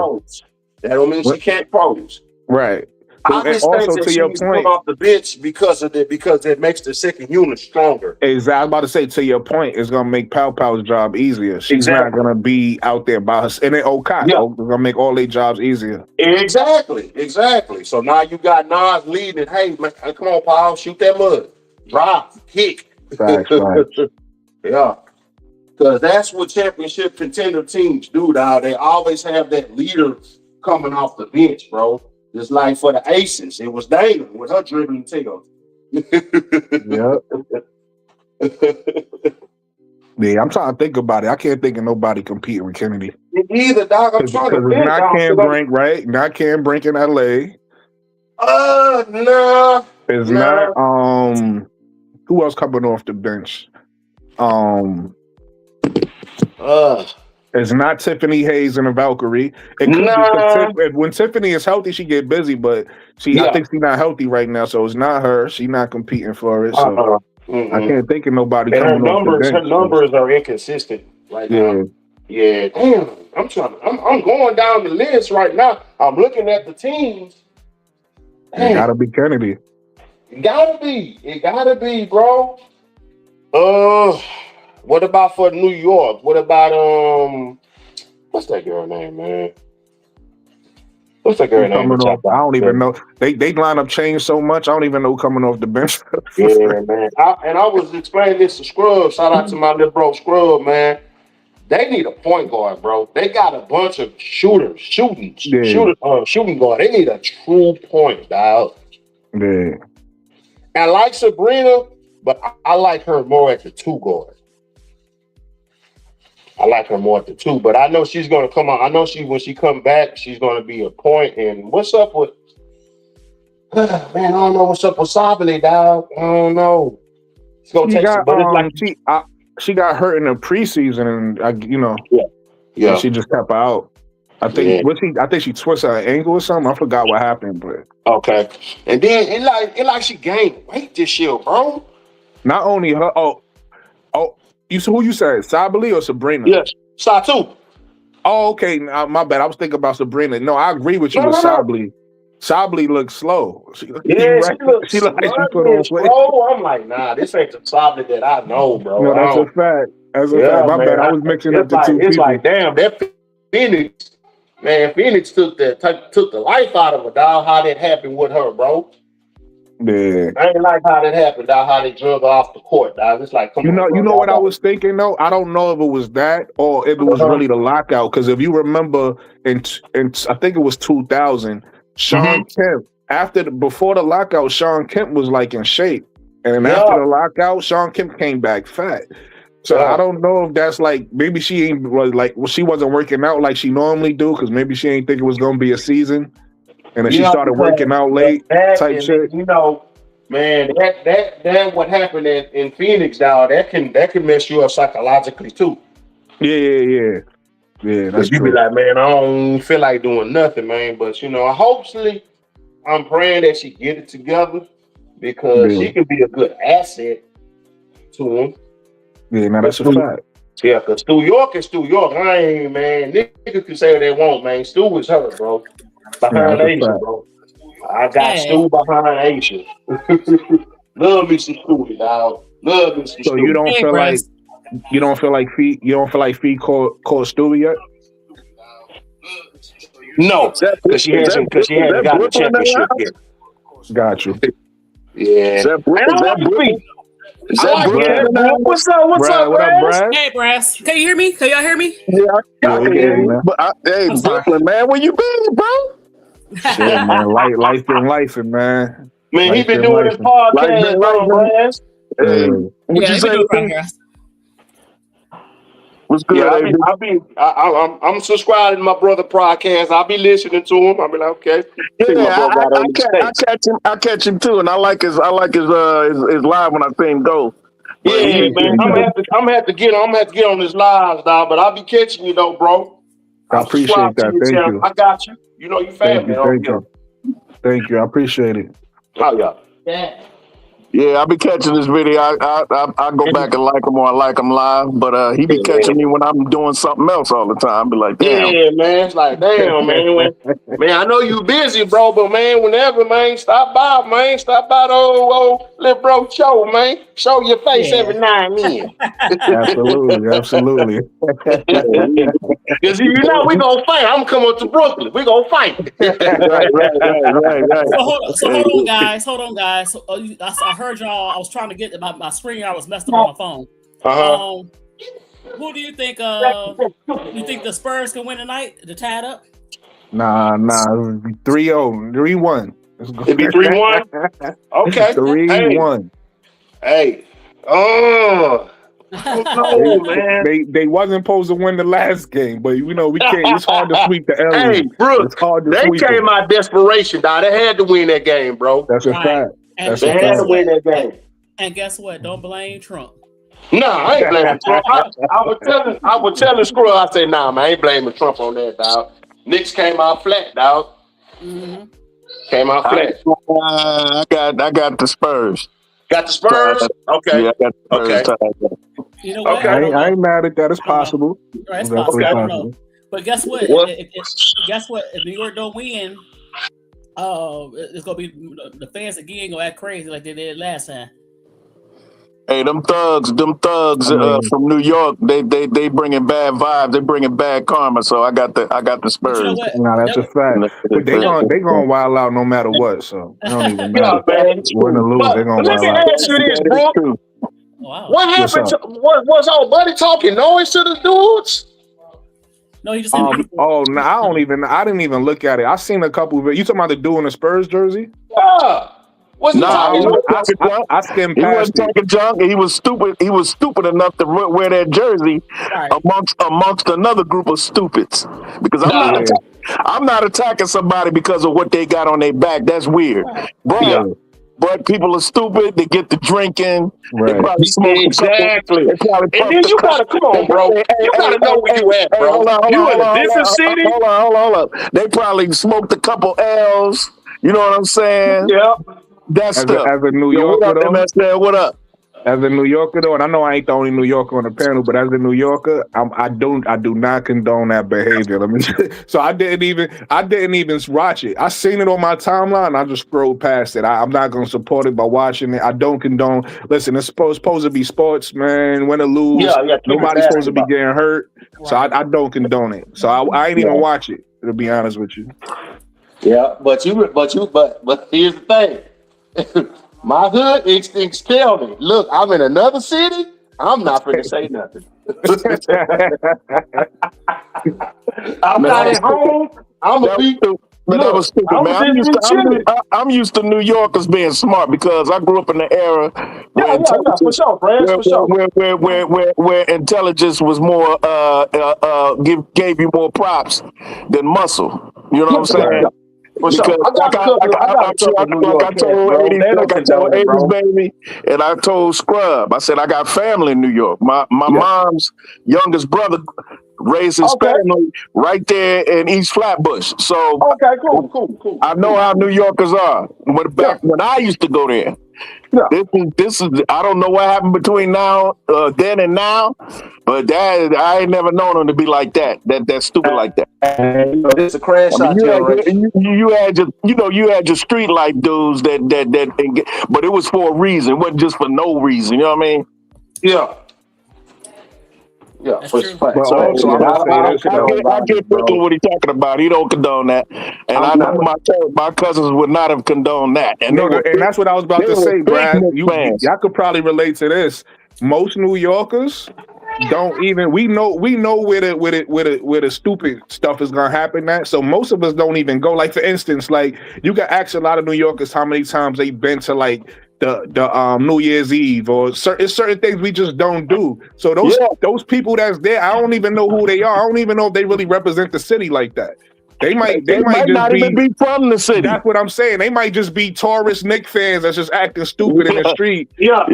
That don't mean she can't close. Right. I just think that she's put off the bench because it makes the second unit stronger. Exactly. I was about to say, to your point, it's gonna make Pow's job easier. She's not gonna be out there by herself. And then it's gonna make all their jobs easier. Exactly. So now you got Nas leading. Hey man, come on, Pow, shoot that mud. Drop, kick. Facts. Yeah. Because that's what championship contender teams do, dog. They always have that leader coming off the bench, bro. Just like for the Aces, it was Dana with her dribbling tail. Yeah. Yeah, I'm trying to think about it. I can't think of nobody competing with Kennedy. Either, dog. I'm trying to think. It's not Cam Brink, right? Not Cam Brink in LA. No. It's not who else coming off the bench? It's not Tiffany Hayes and a Valkyrie. It could be when Tiffany is healthy, she get busy, but I think she's not healthy right now, so it's not her. She's not competing for it. So I can't think of nobody coming off the bench. Her numbers are inconsistent right now. Yeah, damn. I'm going down the list right now. I'm looking at the teams. It gotta be Kennedy. It gotta be, bro. What about for New York? What about what's that girl name, man? What's that girl name? I don't even know. They lineup changed so much. I don't even know who coming off the bench. Yeah, man. I was explaining this to Scrub. Shout out to my little bro Scrub, man. They need a point guard, bro. They got a bunch of shooting guard. They need a true point, dog. Yeah. I like Sabrina, but I like her more at the 2 guard. I like her more at the 2, but I know she's gonna come on. I know when she come back, she's gonna be a point. And what's up with man? I don't know what's up with Sabali, dog. I don't know. It's gonna take some, but it's like she got hurt in the preseason, and yeah, she just kept out. I think I think she twisted her ankle or something. I forgot what happened, but okay. And then it like she gained weight this year, bro. Not only her. Who you said, Sabali or Sabrina? Yes, Satu. Oh, okay. My bad. I was thinking about Sabrina. No, I agree with you with Sabali. Sabali looks slow. She looks like she put on weight. Bro, I'm like, nah, this ain't the Sabali that I know, bro. No, that's a fact. That's a fact. My bad. I was mixing up the two people. It's like, damn, that Phoenix, man. Phoenix took the life out of her, dog. How that happened with her, bro? Yeah. I ain't like how that happened, dog. How they drug her off the court, dog. It's like, you know what I was thinking though. I don't know if it was that or if it was really the lockout. Because if you remember, in I think it was 2000, Sean Kemp. Before the lockout, Sean Kemp was like in shape. And then after the lockout, Sean Kemp came back fat. So I don't know if that's like maybe she ain't she wasn't working out like she normally do because maybe she ain't think it was gonna be a season, and then she started working out late type shit. You know, man, that what happened in Phoenix, dog. That can mess you up psychologically too. Yeah. That's you true. be like, man, I don't feel like doing nothing, man. But hopefully, I'm praying that she get it together because she can be a good asset to him. Yeah, now that's a fact. Yeah, because Stu York is Stu York. I ain't, man. Niggas can say what they want, man. Stu is her, bro. Behind Asia, bro. I got Stu behind Asia. Love me some Stu, dog. Love me some Stu. So you don't feel like Fee called Stewie yet? No, because she hasn't got the championship yet. Got you. Yeah. What's up, Brass? Hey, Brass. Can you hear me? Can y'all hear me? Yeah, I can hear you. But hey, Brooklyn, man, where you been, bro? Shit, man. Life been lifing, man. Man, he been doing his podcast, Brass. What you say? What's good? Yeah, I'm subscribing to my brother podcast. I'll be listening to him. I'll be like, okay. Yeah, I catch him too, and I like his live when I see him go. Yeah, man, I'm gonna have to get on his lives, dog. But I'll be catching you though, bro. I appreciate that. Thank you. I got you. You know you family. Thank you. I appreciate it. Oh yeah. Yeah, I be catching this video. I go back and like him or I like him live, but he be catching me when I'm doing something else all the time. I be like, damn. Yeah, man. It's like, damn, man. Man, I know you busy, bro, but man, whenever, man, stop by the old little bro show, man. Show your face every now and then. Absolutely. Because you know we gonna fight. I'm gonna come up to Brooklyn. We gonna fight. Right. So hold on, guys. So, I heard y'all. I was trying to get my screen. I was messed up on my phone. Who do you think? You think the Spurs can win tonight to tie it up? Nah. 3-0, 3-1. It'd be 3-1. Okay. 3-1. Hey. No, man. They wasn't supposed to win the last game, but we can't. It's hard to sweep the L. Hey, Brooks, they came out desperation, dog. They had to win that game, bro. That's a fact. They had to win that game. And guess what? Don't blame Trump. No, I ain't blaming Trump. I would tell the screw. I say, nah, man, I ain't blaming Trump on that, dog. Knicks came out flat, dog. Mm-hmm. Came out flat. I got the Spurs. Got the Spurs? Okay. Yeah, I got the Spurs. Okay. You know what? Okay. I ain't mad at that. It's possible. Right, it's possible. I don't know. But guess what? Guess what? If New York don't win, it's gonna be the fans again gonna act crazy like they did last time. Hey, them thugs from New York, they bringing bad vibes, they bringing bad karma. So I got the Spurs. You know what? Nah, that's a fact. But they gonna wild out no matter what. So it don't even matter. Win or lose, they gonna wild out. Ask you this, bro. Wow. What happened? Was old buddy talking noise to the dudes? No, he just. No, I didn't even look at it. I seen a couple of it. You talking about the dude in the Spurs jersey? Yeah. I skimmed past. He wasn't talking junk. He was stupid. He was stupid enough to wear that jersey amongst another group of stupids. Because I'm not attacking somebody because of what they got on their back. That's weird, But people are stupid. They get to drinking. Right. They probably smoke exactly. And then you gotta come on, bro. You gotta know where you at, bro. You in a different city. Hold up. They probably smoked a couple L's. You know what I'm saying? Yeah. That's as a New Yorker, what up? As a New Yorker, though, and I know I ain't the only New Yorker on the panel, but as a New Yorker, I do not condone that behavior. So I didn't even watch it. I seen it on my timeline. I just scrolled past it. I'm not gonna support it by watching it. I don't condone. Listen, it's supposed to be sports, man. Win or lose, nobody's supposed to be getting hurt. Right. So I don't condone it. So I ain't even watch it. To be honest with you. Yeah, but here's the thing. My hood expelled me. Look, I'm in another city. I'm not going to say nothing. I'm not at home. I'm going to be But that was stupid, man. I'm used to New Yorkers being smart because I grew up in the era where for sure, Brad, for sure. where intelligence was more gave you more props than muscle. You know what I'm saying? For sure. I got a couple of New York cats, bro. They don't condone it, bro. Baby, and I told Scrub, I said I got family in New York. My mom's youngest brother raised his family right there in East Flatbush. So cool. I know how New Yorkers are. But back when I used to go there, this is I don't know what happened between then and now, but that I ain't never known them to be like that. That's stupid like that. It's a crash out generation. You had your street life dudes that but it was for a reason. It wasn't just for no reason. You know what I mean? Yeah. Yeah, That's for true. sure. But also, I get Brooklyn what he's talking about. He don't condone that, and I know my cousins would not have condoned that. And and that's what I was about to say, Brad. Y'all could probably relate to this. Most New Yorkers don't even we know where the stupid stuff is gonna happen at. So most of us don't even go. Like for instance, like you can ask a lot of New Yorkers how many times they've been to like the New Year's Eve or certain things we just don't do. So those people that's there, I don't even know who they are. I don't even know if they really represent the city like that. They might just not even be from the city. That's what I'm saying. They might just be tourist Knicks fans that's just acting stupid in the street. Yeah.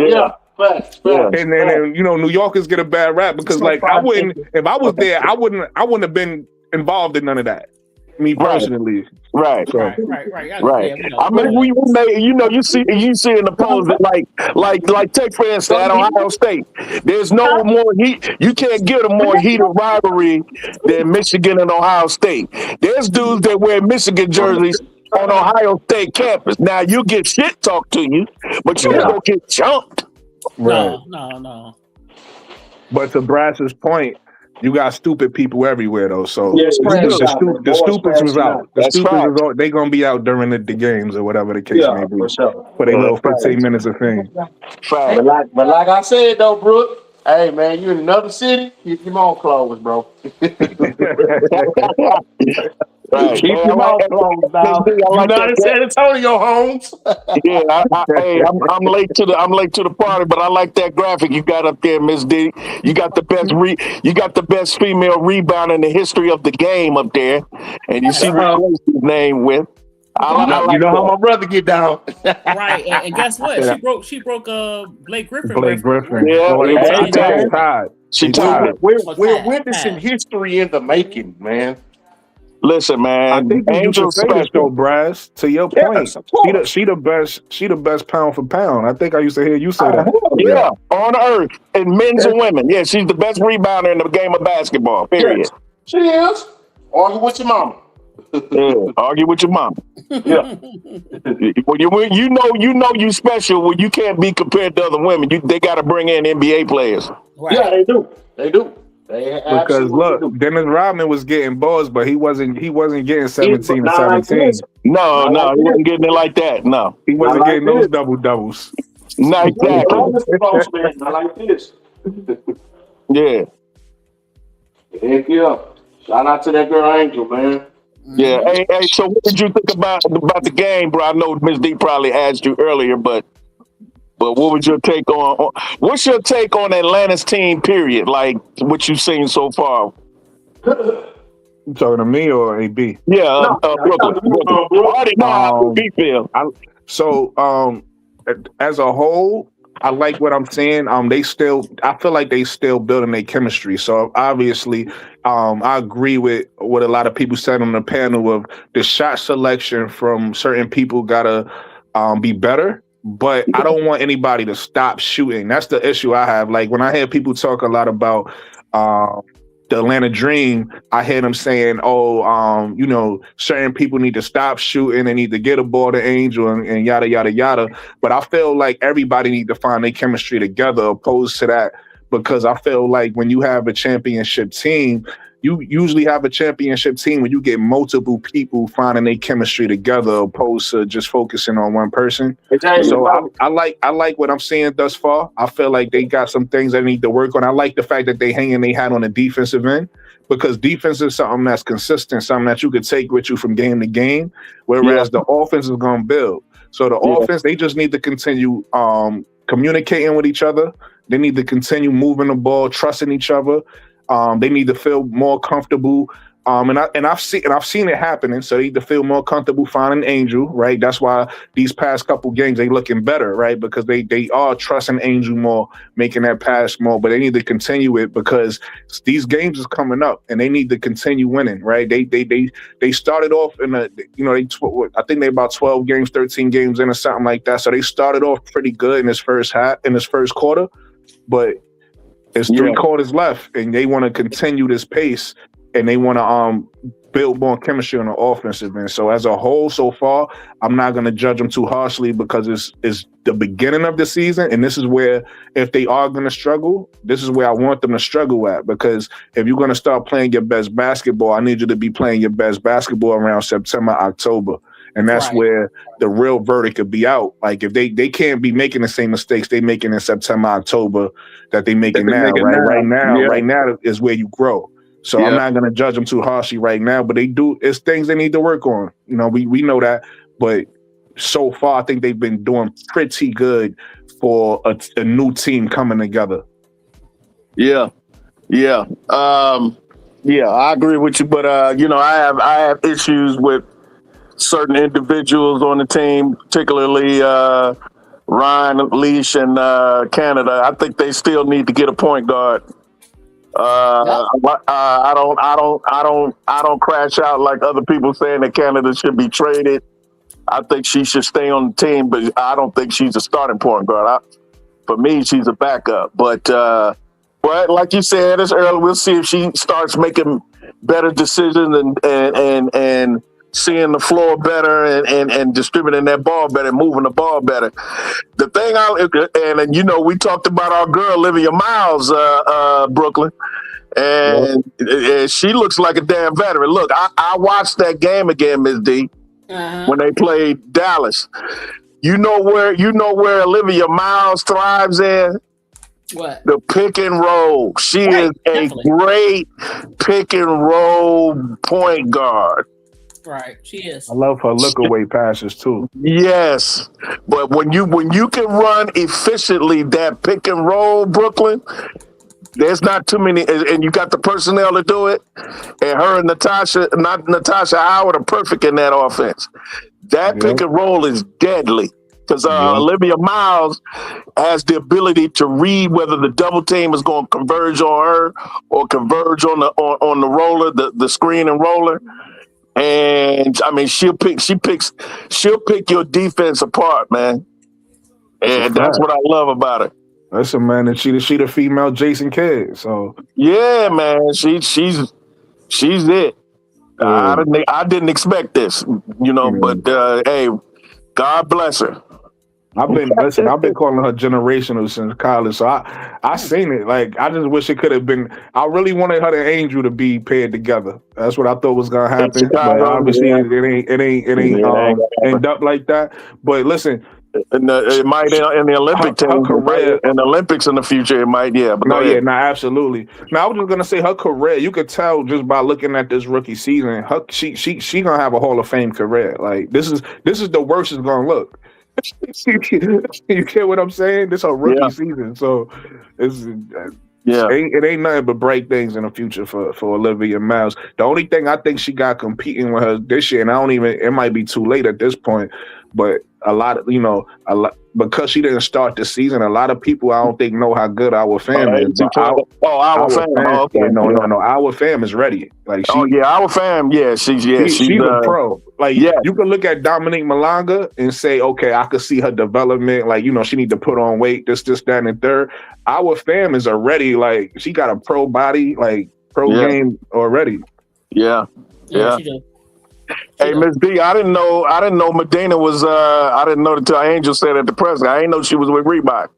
Facts. And then New Yorkers get a bad rap because like if I was there, I wouldn't have been involved in none of that. Me personally. Right. Right. I mean, we made, you see in the polls that like take for instance at Ohio State. There's no more heat. You can't get a more heated rivalry than Michigan and Ohio State. There's dudes that wear Michigan jerseys on Ohio State campus. Now you get shit talked to you, but you don't get jumped. Right. No. But to Brass's point, you got stupid people everywhere though. So the stupids was out. The stupids was out. They gonna be out during the games or whatever the case may be. For their little 15 minutes of fame. But like I said though, Brooke, hey man, you in another city, keep your mouth closed, bro. Right. Keep your mouth closed now. You're not in San Antonio, Holmes. Yeah, I'm late to the party, but I like that graphic you got up there, MzDee. You got the best female rebound in the history of the game up there, and you see what his name with. You know how my brother get down. Right, and guess what? She broke Blake Griffin. Yeah, she tied. We're witnessing history in the making, man. Listen, man. I think Angel special, Brass. To your point, she the best pound for pound. I think I used to hear you say that. Yeah, on earth, and men's and women. Yeah, she's the best rebounder in the game of basketball. Period. Yes, she is. Argue with your mama. Argue with your mama. Yeah. When you know you special when you can't be compared to other women. They got to bring in NBA players. Right. Yeah, they do. Because look, Dennis Rodman was getting balls, but he wasn't getting 17 to 17. No, he wasn't getting it like that. No, he wasn't getting those doubles. Not exactly. I like this. Yeah. Heck yeah. Shout out to that girl Angel, man. Yeah. Hey, so what did you think about the game, bro? I know MzDee probably asked you earlier, but what was your take on? What's your take on Atlanta's team? Period. Like what you've seen so far. You talking to me or AB? Yeah, Brooklyn. I already know how AB feel. So, as a whole, I like what I'm seeing. I feel like they still building their chemistry. So obviously, I agree with what a lot of people said on the panel of the shot selection from certain people gotta be better. But I don't want anybody to stop shooting. That's the issue I have. Like when I hear people talk a lot about the Atlanta Dream, I hear them saying, certain people need to stop shooting. They need to get a ball to Angel and yada, yada, yada. But I feel like everybody need to find their chemistry together opposed to that, because I feel like when you have a championship team, you usually have a championship team when you get multiple people finding their chemistry together, opposed to just focusing on one person. So I like what I'm seeing thus far. I feel like they got some things they need to work on. I like the fact that they hanging their hat on the defensive end, because defense is something that's consistent, something that you could take with you from game to game, whereas the offense is going to build. So the offense, they just need to continue communicating with each other. They need to continue moving the ball, trusting each other. They need to feel more comfortable. I've seen it happening. So they need to feel more comfortable finding Angel, right? That's why these past couple games they looking better, right? Because they are trusting Angel more, making that pass more. But they need to continue it because these games is coming up, and they need to continue winning, right? They started off in I think they about 12 games, 13 games in or something like that. So they started off pretty good in this first quarter, but there's 3 quarters left, and they want to continue this pace, and they want to build more chemistry on the offensive end. So as a whole, so far, I'm not going to judge them too harshly because it's the beginning of the season, and this is where, if they are going to struggle, this is where I want them to struggle at. Because if you're going to start playing your best basketball, I need you to be playing your best basketball around September, October. And that's where the real verdict could be out. Like, if they can't be making the same mistakes they making in September, October that they making now, right? Right now is where you grow. So I'm not going to judge them too harshly right now, but it's things they need to work on. We know that, but so far I think they've been doing pretty good for a new team coming together. I agree with you, but I have issues with certain individuals on the team, particularly Ryan Leash and Canada. I think they still need to get a point guard. I don't crash out like other people saying that Canada should be traded. I think she should stay on the team, but I don't think she's a starting point guard. For me, she's a backup. But like you said, it's early. We'll see if she starts making better decisions and seeing the floor better and distributing that ball better, moving the ball better. The thing we talked about our girl Olivia Miles, Brooklyn, and she looks like a damn veteran. Look, I watched that game again, MzDee, when they played Dallas. You know where Olivia Miles thrives in? What? The pick and roll. She is definitely a great pick and roll point guard. Right, she is. I love her look away passes too. Yes, but when you can run efficiently that pick and roll, Brooklyn, there's not too many, and you got the personnel to do it. And her and Natasha Howard are perfect in that offense. That pick and roll is deadly because Olivia Miles has the ability to read whether the double team is going to converge on her or converge on the roller, the screen and roller. And I mean, she'll pick your defense apart, man. And that's what I love about her. Listen, man, and she the female Jason Kidd. So yeah, man, she's it. I didn't expect this, but hey, God bless her. I've been calling her generational since college. So I seen it. Like, I just wish it could have been. I really wanted her and Angel to be paired together. That's what I thought was gonna happen. But obviously, it ain't end up like that. But listen, it might in the Olympic team, her career in the Olympics in the future. It might, absolutely. Now I was just gonna say her career. You could tell just by looking at this rookie season. She gonna have a Hall of Fame career. Like, this is the worst it's gonna look. You get what I'm saying? This is a rookie season, so it ain't nothing but bright things in the future for Olivia Miles. The only thing I think she got competing with her this year, and it might be too late at this point, but because she didn't start the season, a lot of people I don't think know how good our fam is. Our fam. Okay. No. Our fam is ready. Like, our fam. Yeah, she's a pro. Like, you can look at Dominique Malanga and say, okay, I could see her development. Like, she need to put on weight. This, that, and third. Our fam is already, like, she got a pro body, like, pro game already. Yeah. She does. Hey, MzDee, I didn't know Medina was. I didn't know until Angel said at the press. I didn't know she was with Reebok.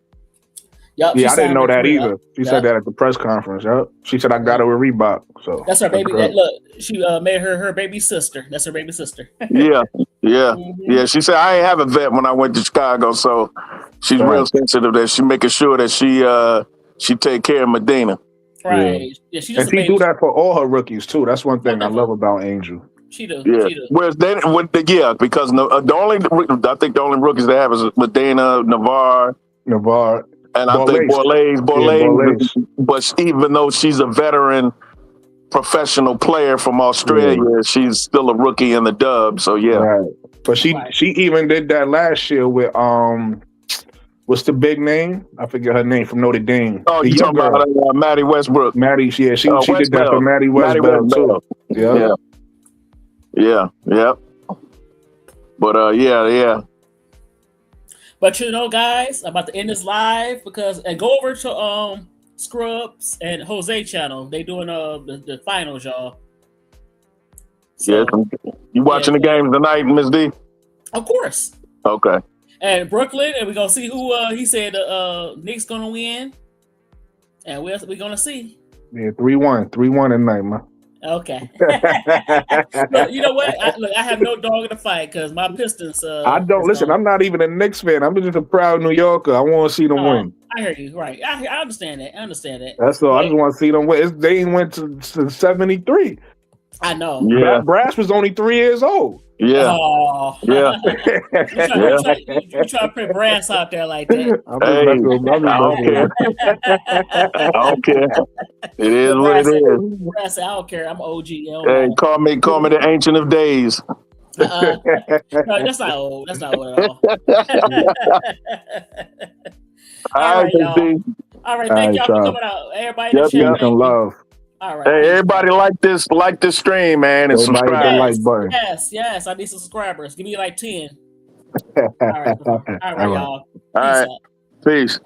Yep, Yeah, I didn't signed know with that 3. either. She said that at the press conference. Yep. She said I got her with Reebok. So that's her baby. good. Look, she made her baby sister. That's her baby sister. Yeah. Mhm. Yeah. She said I ain't have a vet when I went to Chicago, so she's real sensitive that she making sure that she take care of Medina. Right. Yeah, she just And a she baby. do that for all her rookies too. That's one thing I love about Angel. She do. Yeah. She do. Whereas because the only I think the only rookies they have is Medina, Navarre, and I think Borlase. But even though she's a veteran professional player from Australia, she's still a rookie in the dub. So yeah. Right. But she even did that last year with what's the big name? I forget her name from Notre Dame. Oh, you talking about Maddie Westbrook? Maddie, yeah, she did that for Maddie Westbrook too. Yeah. But yeah. But guys, I'm about to end this live and go over to Scrubs and Jose channel. They doing the finals, y'all. So, you watching the games tonight, MzDee? Of course. Okay. And Brooklyn, and we're gonna see who he said Knicks gonna win. And we're gonna see. Yeah, 3-1 tonight, man. Okay. Look, you know what? I have no dog in the fight because my Pistons. I don't listen. I'm not even a Knicks fan. I'm just a proud New Yorker. I want to see them win. I hear you. Right. I understand that. That's all. I just want to see them win. They went to 73. I know. Yeah. Brass was only 3 years old. Yeah. Oh. Yeah. You try to put Brass out there like that. I don't care. It is what it is. Brass, I don't care. I'm OG. Hey, call me the Ancient of Days. No, that's not old. That's not old at all. All right, y'all. All right, thank y'all for coming out. Everybody in the chat. Some love. All right. Hey, everybody like this stream, man, and subscribe. Yes. I need some subscribers. Give me like 10. All right, y'all. All right. Peace.